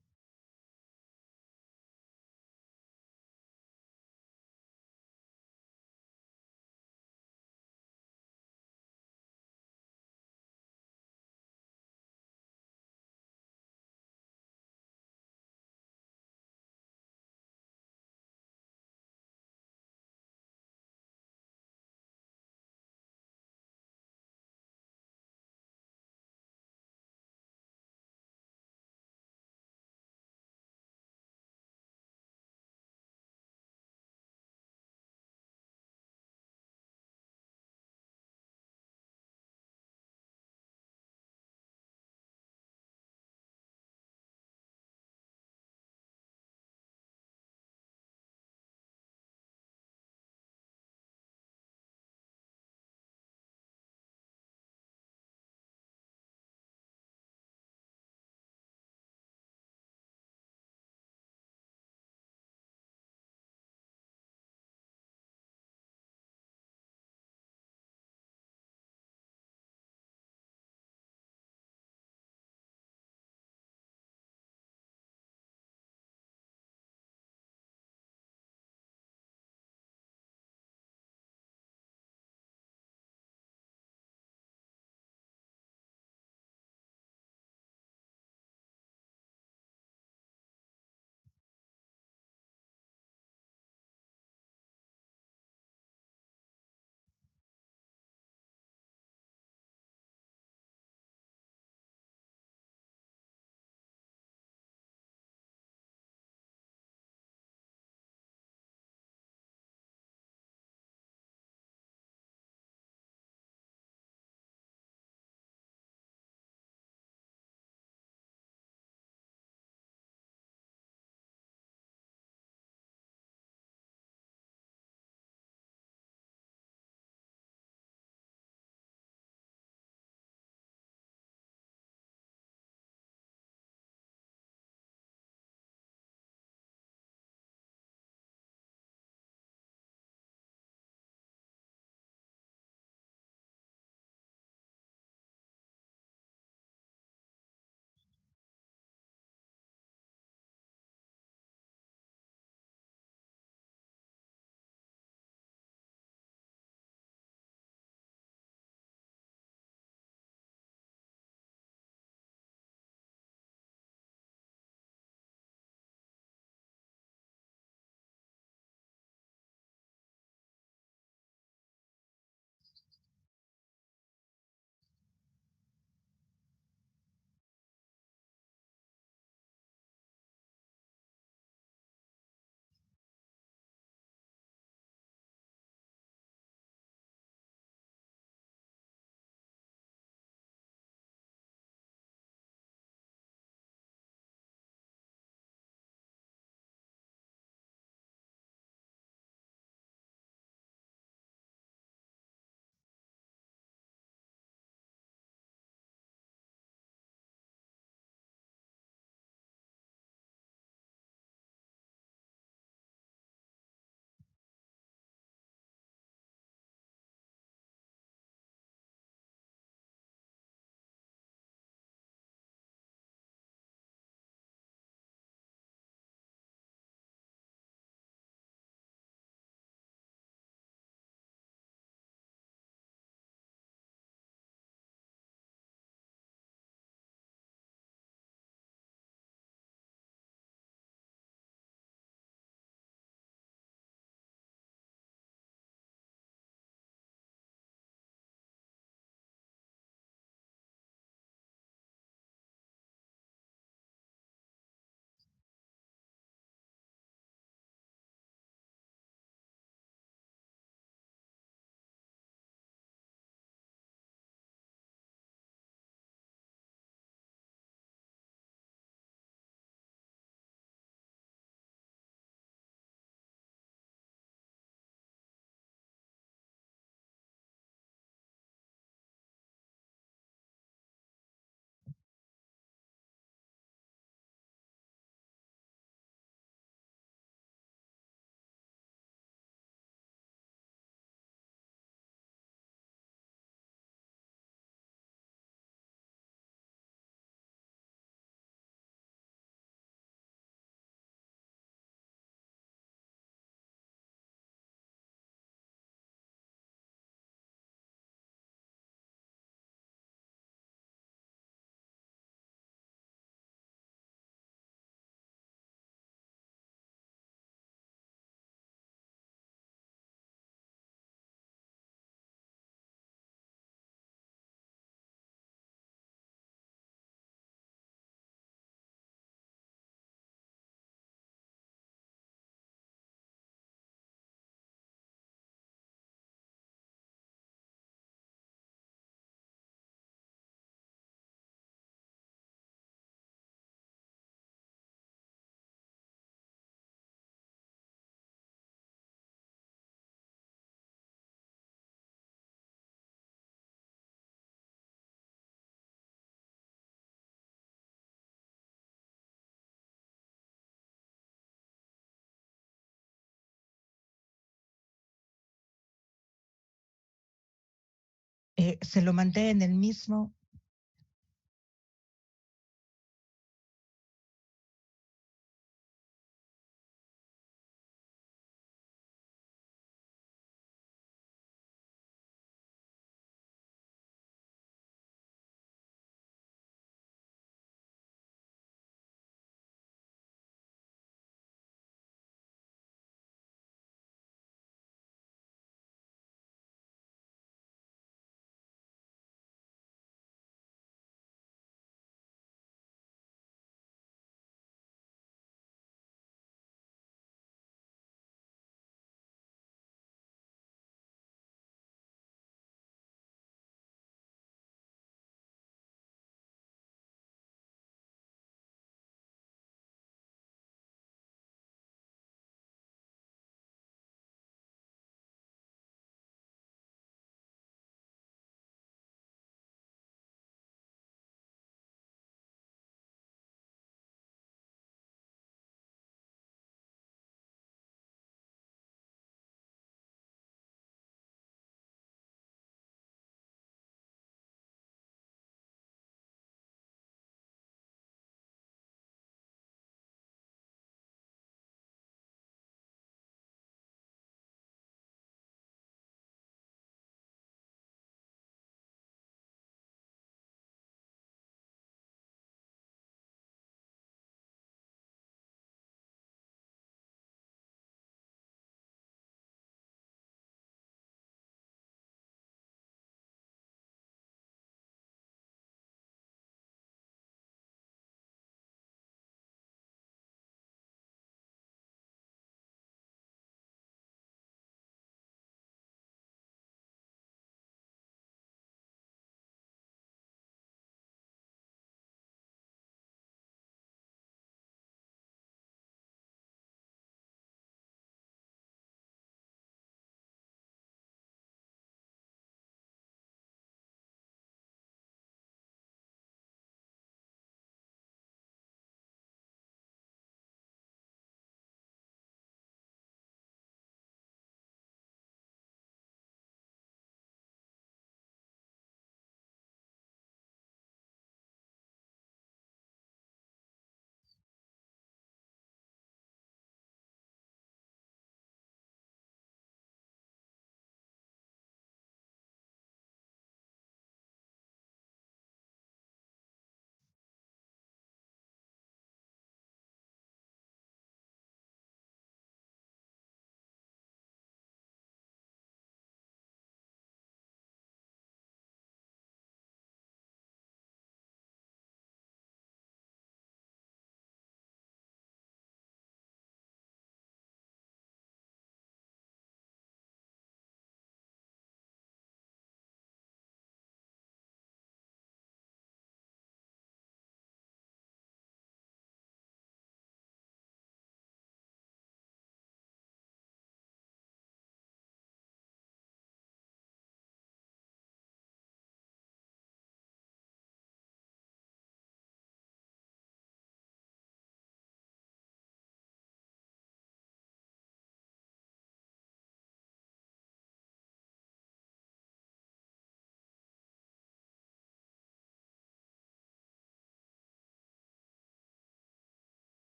se lo mandé en el mismo.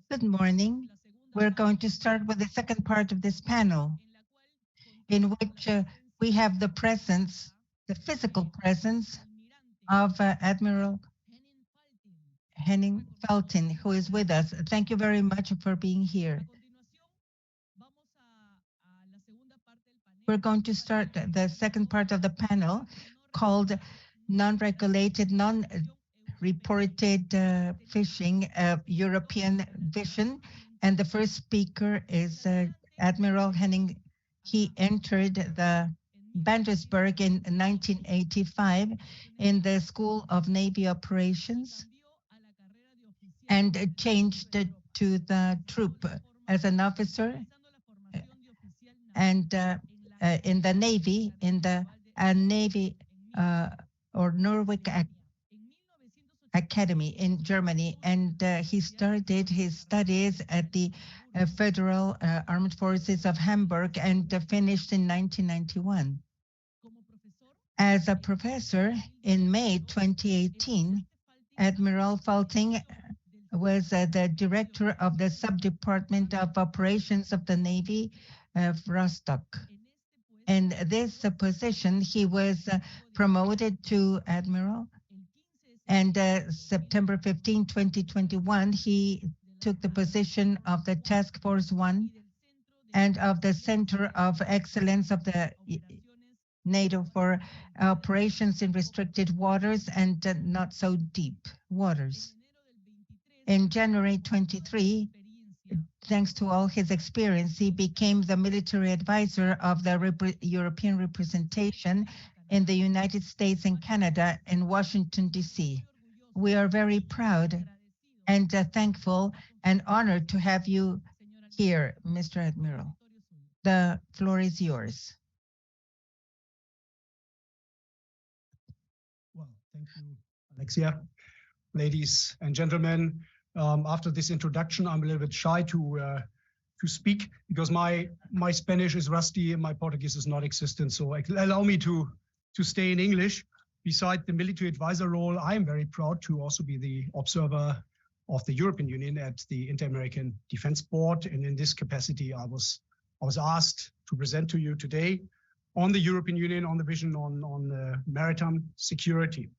Good morning. We're going to start with the second part of this panel, in which we have the presence, the physical presence of Admiral Henning Felten, who is with us. Thank you very much for being here. We're going to start the second part of the panel called Non-Regulated, Non-Reported Fishing, European Vision. And the first speaker is Admiral Henning. He entered the Bandersburg in 1985 in the School of Navy Operations and changed to the troop as an officer and in the Navy, in the Navy or Norwich Academy in Germany. And he started his studies at the Federal Armed Forces of Hamburg and finished in 1991. As a professor in May 2018, Admiral Felten was the director of the Subdepartment of Operations of the Navy of Rostock. In this position, he was promoted to Admiral. And September 15, 2021, he took the position of the Task Force 1 and of the Center of Excellence of the NATO for operations in restricted waters and not so deep waters. In January 23, thanks to all his experience, he became the military advisor of the European representation in the United States and Canada in Washington, D.C. We are very proud and thankful and honored to have you here, Mr. Admiral. The floor is yours. Well, thank you, Alexia. Ladies and gentlemen, after this introduction, I'm a little bit shy to speak because my Spanish is rusty and my Portuguese is not existent. So allow me to stay in English. Beside the military advisor role, I am very proud to also be the observer of the European Union at the Inter-American Defense Board. And in this capacity, I was asked to present to you today on the European Union, on the vision on maritime security.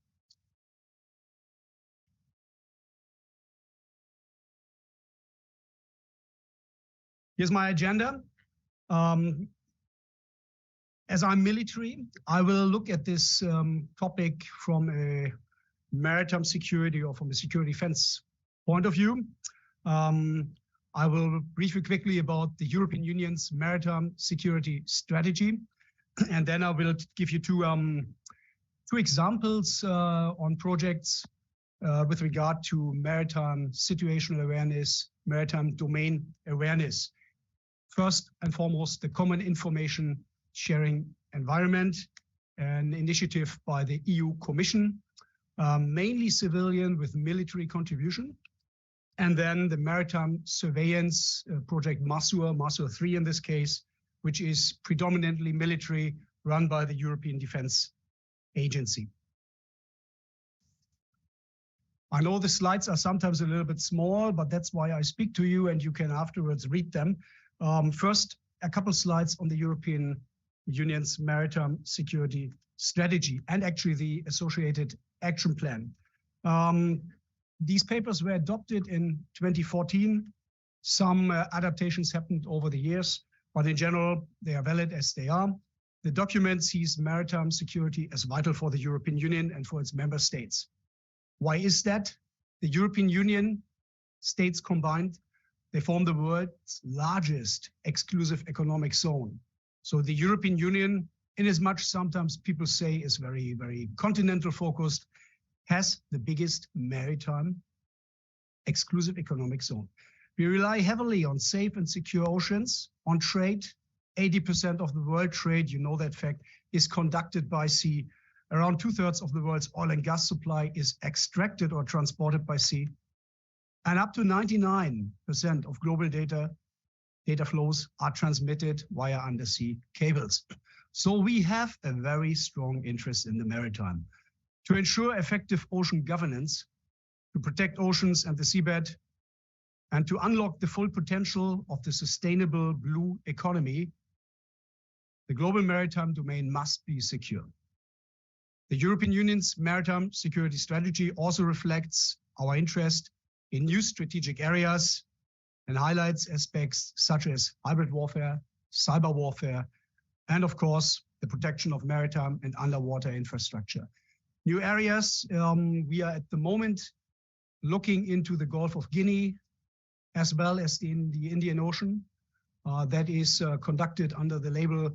Here's my agenda. As I'm military, I will look at this topic from a maritime security or from a security defense point of view. I will brief you quickly about the European Union's maritime security strategy. And then I will give you two examples on projects with regard to maritime situational awareness, maritime domain awareness. First and foremost, the Common Information Sharing Environment, an initiative by the EU Commission, mainly civilian with military contribution. And then the Maritime Surveillance Project MASUR 3 in this case, which is predominantly military, run by the European Defense Agency. I know the slides are sometimes a little bit small, but that's why I speak to you and you can afterwards read them. First, a couple slides on the European Union's maritime security strategy and actually the associated action plan. These papers were adopted in 2014. Some adaptations happened over the years, but in general, they are valid as they are. The document sees maritime security as vital for the European Union and for its member states. Why is that? The European Union states combined, they form the world's largest exclusive economic zone. So the European Union, in as much sometimes people say is very, very continental focused, has the biggest maritime exclusive economic zone. We rely heavily on safe and secure oceans, on trade. 80% of the world trade, you know that fact, is conducted by sea. Around 2/3 of the world's oil and gas supply is extracted or transported by sea. And up to 99% of global data flows are transmitted via undersea cables. So we have a very strong interest in the maritime. To ensure effective ocean governance, to protect oceans and the seabed, and to unlock the full potential of the sustainable blue economy, the global maritime domain must be secure. The European Union's maritime security strategy also reflects our interest in new strategic areas and highlights aspects such as hybrid warfare, cyber warfare, and of course, the protection of maritime and underwater infrastructure. New areas, we are at the moment looking into the Gulf of Guinea, as well as in the Indian Ocean. That is conducted under the label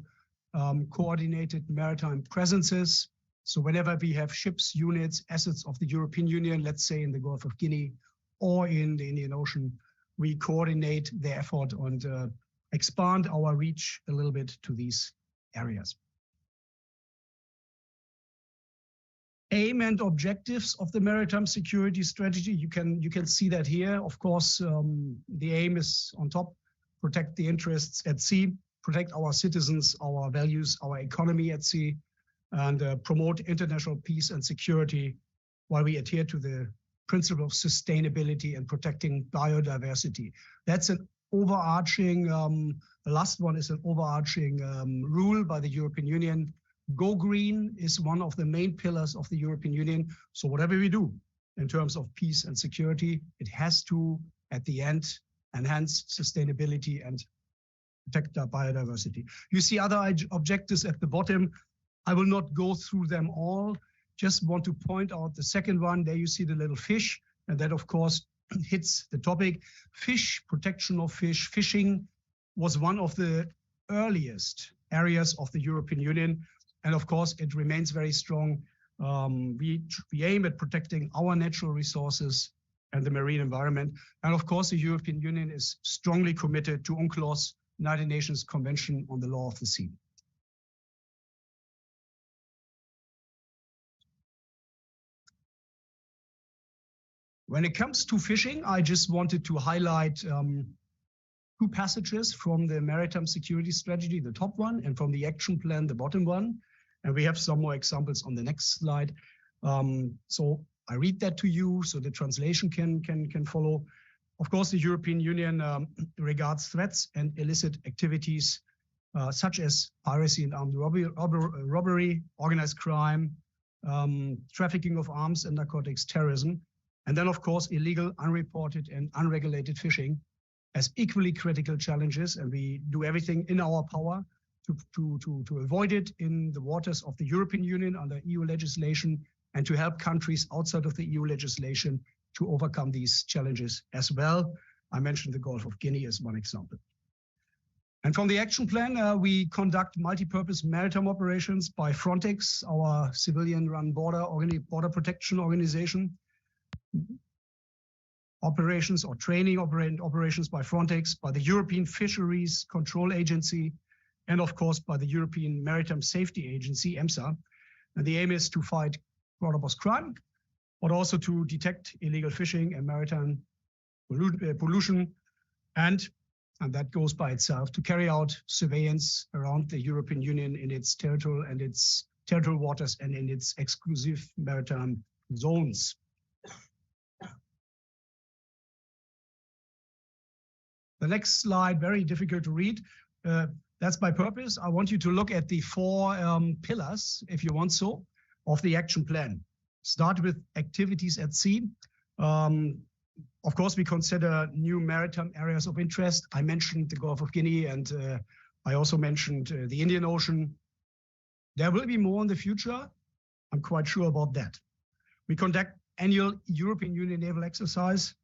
Coordinated Maritime Presences. So whenever we have ships, units, assets of the European Union, let's say in the Gulf of Guinea or in the Indian Ocean, we coordinate the effort and expand our reach a little bit to these areas. Aim and objectives of the maritime security strategy. You can see that here. Of course, the aim is on top: protect the interests at sea, protect our citizens, our values, our economy at sea, and promote international peace and security while we adhere to the principle of sustainability and protecting biodiversity. That's an overarching, the last one is an overarching rule by the European Union. Go green is one of the main pillars of the European Union. So whatever we do in terms of peace and security, it has to, at the end, enhance sustainability and protect our biodiversity. You see other objectives at the bottom. I will not go through them all. Just want to point out the second one. There you see the little fish, and that of course hits the topic. Fish, protection of fish, fishing was one of the earliest areas of the European Union. And of course, it remains very strong. We aim at protecting our natural resources and the marine environment. And of course, the European Union is strongly committed to UNCLOS, United Nations Convention on the Law of the Sea. When it comes to fishing, I just wanted to highlight two passages from the Maritime Security Strategy, the top one, and from the action plan, the bottom one. And we have some more examples on the next slide. So I read that to you so the translation can follow. Of course, the European Union regards threats and illicit activities such as piracy and armed robbery, organized crime, trafficking of arms and narcotics, terrorism, and then, of course, illegal, unreported, and unregulated fishing as equally critical challenges. And we do everything in our power to avoid it in the waters of the European Union under EU legislation, and to help countries outside of the EU legislation to overcome these challenges as well. I mentioned the Gulf of Guinea as one example. And from the action plan, we conduct multi-purpose maritime operations by Frontex, our civilian-run border protection organization. Operations or training operations by Frontex, by the European Fisheries Control Agency, and of course by the European Maritime Safety Agency, EMSA. And the aim is to fight border-based crime, but also to detect illegal fishing and maritime pollution, and that goes by itself, to carry out surveillance around the European Union in its territorial waters and in its exclusive maritime zones. The next slide, very difficult to read. That's by purpose. I want you to look at the four pillars, if you want so, of the action plan. Start with activities at sea. Of course, we consider new maritime areas of interest. I mentioned the Gulf of Guinea, and I also mentioned the Indian Ocean. There will be more in the future. I'm quite sure about that. We conduct annual European Union naval exercise,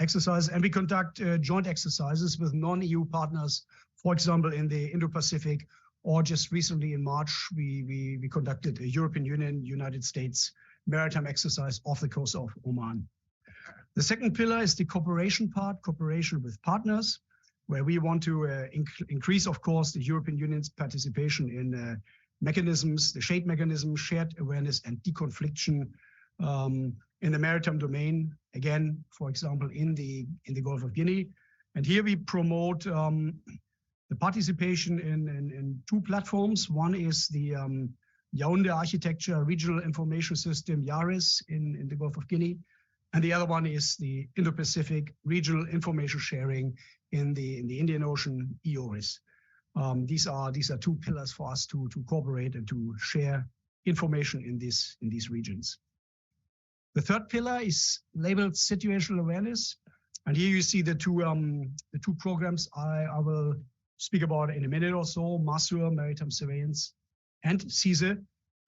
and we conduct joint exercises with non-EU partners, for example, in the Indo-Pacific, or just recently in March, we conducted a European Union, United States maritime exercise off the coast of Oman. The second pillar is the cooperation part, cooperation with partners, where we want to increase, of course, the European Union's participation in mechanisms, the SHADE mechanism, shared awareness and deconfliction in the maritime domain, again, for example, in the Gulf of Guinea. And here we promote the participation in two platforms. One is the Yaoundé Architecture Regional Information System, YARIS, in the Gulf of Guinea. And the other one is the Indo-Pacific Regional Information Sharing in the Indian Ocean, EORIS. These are two pillars for us to cooperate and to share information in these regions. The third pillar is labeled situational awareness. And here you see the two programs I will speak about in a minute or so, MASUR, Maritime Surveillance, and CISE.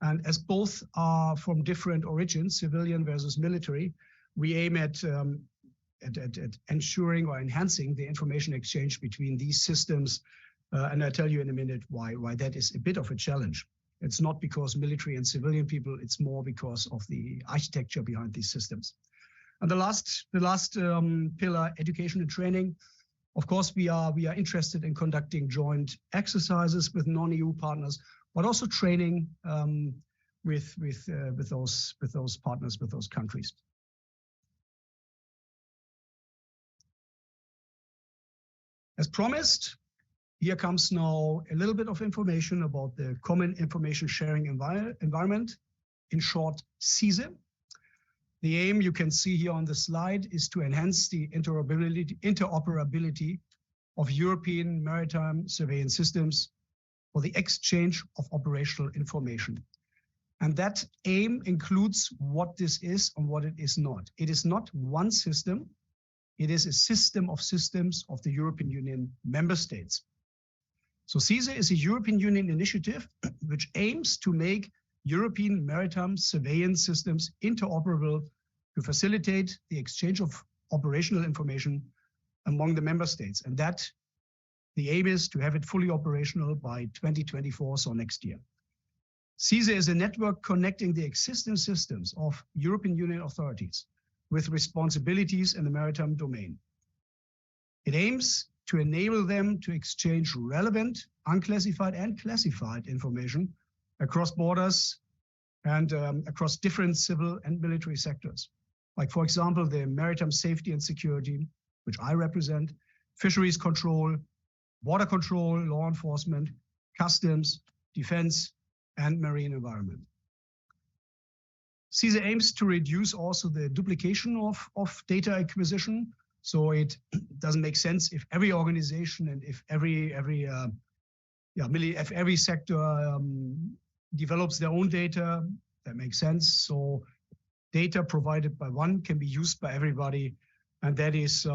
And as both are from different origins, civilian versus military, we aim at ensuring or enhancing the information exchange between these systems. And I'll tell you in a minute why that is a bit of a challenge. It's not because military and civilian people, it's more because of the architecture behind these systems. And the last pillar, education and training. Of course, we are interested in conducting joint exercises with non-EU partners, but also training with those partners, with those countries. As promised, here comes now a little bit of information about the Common Information Sharing Environment, in short, CISE. The aim you can see here on the slide is to enhance the interoperability of European maritime surveillance systems for the exchange of operational information. And that aim includes what this is and what it is not. It is not one system. It is a system of systems of the European Union member states. So CISE is a European Union initiative which aims to make European maritime surveillance systems interoperable to facilitate the exchange of operational information among the member states. And that the aim is to have it fully operational by 2024, so next year. CISE is a network connecting the existing systems of European Union authorities with responsibilities in the maritime domain. It aims to enable them to exchange relevant, unclassified and classified information across borders and across different civil and military sectors. Like, for example, the maritime safety and security, which I represent, fisheries control, border control, law enforcement, customs, defense, and marine environment. CISE aims to reduce also the duplication of data acquisition. So it doesn't make sense if every organization and if every sector develops their own data. That makes sense. So data provided by one can be used by everybody, and that is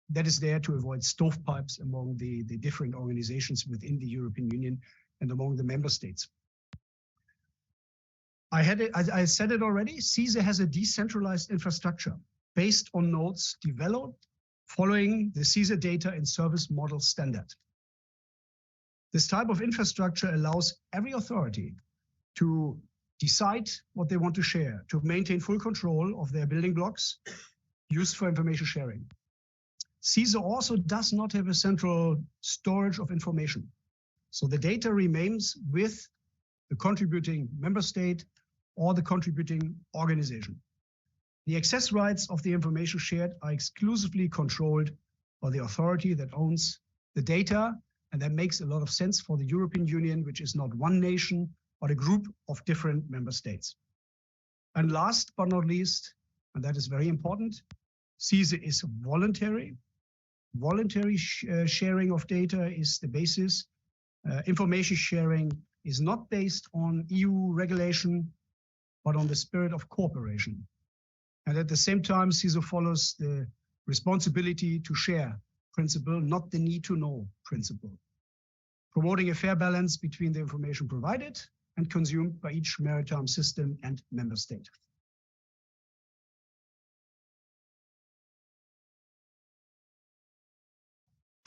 that is there to avoid stovepipes among the different organizations within the European Union and among the member states. I said it already. CISE has a decentralized infrastructure based on nodes developed following the CISE data and service model standard. This type of infrastructure allows every authority to decide what they want to share, to maintain full control of their building blocks used for information sharing. CISE also does not have a central storage of information. So the data remains with the contributing member state or the contributing organization. The access rights of the information shared are exclusively controlled by the authority that owns the data, and that makes a lot of sense for the European Union, which is not one nation, but a group of different member states. And last but not least, and that is very important, CISE is voluntary. Voluntary sharing of data is the basis. Information sharing is not based on EU regulation, but on the spirit of cooperation. And at the same time, CISE follows the responsibility to share principle, not the need to know principle, promoting a fair balance between the information provided and consumed by each maritime system and member state.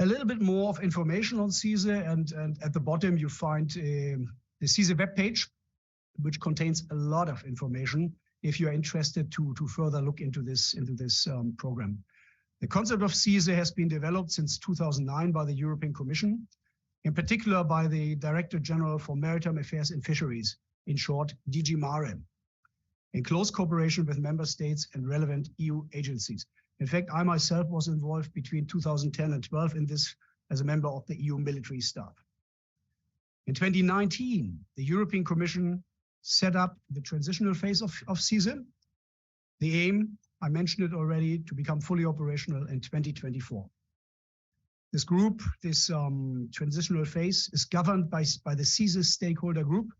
A little bit more of information on CISE, and at the bottom you find the CISE webpage, which contains a lot of information if you are interested to further look into this program. The concept of CISE has been developed since 2009 by the European Commission, in particular by the Director General for Maritime Affairs and Fisheries, in short, DG MARE, in close cooperation with member states and relevant EU agencies. In fact, I myself was involved between 2010 and 12 in this as a member of the EU military staff. In 2019, the European Commission set up the transitional phase of CISE. The aim, I mentioned it already, to become fully operational in 2024. This group, this transitional phase, is governed by the CISE stakeholder group,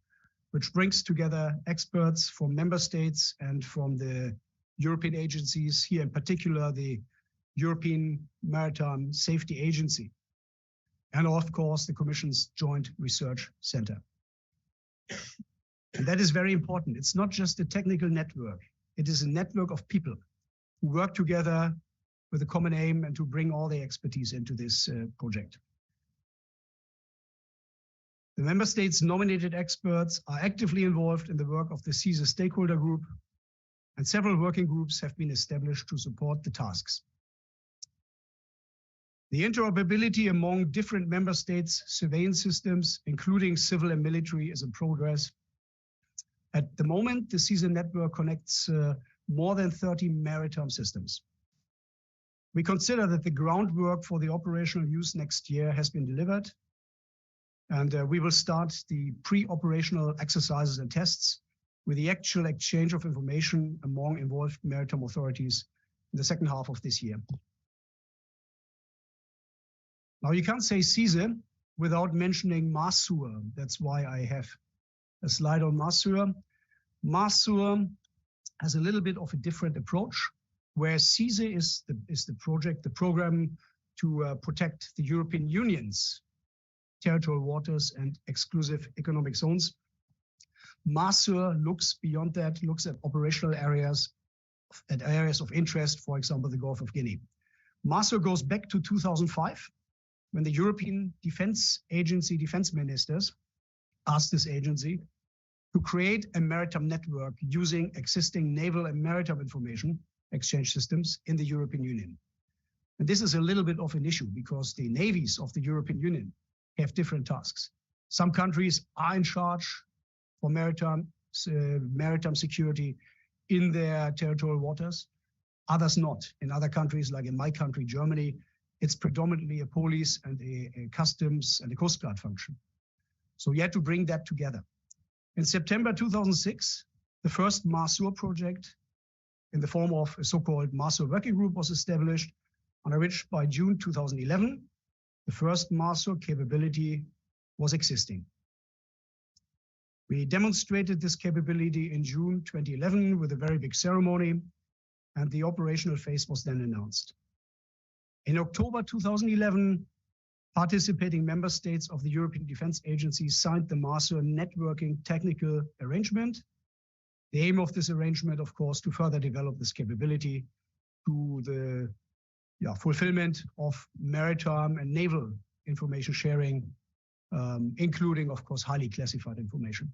which brings together experts from member states and from the European agencies, here in particular the European Maritime Safety Agency, and of course the Commission's Joint Research Center. And that is very important. It's not just a technical network. It is a network of people who work together with a common aim and to bring all their expertise into this project. The member states' nominated experts are actively involved in the work of the CESA stakeholder group, and several working groups have been established to support the tasks. The interoperability among different member states' surveillance systems, including civil and military, is in progress. At the moment, the CESA network connects more than 30 maritime systems. We consider that the groundwork for the operational use next year has been delivered, and we will start the pre-operational exercises and tests with the actual exchange of information among involved maritime authorities in the second half of this year. Now, you can't say CESA without mentioning MARSUR. That's why I have a slide on MARSUR. MARSUR has a little bit of a different approach, where CESA is the program to protect the European Union's territorial waters and exclusive economic zones. MARSUR looks beyond that, looks at operational areas, at areas of interest, for example, the Gulf of Guinea. MARSUR goes back to 2005, when the European Defense Agency defense ministers asked this agency to create a maritime network using existing naval and maritime information exchange systems in the European Union. And this is a little bit of an issue because the navies of the European Union have different tasks. Some countries are in charge for maritime security in their territorial waters, others not. In other countries, like in my country, Germany, it's predominantly a police and a customs and a coast guard function. So we had to bring that together. In September 2006, the first MARSUR project in the form of a so-called MARSUR working group was established, under which by June 2011, the first MARSUR capability was existing. We demonstrated this capability in June 2011 with a very big ceremony, and the operational phase was then announced. In October 2011, participating member states of the European Defense Agency signed the MARSUR networking technical arrangement. The aim of this arrangement, of course, to further develop this capability to the fulfillment of maritime and naval information sharing, including, of course, highly classified information.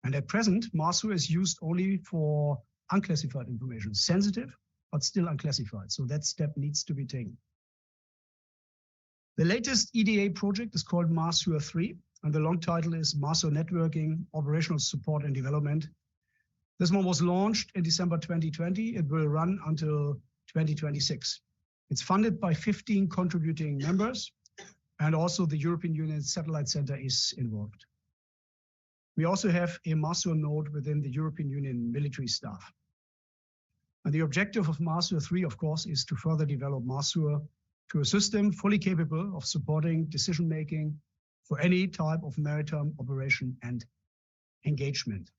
And at present, MARSUR is used only for unclassified information, sensitive, but still unclassified. So that step needs to be taken. The latest EDA project is called MARSUR 3, and the long title is MARSUR Networking, Operational Support and Development. This one was launched in December 2020. It will run until 2026. It's funded by 15 contributing members, and also the European Union Satellite Center is involved. We also have a MARSUR node within the European Union military staff. And the objective of MARSUR 3, of course, is to further develop MARSUR to a system fully capable of supporting decision-making for any type of maritime operation and engagement.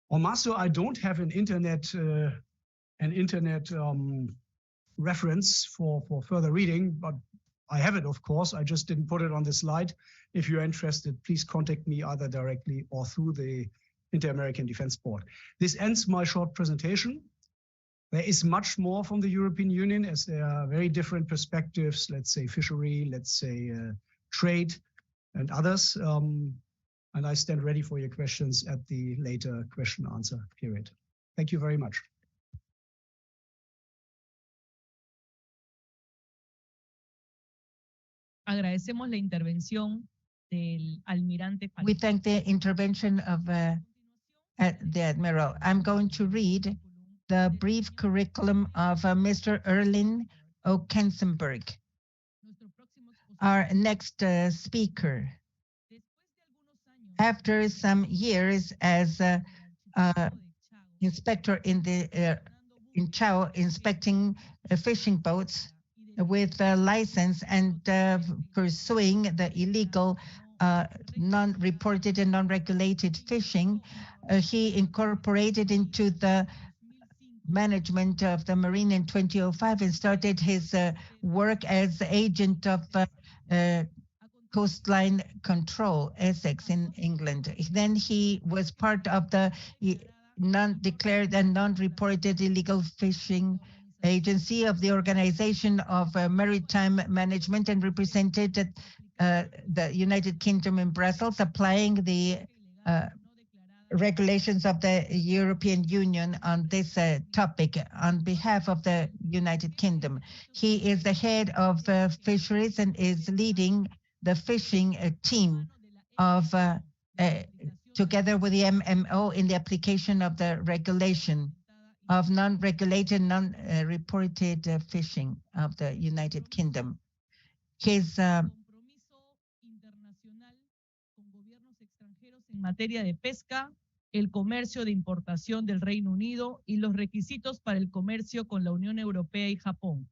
On MARSUR, I don't have an internet reference for further reading, but I have it, of course. I just didn't put it on the slide. If you're interested, please contact me either directly or through the Inter-American Defense Board. This ends my short presentation. There is much more from the European Union, as there are very different perspectives, let's say fishery, let's say trade and others. And I stand ready for your questions at the later question answer period. Thank you very much. Agradecemos la intervención del almirante. We thank the intervention of the Admiral. I'm going to read the brief curriculum of Mr. Erling Okensenberg, our next speaker. After some years as inspector in Chao, inspecting fishing boats with a license and pursuing the illegal non-reported and non-regulated fishing, he incorporated into the management of the marine in 2005 and started his work as agent of coastline control, Essex in England. Then he was part of the non-declared and non-reported illegal fishing agency of the Organization of Maritime Management and represented the United Kingdom in Brussels, applying the regulations of the European Union on this topic on behalf of the United Kingdom. He is the head of fisheries and is leading the fishing team of together with the MMO in the application of the regulation of non-regulated, non-reported fishing of the United Kingdom. His en materia de pesca, el comercio de importación del Reino Unido y los requisitos para el comercio con la Unión Europea y Japón.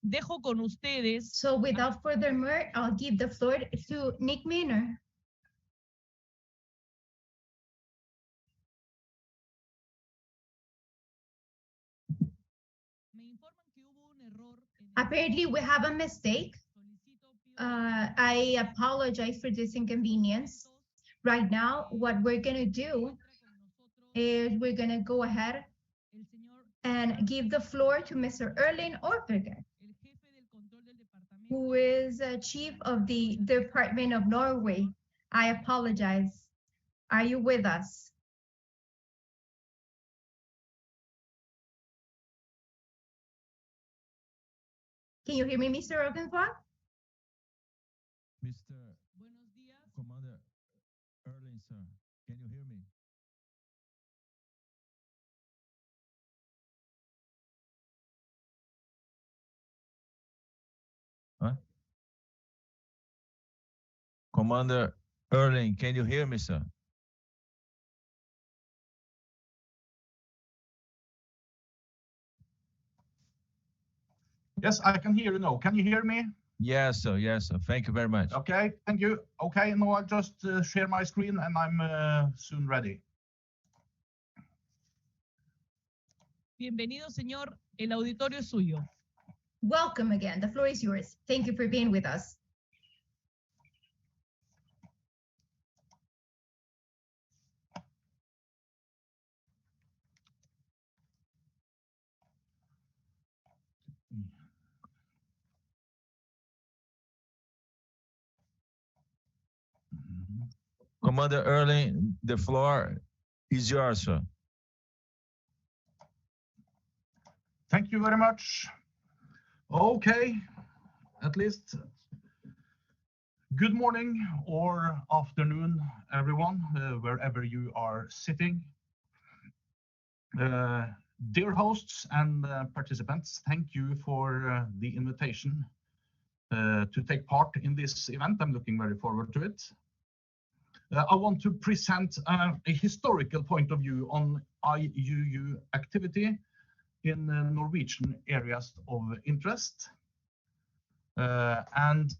Dejo con ustedes. So without further ado, I'll give the floor to Nick Maynor. Apparently, we have a mistake. I apologize for this inconvenience. Right now, what we're going to do is we're going to go ahead and give the floor to Mr. Erling Ortberger, who is chief of the Department of Norway. I apologize. Are you with us? Can you hear me, Mr. Ortberger? Mr. Commander Erling, sir, can you hear me? Huh? Commander Erling, can you hear me, sir? Yes, I can hear you now. Can you hear me? Yes, sir. Yes, sir. Thank you very much. Okay, thank you. Okay, now I'll just share my screen and I'm soon ready. Bienvenido, señor. El auditorio es suyo. Welcome again. The floor is yours. Thank you for being with us. Commander Erling, the floor is yours, sir. Thank you very much. Okay, at least good morning or afternoon, everyone, wherever you are sitting. Dear hosts and participants, thank you for the invitation to take part in this event. I'm looking very forward to it. I want to present a historical point of view on IUU activity in Norwegian areas of interest. And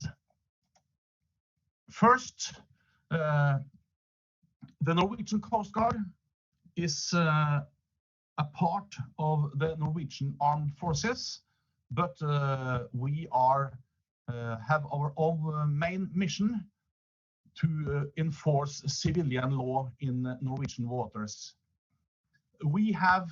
first, the Norwegian Coast Guard is a part of the Norwegian Armed Forces, but we have our own main mission to enforce civilian law in Norwegian waters. We have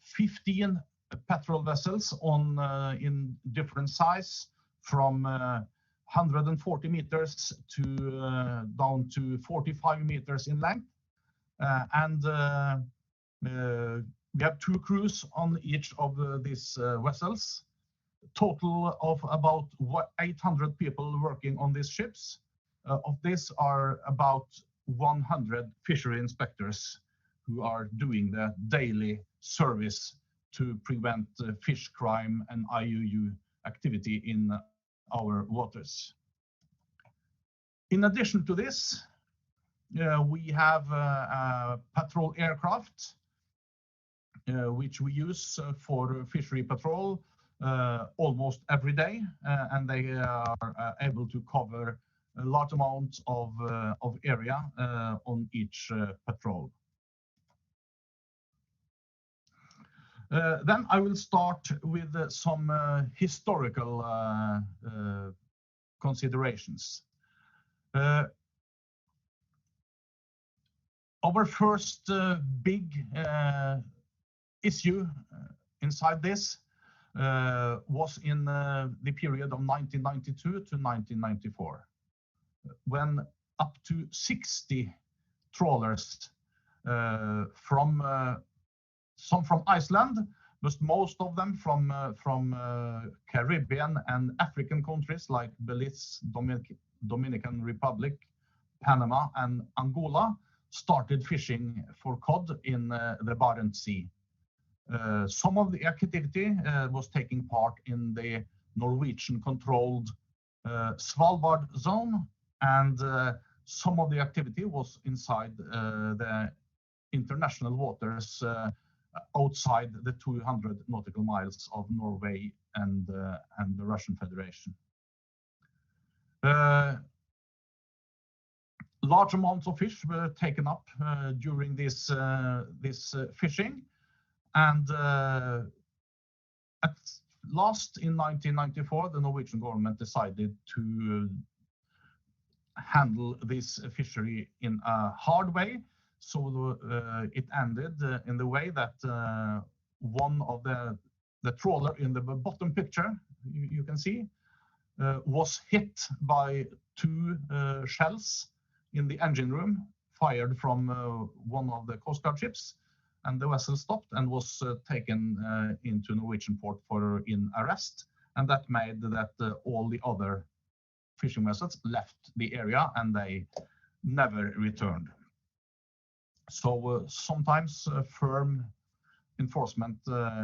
15 patrol vessels in different size, from 140 meters to down to 45 meters in length, and we have 2 crews on each of these vessels. Total of about 800 people working on these ships. Of this are about 100 fishery inspectors who are doing the daily service to prevent fish crime and IUU activity in our waters. In addition to this, we have patrol aircraft, which we use for fishery patrol almost every day, and they are able to cover a large amount of area on each patrol. Then I will start with some historical considerations. Our first big issue inside this was in the period of 1992 to 1994, when up to 60 trawlers some from Iceland, but most of them from Caribbean and African countries like Belize, Dominican Republic, Panama, and Angola, started fishing for cod in the Barents Sea. Some of the activity was taking part in the Norwegian-controlled Svalbard zone, and some of the activity was inside the international waters outside the 200 nautical miles of Norway and the Russian Federation. Large amounts of fish were taken up during this fishing, and at last in 1994, the Norwegian government decided to handle this fishery in a hard way. So it ended in the way that one of the trawler in the bottom picture you can see was hit by two shells in the engine room, fired from one of the Coast Guard ships, and the vessel stopped and was taken into Norwegian port for arrest, and that made that all the other fishing vessels left the area and they never returned. So sometimes firm enforcement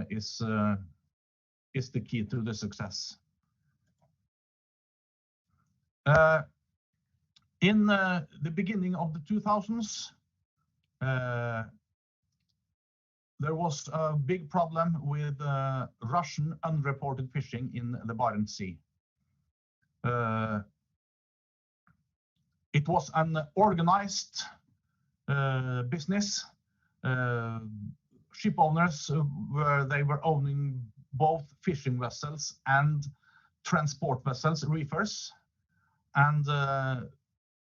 is the key to the success. In the beginning of the 2000s, there was a big problem with Russian unreported fishing in the Barents Sea. It was an organized business. Ship owners they were owning both fishing vessels and transport vessels, reefers, and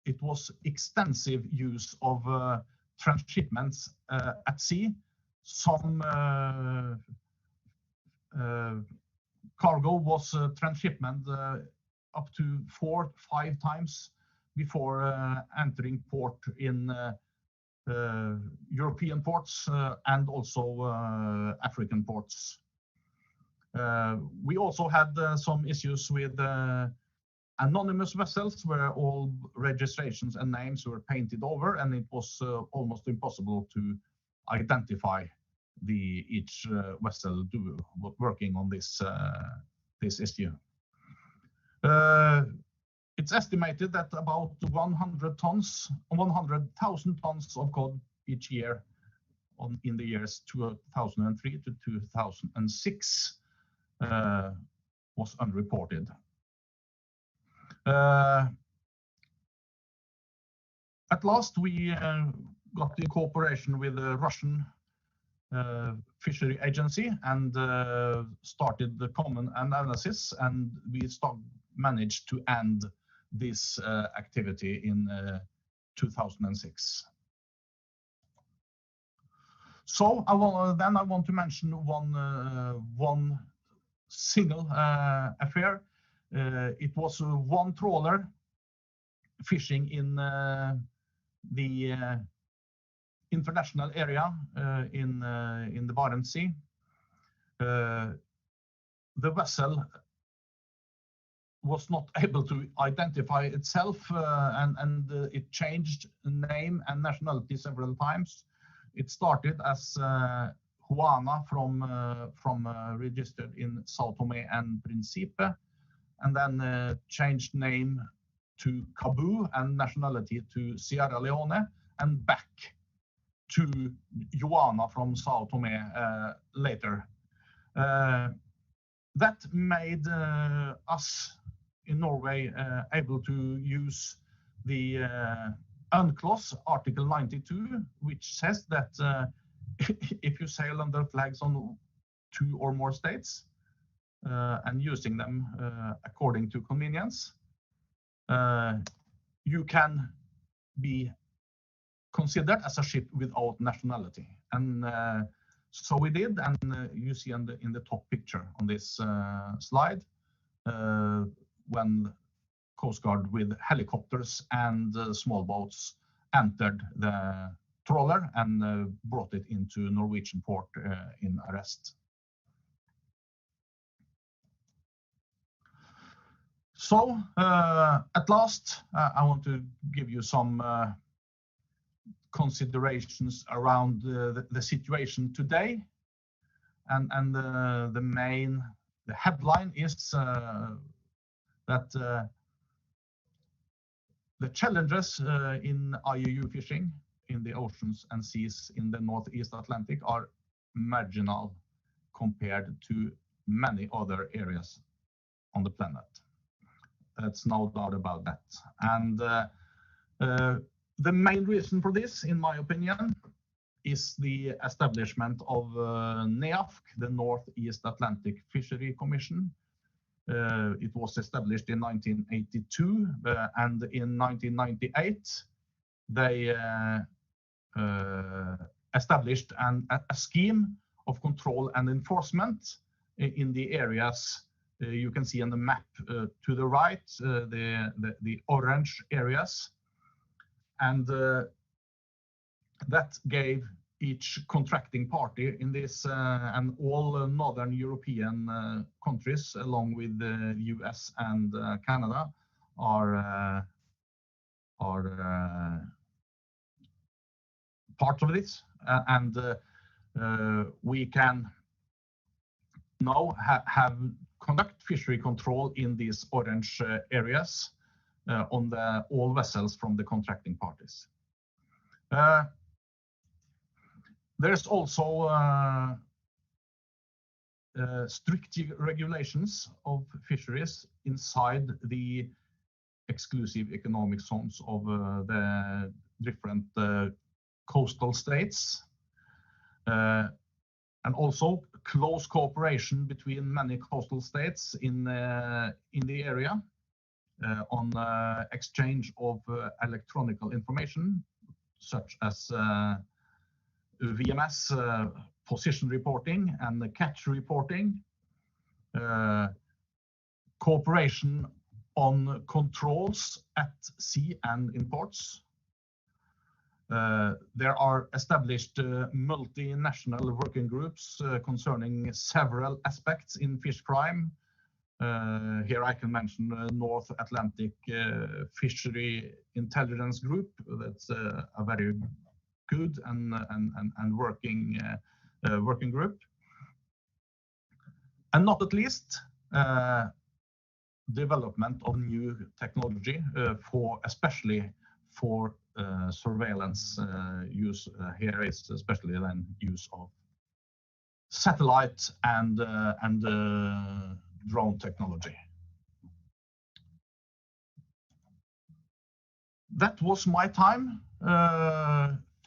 it was extensive use of transshipments at sea. Some cargo was transshipment up to 4 to 5 times before entering port in European ports and also African ports. We also had some issues with anonymous vessels where all registrations and names were painted over, and it was almost impossible to identify each vessel working on this issue. It's estimated that about 100,000 tons of cod each year in the years 2003 to 2006 was unreported. At last, we got the cooperation with the Russian fishery agency and started the common analysis, and we managed to end this activity in 2006. So I want to mention one single affair. It was one trawler fishing in the international area in the Barents Sea. The vessel was not able to identify itself, and it changed name and nationality several times. It started as Juana from registered in Sao Tome and Principe, and then changed name to Cebu and nationality to Sierra Leone, and back to Juana from Sao Tome later. That made us in Norway able to use the UNCLOS Article 92, which says that if you sail under flags on 2 or more states and using them according to convenience, you can be considered as a ship without nationality. And so we did, and you see in the top picture on this slide, when Coast Guard with helicopters and small boats entered the trawler and brought it into Norwegian port in arrest. So at last, I want to give you some considerations around the situation today, and the headline is that the challenges in IUU fishing in the oceans and seas in the Northeast Atlantic are marginal compared to many other areas on the planet. That's no doubt about that. And the main reason for this, in my opinion, is the establishment of NEAFC, the Northeast Atlantic Fishery Commission. It was established in 1982, and in 1998, they established a scheme of control and enforcement in the areas you can see on the map to the right, the orange areas. And that gave each contracting party in this and all northern European countries, along with the US and Canada, are part of this. And we can now conduct fishery control in these orange areas on all vessels from the contracting parties. There's also strict regulations of fisheries inside the exclusive economic zones of the different coastal states, and also close cooperation between many coastal states in the area on exchange of electronic information, such as VMS position reporting and catch reporting, cooperation on controls at sea and in ports. There are established multinational working groups concerning several aspects in fish crime. Here I can mention North Atlantic Fishery Intelligence Group. That's a very good and working group. And not at least, development of new technology especially for surveillance use. Here is especially then use of satellite and drone technology. That was my time.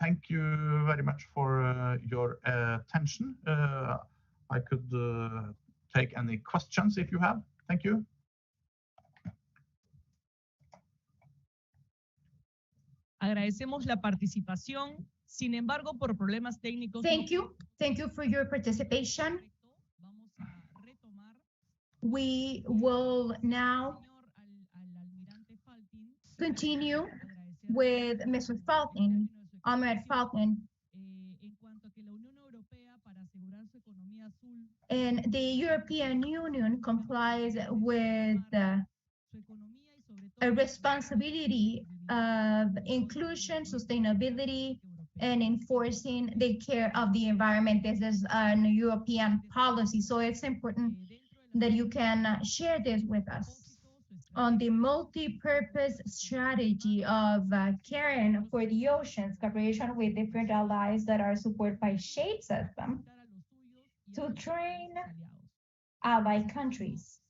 Thank you very much for your attention. I could take any questions if you have. Thank you. Agradecemos la participación. Sin embargo, por problemas técnicos. Thank you. Thank you for your participation. We will now continue with Mr. Falcon, Ahmed Falcon. And the European Union complies with a responsibility of inclusion, sustainability, and enforcing the care of the environment. This is a European policy, so it's important that you can share this with us on the multi-purpose strategy of caring for the oceans, cooperation with different allies that are supported by SHAPE system to train ally countries.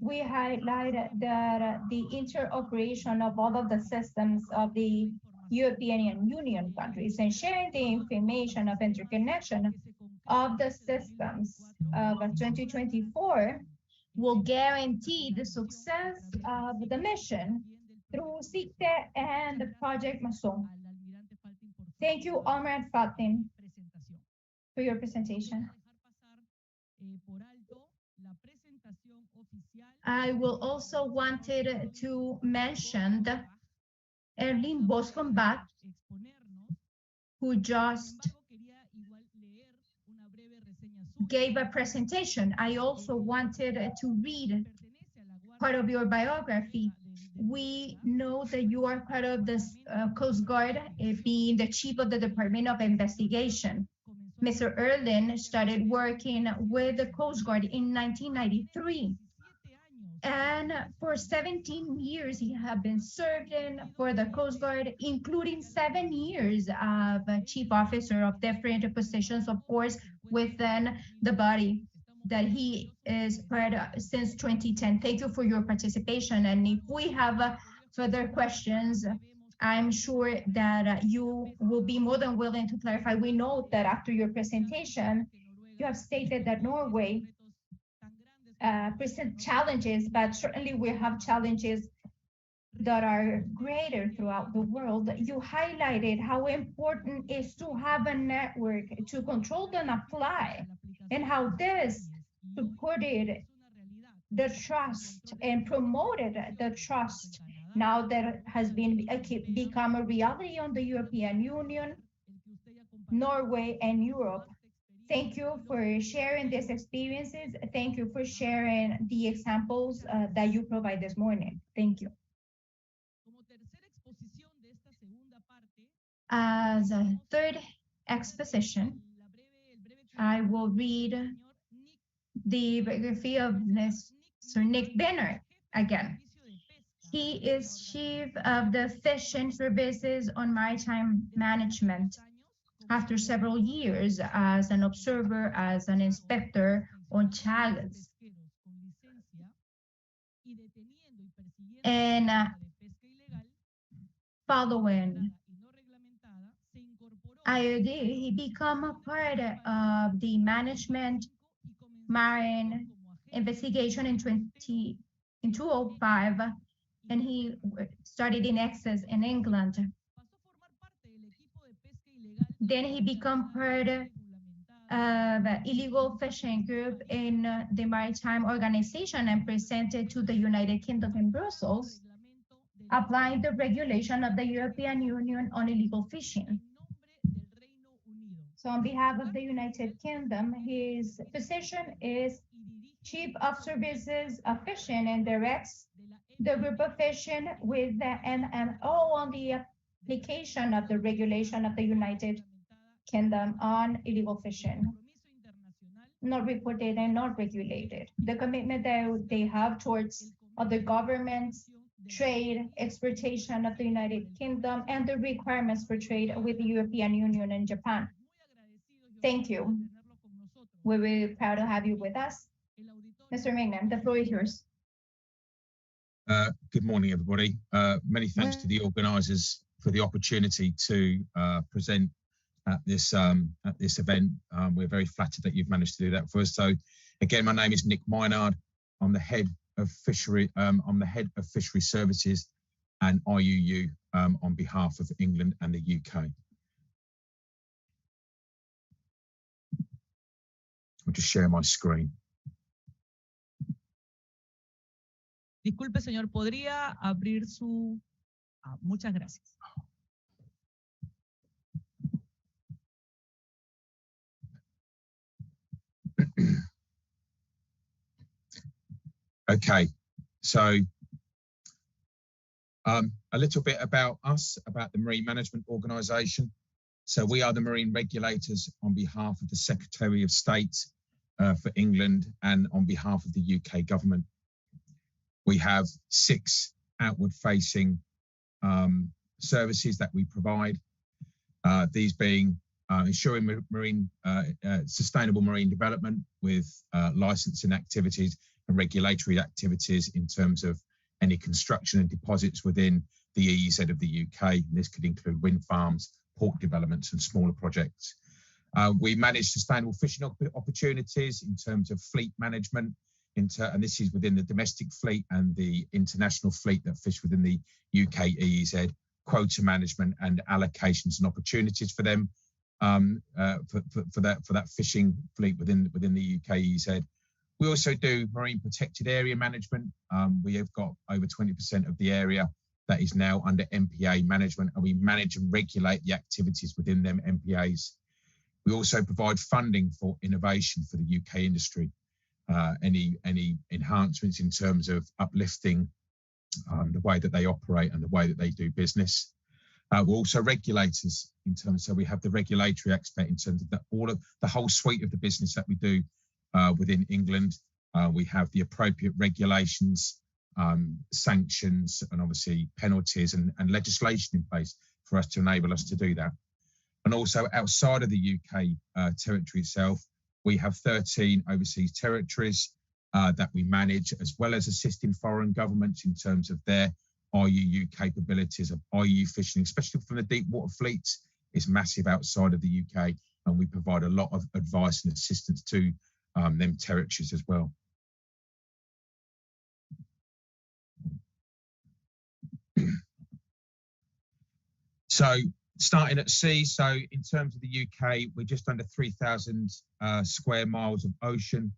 we highlighted that the interoperation of all of the systems of the European Union countries and sharing the information of interconnection of the systems of 2024 will guarantee the success of the mission through CICTE and the Project Mason. Thank you, Almirante Fatin, for your presentation. I will also wanted to mention Erling Boscombat, who just gave a presentation. I also wanted to read part of your biography. We know that you are part of the Coast Guard, being the chief of the Department of Investigation. Mr. Erling started working with the Coast Guard in 1993. And for 17 years, he has been serving for the Coast Guard, including 7 years of chief officer of different positions, of course, within the body that he is part of since 2010. Thank you for your participation. And if we have further questions, I'm sure that you will be more than willing to clarify. We know that after your presentation, you have stated that Norway present challenges, but certainly we have challenges that are greater throughout the world. You highlighted how important it is to have a network to control and apply, and how this supported the trust and promoted the trust now that has become a reality on the European Union, Norway, and Europe. Thank you for sharing these experiences. Thank you for sharing the examples that you provide this morning. Thank you. As a third exposition, I will read the biography of Mr. Nick Benner again. He is chief of the Fishing Services on Maritime Management. After several years as an observer, as an inspector on channels. And following IAD, he became a part of the management marine investigation in 2005, and he started in Essex in England. Then he became part of illegal fishing group in the Maritime Organization and presented to the United Kingdom in Brussels, applying the regulation of the European Union on illegal fishing. So on behalf of the United Kingdom, his position is Chief of Services of Fishing and directs the group of fishing with the NMO on the application of the regulation of the United Kingdom on illegal fishing, not reported and not regulated. The commitment that they have towards other governments, trade, exportation of the United Kingdom, and the requirements for trade with the European Union and Japan. Thank you. We're really proud to have you with us. Mr. Magnan, the floor is yours. Good morning, everybody. Many thanks to the organisers for the opportunity to present at this event. We're very flattered that you've managed to do that for us. So, again, my name is Nick Maynard. I'm the head of fishery. I'm the head of fishery services and IUU on behalf of England and the UK. I'll just share my screen. Disculpe, señor, ¿podría abrir su... muchas gracias. Okay, so a little bit about us, about the Marine Management Organisation. So we are the marine regulators on behalf of the Secretary of State for England and on behalf of the UK government. We have 6 outward-facing services that we provide, these being ensuring sustainable marine development with licensing activities, and regulatory activities in terms of any construction and deposits within the EEZ of the UK. And this could include wind farms, port developments and smaller projects. We manage sustainable fishing opportunities in terms of fleet management, and this is within the domestic fleet and the international fleet that fish within the UK EEZ, quota management and allocations and opportunities for them, for that fishing fleet within the UK EEZ. We also do marine protected area management. We have got over 20% of the area that is now under MPA management, and we manage and regulate the activities within them MPAs. We also provide funding for innovation for the UK industry. Any enhancements in terms of uplifting the way that they operate and the way that they do business. We're also regulators in terms, so we have the regulatory aspect in terms of the whole suite of the business that we do within England. We have the appropriate regulations, sanctions, and obviously penalties and legislation in place for us to enable us to do that. And also outside of the UK territory itself, we have 13 overseas territories that we manage, as well as assisting foreign governments in terms of their IUU capabilities of IUU fishing, especially from the deep water fleets, is massive outside of the UK, and we provide a lot of advice and assistance to them territories as well. So starting at sea, so in terms of the UK, we're just under 3,000 square miles of ocean.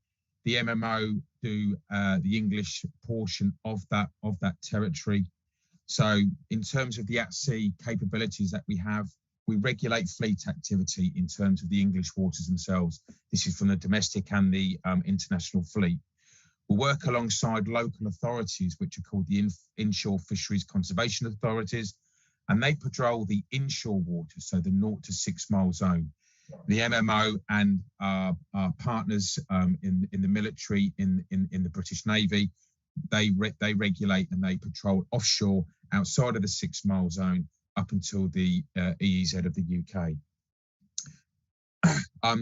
The MMO do the English portion of that territory. So in terms of the at-sea capabilities that we have, we regulate fleet activity in terms of the English waters themselves. This is from the domestic and the international fleet. We work alongside local authorities, which are called the Inshore Fisheries Conservation Authorities, and they patrol the inshore waters, so the 0 to 6 mile zone. The MMO and our partners in the military, in the British Navy, they regulate and they patrol offshore outside of the 6 mile zone up until the EEZ of the UK.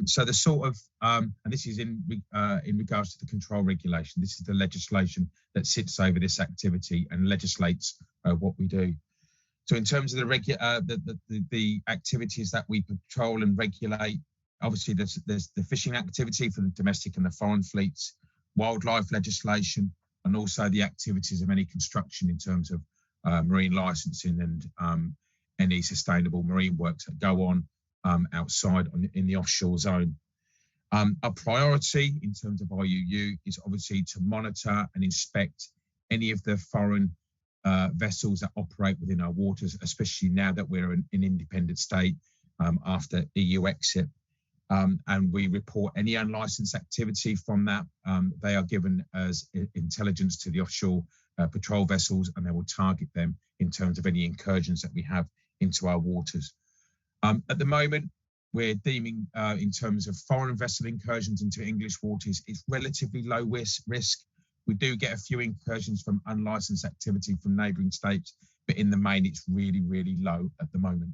So the sort of, and this is in regards to the control regulation, this is the legislation that sits over this activity and legislates what we do. So in terms of the activities that we patrol and regulate, obviously there's the fishing activity for the domestic and the foreign fleets, wildlife legislation, and also the activities of any construction in terms of marine licensing and any sustainable marine works that go on outside in the offshore zone. Our priority in terms of IUU is obviously to monitor and inspect any of the foreign vessels that operate within our waters, especially now that we're an independent state after EU exit. And we report any unlicensed activity from that. They are given as intelligence to the offshore patrol vessels, and they will target them in terms of any incursions that we have into our waters. At the moment, we're deeming in terms of foreign vessel incursions into English waters, it's relatively low risk. We do get a few incursions from unlicensed activity from neighbouring states, but in the main, it's really, really low at the moment.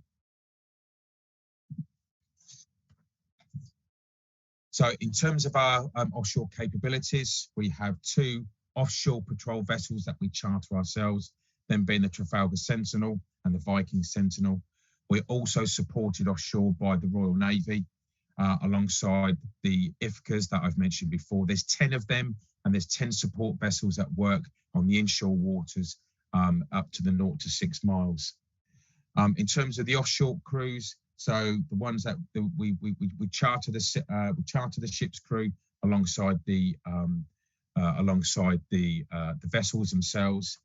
So in terms of our offshore capabilities, we have 2 offshore patrol vessels that we charter ourselves, them being the Trafalgar Sentinel and the Viking Sentinel. We're also supported offshore by the Royal Navy, alongside the IFCAs that I've mentioned before. There's 10 of them, and there's 10 support vessels that work on the inshore waters up to the 0 to 6 miles. In terms of the offshore crews, so the ones that we charter the ship's crew alongside the vessels themselves,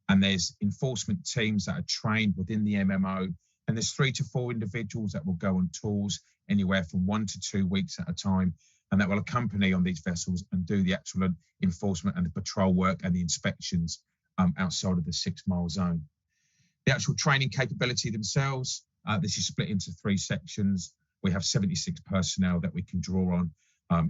and there's enforcement teams that are trained within the MMO, and there's 3 to 4 individuals that will go on tours anywhere from 1 to 2 weeks at a time, and that will accompany on these vessels and do the actual enforcement and the patrol work and the inspections outside of the 6 mile zone. The actual training capability themselves, this is split into 3 sections. We have 76 personnel that we can draw on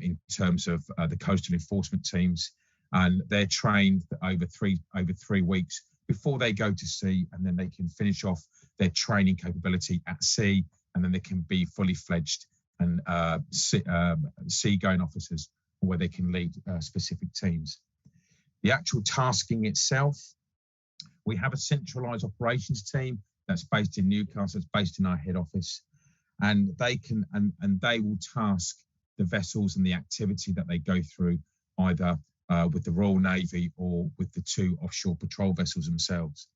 in terms of the coastal enforcement teams, and they're trained over three weeks before they go to sea, and then they can finish off their training capability at sea, and then they can be fully fledged and sea-going officers where they can lead specific teams. The actual tasking itself, we have a centralized operations team that's based in Newcastle, it's based in our head office, and they can and they will task the vessels and the activity that they go through, either with the Royal Navy or with the 2 offshore patrol vessels themselves.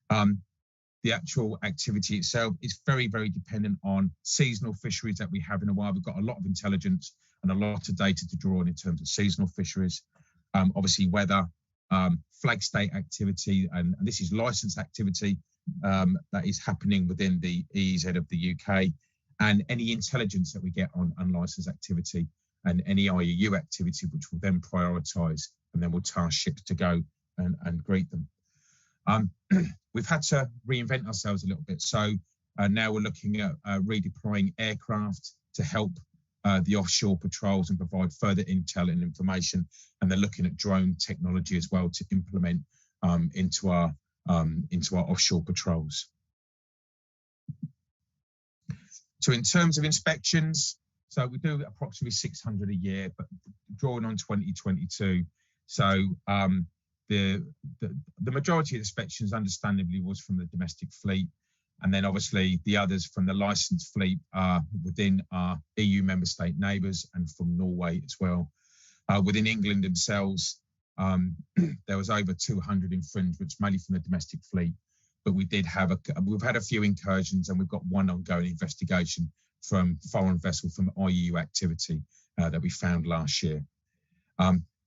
The actual activity itself is very, very dependent on seasonal fisheries that we have in a while. We've got a lot of intelligence and a lot of data to draw on in terms of seasonal fisheries. Obviously weather, flag state activity, and this is licensed activity that is happening within the EEZ of the UK, and any intelligence that we get on unlicensed activity and any IUU activity, which will then prioritise and then we'll task ships to go and greet them. We've had to reinvent ourselves a little bit. So now we're looking at redeploying aircraft to help the offshore patrols and provide further intel and information. And they're looking at drone technology as well to implement into our offshore patrols. So in terms of inspections, so we do approximately 600 a year, but drawing on 2022. So the majority of the inspections, understandably, was from the domestic fleet, and then obviously the others from the licensed fleet are within our EU member state neighbours and from Norway as well. Within England themselves, there was over 200 infringements, mainly from the domestic fleet. But we did have we've had a few incursions, and we've got one ongoing investigation from foreign vessel from IUU activity that we found last year.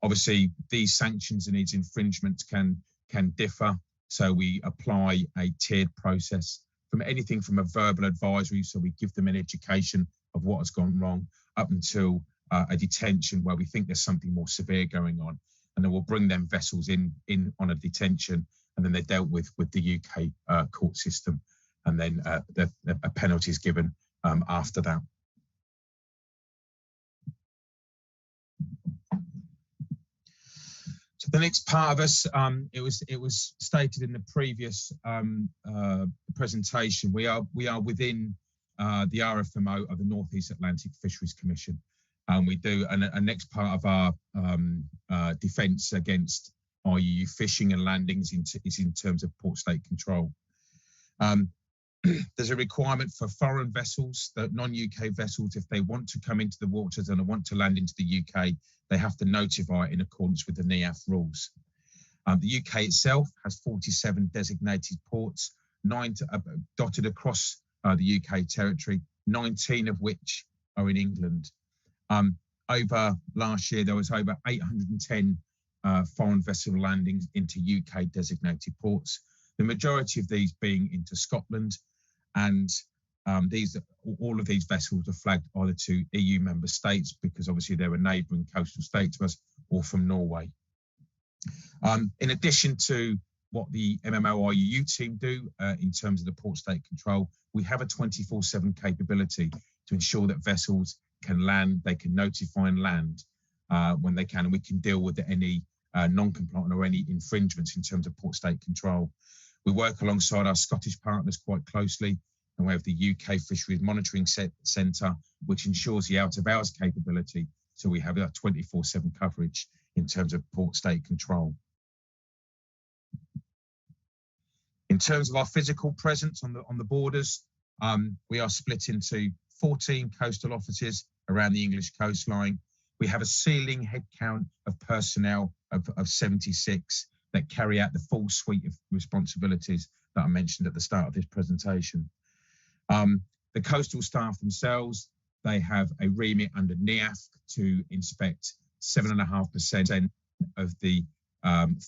Obviously, these sanctions and these infringements can differ. So we apply a tiered process from anything from a verbal advisory, so we give them an education of what has gone wrong, up until a detention where we think there's something more severe going on, and then we'll bring them vessels in on a detention, and then they're dealt with the UK court system, and then a penalty is given after that. So the next part of us, it was stated in the previous presentation, we are within the RFMO of the North East Atlantic Fisheries Commission, and we do a next part of our defence against IUU fishing and landings is in terms of port state control. There's a requirement for foreign vessels, the non-UK vessels, if they want to come into the waters and they want to land into the UK, they have to notify in accordance with the NEAF rules. The UK itself has 47 designated ports, 9 dotted across the UK territory, 19 of which are in England. Over last year, there was over 810 foreign vessel landings into UK designated ports, the majority of these being into Scotland, and all of these vessels are flagged either to EU member states, because obviously they're a neighbouring coastal state to us, or from Norway. In addition to what the MMO IUU team do in terms of the port state control, we have a 24/7 capability to ensure that vessels can land, they can notify and land when they can, and we can deal with any non-compliant or any infringements in terms of port state control. We work alongside our Scottish partners quite closely, and we have the UK Fisheries Monitoring Centre, which ensures the out-of-hours capability, so we have a 24/7 coverage in terms of port state control. In terms of our physical presence on the borders, we are split into 14 coastal offices around the English coastline. We have a ceiling headcount of personnel of 76 that carry out the full suite of responsibilities that I mentioned at the start of this presentation. The coastal staff themselves, they have a remit under NEAF to inspect 7.5% of the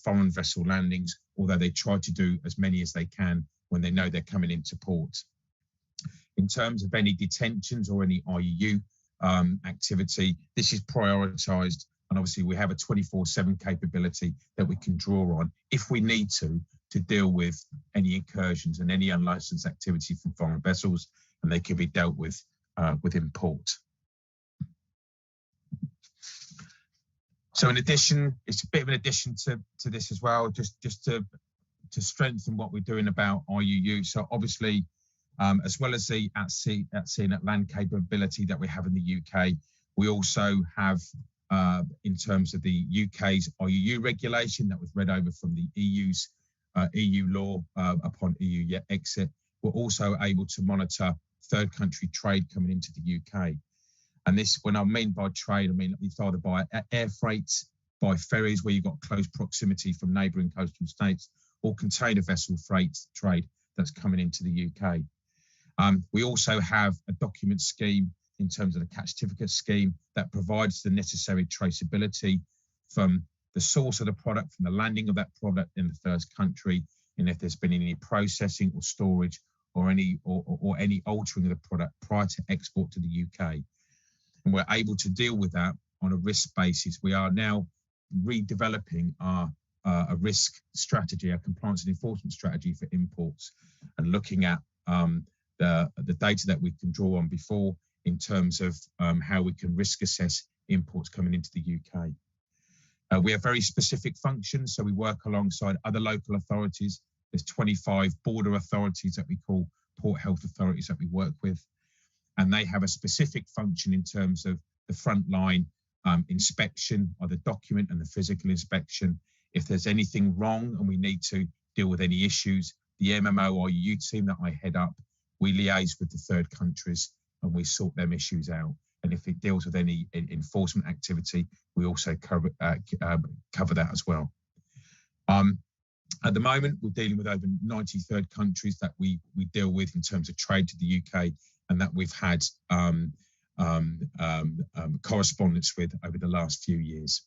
foreign vessel landings, although they try to do as many as they can when they know they're coming into port. In terms of any detentions or any IUU activity, this is prioritised, and obviously we have a 24/7 capability that we can draw on if we need to deal with any incursions and any unlicensed activity from foreign vessels, and they can be dealt with within port. So in addition, it's a bit of an addition to this as well, just to strengthen what we're doing about IUU. So obviously, as well as the at sea and at land capability that we have in the UK, we also have in terms of the UK's IUU regulation that was read over from the EU's EU law upon EU exit. We're also able to monitor third country trade coming into the UK. And this, when I mean by trade, I mean it's either by air freights, by ferries where you've got close proximity from neighbouring coastal states, or container vessel freight trade that's coming into the UK. We also have a document scheme in terms of the catch certificate scheme that provides the necessary traceability from the source of the product, from the landing of that product in the first country, and if there's been any processing or storage or any altering of the product prior to export to the UK. And we're able to deal with that on a risk basis. We are now redeveloping our a risk strategy, a compliance and enforcement strategy for imports, and looking at the data that we can draw on before in terms of how we can risk assess imports coming into the UK. We have very specific functions, so we work alongside other local authorities. There's 25 border authorities that we call port health authorities that we work with, and they have a specific function in terms of the frontline inspection of the document and the physical inspection. If there's anything wrong and we need to deal with any issues, the MMO IUU team that I head up, we liaise with the third countries and we sort them issues out. And if it deals with any enforcement activity, we also cover that as well. At the moment, we're dealing with over 90 third countries that we deal with in terms of trade to the UK, and that we've had correspondence with over the last few years.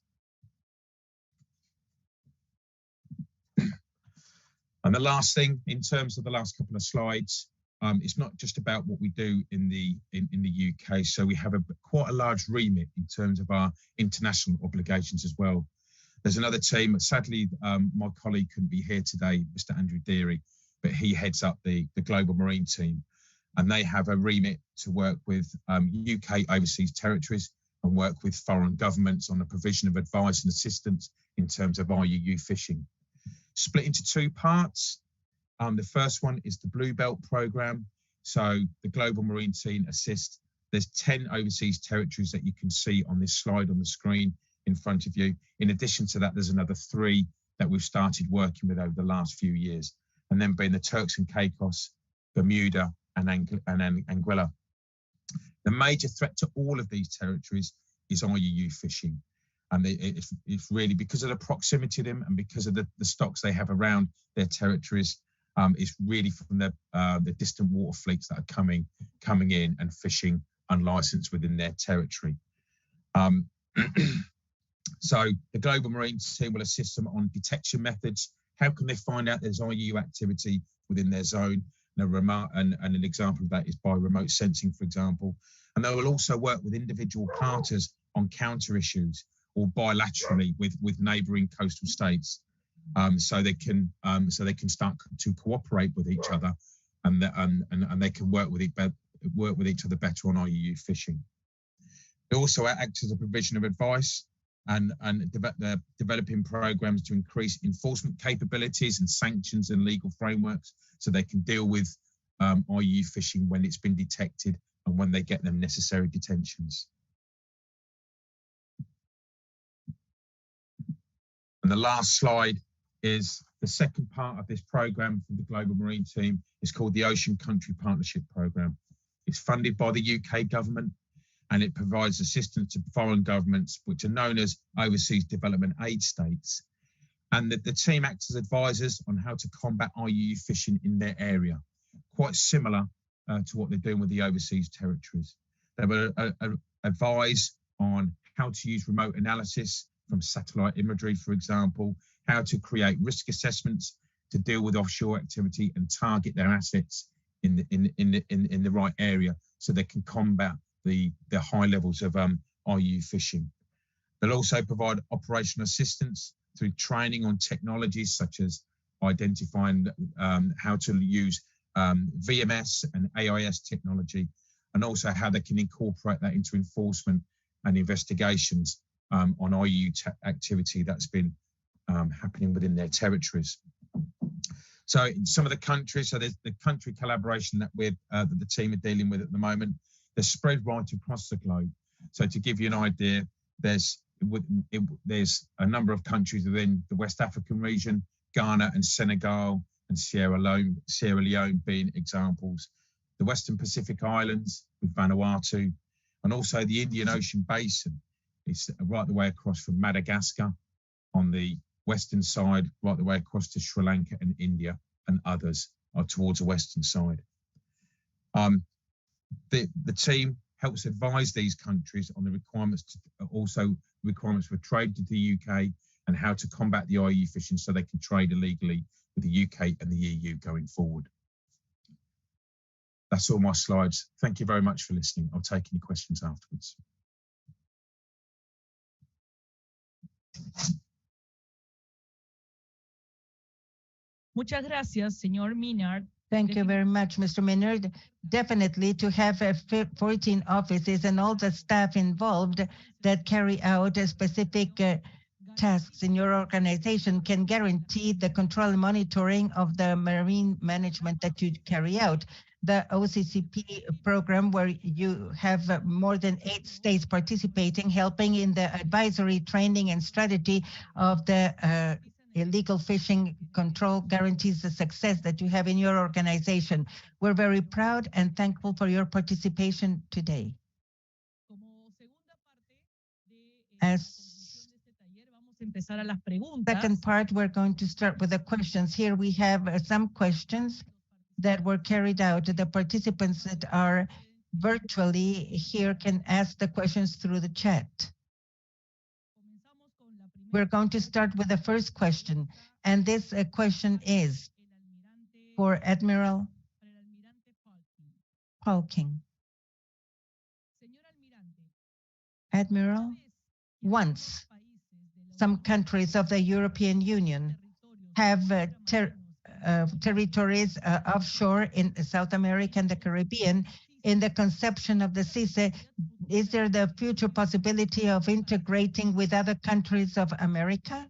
And the last thing, in terms of the last couple of slides, it's not just about what we do in the UK. So we have quite a large remit in terms of our international obligations as well. There's another team. Sadly, my colleague couldn't be here today, Mr. Andrew Deary, but he heads up the Global Marine team, and they have a remit to work with UK overseas territories and work with foreign governments on the provision of advice and assistance in terms of IUU fishing. Split into two parts. The first one is the Blue Belt program. So the Global Marine team assists. There's 10 overseas territories that you can see on this slide on the screen in front of you. In addition to that, there's another 3 that we've started working with over the last few years, and then being the Turks and Caicos, Bermuda, and Anguilla. The major threat to all of these territories is IUU fishing. And it's really because of the proximity to them and because of the stocks they have around their territories. It's really from the distant water fleets that are coming in and fishing unlicensed within their territory. So the Global Marine team will assist them on detection methods. How can they find out there's IUU activity within their zone? And an example of that is by remote sensing, for example. And they will also work with individual partners on counter issues, or bilaterally with neighbouring coastal states, so they can start to cooperate with each other, and they can work with each other better on IUU fishing. They also act as a provision of advice and developing programs to increase enforcement capabilities and sanctions and legal frameworks, so they can deal with IUU fishing when it's been detected and when they get them necessary detentions. And the last slide is the second part of this program from the Global Marine team. It's called the Ocean Country Partnership Program. It's funded by the UK government, and it provides assistance to foreign governments, which are known as overseas development aid states. And the team acts as advisors on how to combat IUU fishing in their area, quite similar to what they're doing with the overseas territories. They will advise on how to use remote analysis from satellite imagery, for example, how to create risk assessments to deal with offshore activity and target their assets in the right area, so they can combat the high levels of IUU fishing. They'll also provide operational assistance through training on technologies such as identifying how to use VMS and AIS technology, and also how they can incorporate that into enforcement and investigations on IUU activity that's been happening within their territories. So in some of the countries, so there's the country collaboration that the team are dealing with at the moment. They're spread right across the globe. So to give you an idea, there's there's a number of countries within the West African region, Ghana and Senegal and Sierra Leone being examples. The Western Pacific Islands with Vanuatu, and also the Indian Ocean Basin. It's right the way across from Madagascar on the western side, right the way across to Sri Lanka and India, and others are towards the western side. The team helps advise these countries on the requirements, also requirements for trade to the UK and how to combat the IUU fishing so they can trade illegally with the UK and the EU going forward. That's all my slides. Thank you very much for listening. I'll take any questions afterwards. Muchas gracias, señor Minard. Thank you very much, Mr. Minard. Definitely to have 14 offices and all the staff involved that carry out specific tasks in your organization can guarantee the control and monitoring of the marine management that you carry out. The OCCP program, where you have more than 8 states participating, helping in the advisory, training, and strategy of the illegal fishing control, guarantees the success that you have in your organization. We're very proud and thankful for your participation today. As second part, we're going to start with the questions. Here we have some questions that were carried out. The participants that are virtually here can ask the questions through the chat. We're going to start with the first question, and this question is for Admiral Falking. Admiral, once some countries of the European Union have territories offshore in South America and the Caribbean, in the conception of the CICE, is there the future possibility of integrating with other countries of America?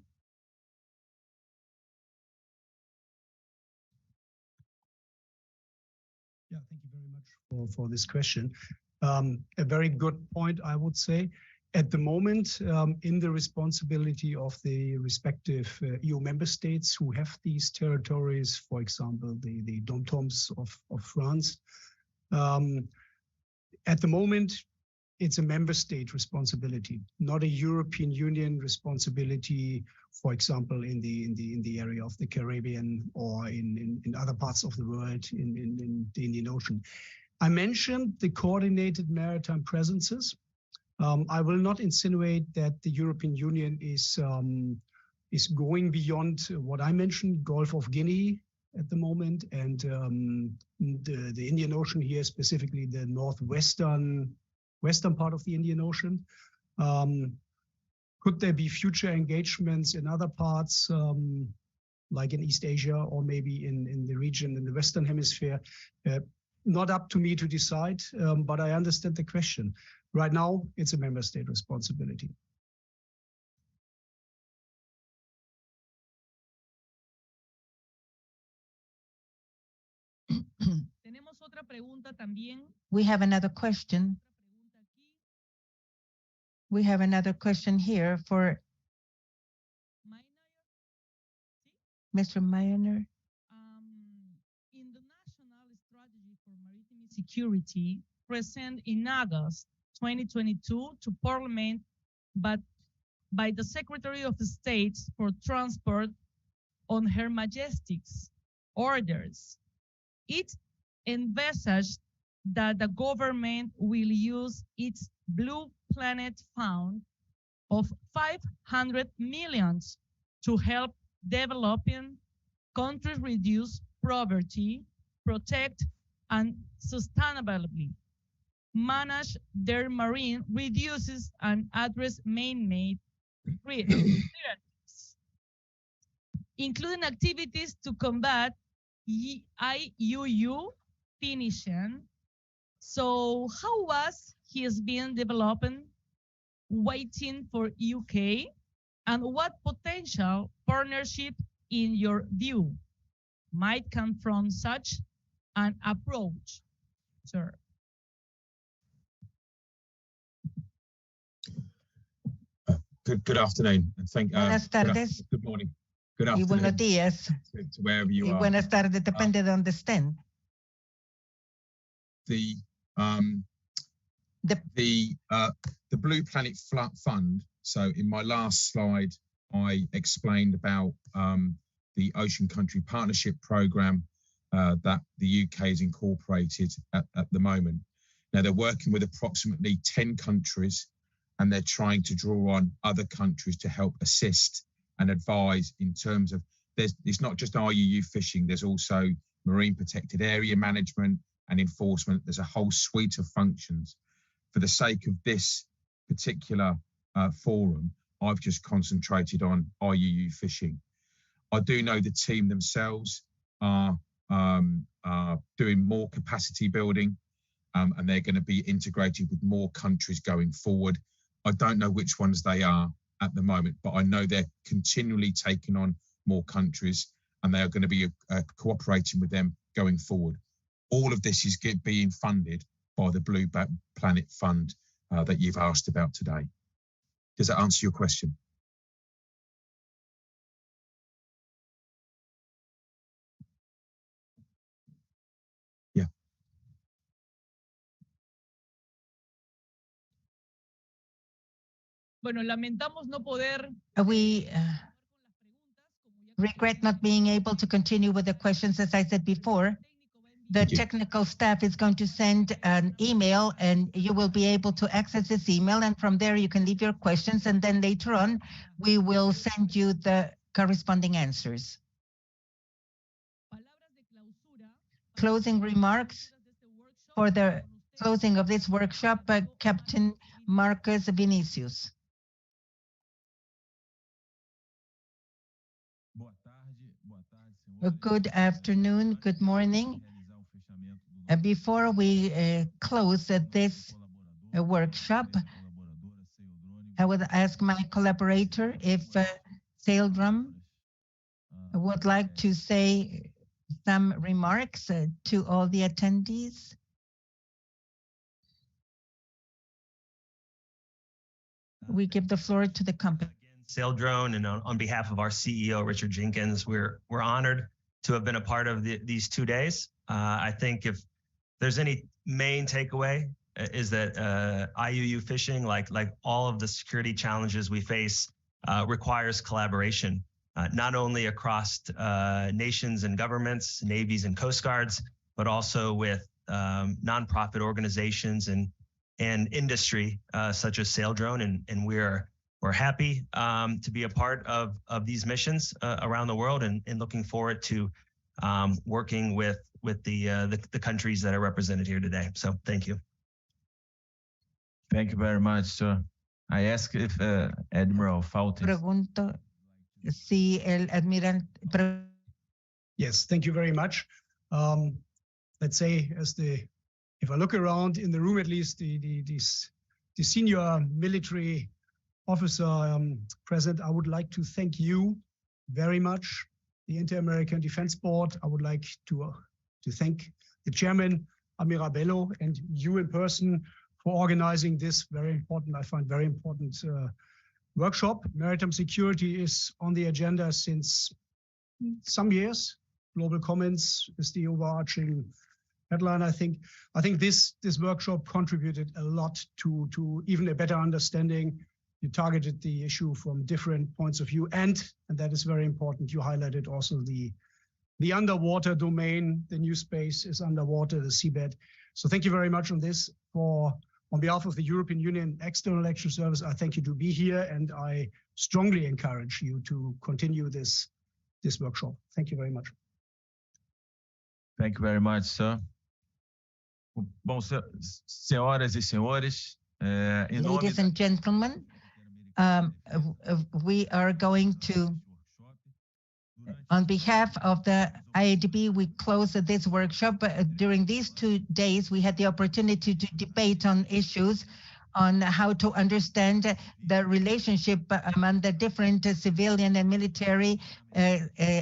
Yeah, thank you very much for this question. A very good point, I would say. At the moment, in the responsibility of the respective EU member states who have these territories, for example, the dom-toms of France, at the moment, it's a member state responsibility, not a European Union responsibility, for example, in the area of the Caribbean or in other parts of the world, in the Indian Ocean. I mentioned the coordinated maritime presences. I will not insinuate that the European Union is going beyond what I mentioned, Gulf of Guinea at the moment, and the Indian Ocean here, specifically the western part of the Indian Ocean. Could there be future engagements in other parts, like in East Asia or maybe in the region in the Western Hemisphere? Not up to me to decide, but I understand the question. Right now, it's a member state responsibility. Tenemos otra pregunta también. We have another question. We have another question here for Mr. Mayner. In the National Strategy for Maritime Security, presented in August 2022 to Parliament, but by the Secretary of State for Transport on Her Majesty's orders, it envisaged that the government will use its Blue Planet Fund of 500 million to help developing countries reduce poverty, protect, and sustainably manage their marine reduces and address man-made threats, including activities to combat IUU finishing. So how was his been developing, waiting for UK, and what potential partnership, in your view, might come from such an approach, sir? Good afternoon, and Buenas tardes. Good morning. Good Y afternoon. buenos días. To wherever you Y are. buenas tardes, depende de donde estén. The Blue Planet Fund. So in my last slide, I explained about the Ocean Country Partnership Programme that the UK has incorporated at the moment. Now they're working with approximately 10 countries, and they're trying to draw on other countries to help assist and advise in terms of, it's not just IUU fishing, there's also marine protected area management and enforcement. There's a whole suite of functions. For the sake of this particular forum, I've just concentrated on IUU fishing. I do know the team themselves are doing more capacity building, and they're going to be integrated with more countries going forward. I don't know which ones they are at the moment, but I know they're continually taking on more countries, and they are going to be cooperating with them going forward. All of this is being funded by the Blue Planet Fund that you've asked about today. Does that answer your question? Yeah. Bueno, lamentamos no poder. We regret not being able to continue with the questions. As I said before, the technical staff is going to send an email, and you will be able to access this email, and from there you can leave your questions, and then later on we will send you the corresponding answers. Closing remarks for the closing of this workshop by Captain Marcus Vinicius. Good afternoon, good morning. Before we close this workshop, I would ask my collaborator if Saildrum would like to say some remarks to all the attendees. We give the floor to the company. Saildrone, and on behalf of our CEO, Richard Jenkins, we're honored to have been a part of these 2 days. I think if there's any main takeaway is that IUU fishing, like all of the security challenges we face, requires collaboration, not only across nations and governments, navies and coast guards, but also with nonprofit organizations and industry such as Saildrone, and we're happy to be a part of these missions around the world, and looking forward to working with the countries that are represented here today. So thank you. Thank you very much, sir. I ask if Admiral Fountain. Pregunto si el admiral. Yes, thank you very much. Let's say, if I look around in the room, at least the senior military officer present, I would like to thank you very much, the Inter-American Defense Board. I would like to thank the chairman, Admiral Bello, and you in person for organizing this very important, I find very important workshop. Maritime security is on the agenda since some years. Global comments is the overarching headline. I think this workshop contributed a lot to even a better understanding. You targeted the issue from different points of view, and that is very important. You highlighted also the underwater domain. The new space is underwater, the seabed. So thank you very much on this. On behalf of the European Union External Action Service, I thank you to be here, and I strongly encourage you to continue this workshop. Thank you very much. Thank you very much, sir. Bom, senhoras e senhores, ladies and gentlemen, we are going to, on behalf of the IADB, we close this workshop. During these 2 days, we had the opportunity to debate on issues on how to understand the relationship among the different civilian and military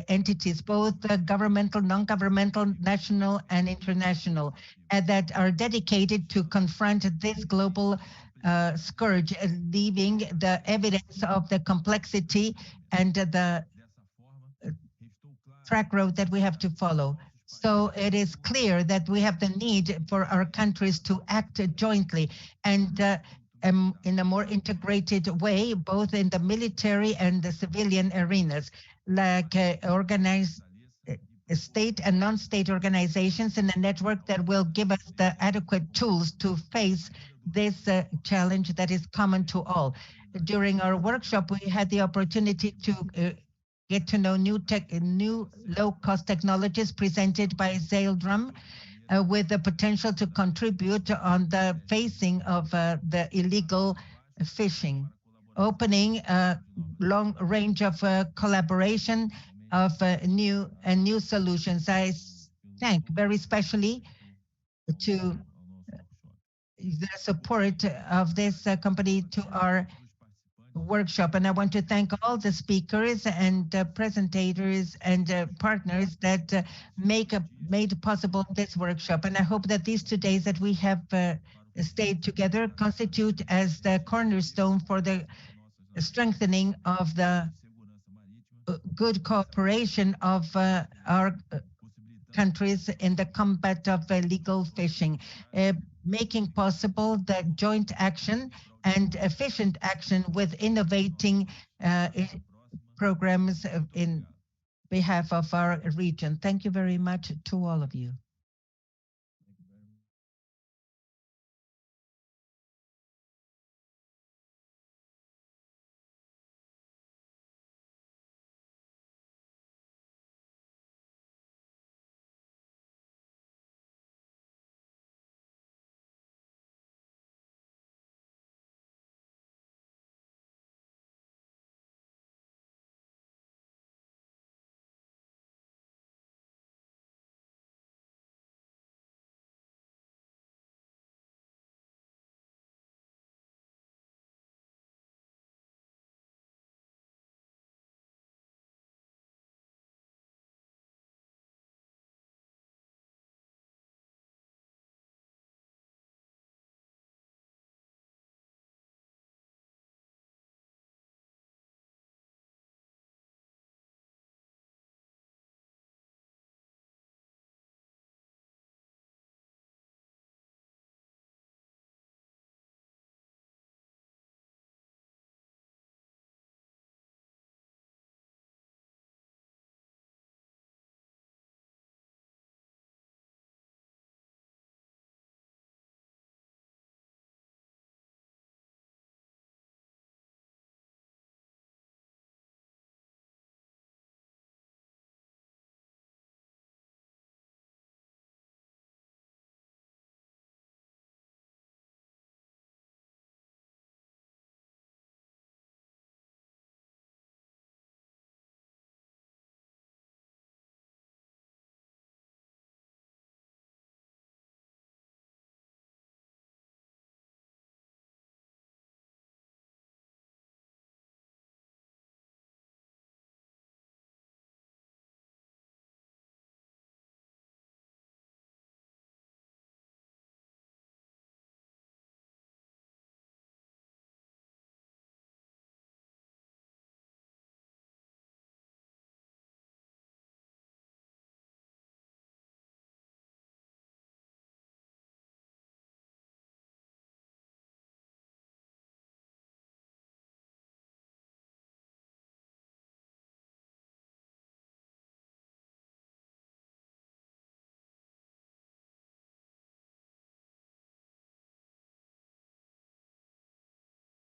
entities, both governmental, non-governmental, national, and international, that are dedicated to confront this global scourge, leaving the evidence of the complexity and the track road that we have to follow. So it is clear that we have the need for our countries to act jointly and in a more integrated way, both in the military and the civilian arenas, like organized state and non-state organizations in a network that will give us the adequate tools to face this challenge that is common to all. During our workshop, we had the opportunity to get to know new low-cost technologies presented by Zeildrum with the potential to contribute on the facing of the illegal fishing, opening a long range of collaboration of new solutions. I thank very especially to the support of this company to our workshop. And I want to thank all the speakers and presentators and partners that made possible this workshop. And I hope that these 2 days that we have stayed together constitute as the cornerstone for the strengthening of the good cooperation of our countries in the combat of illegal fishing, making possible the joint action and efficient action with innovating programs in behalf of our region. Thank you very much to all of you.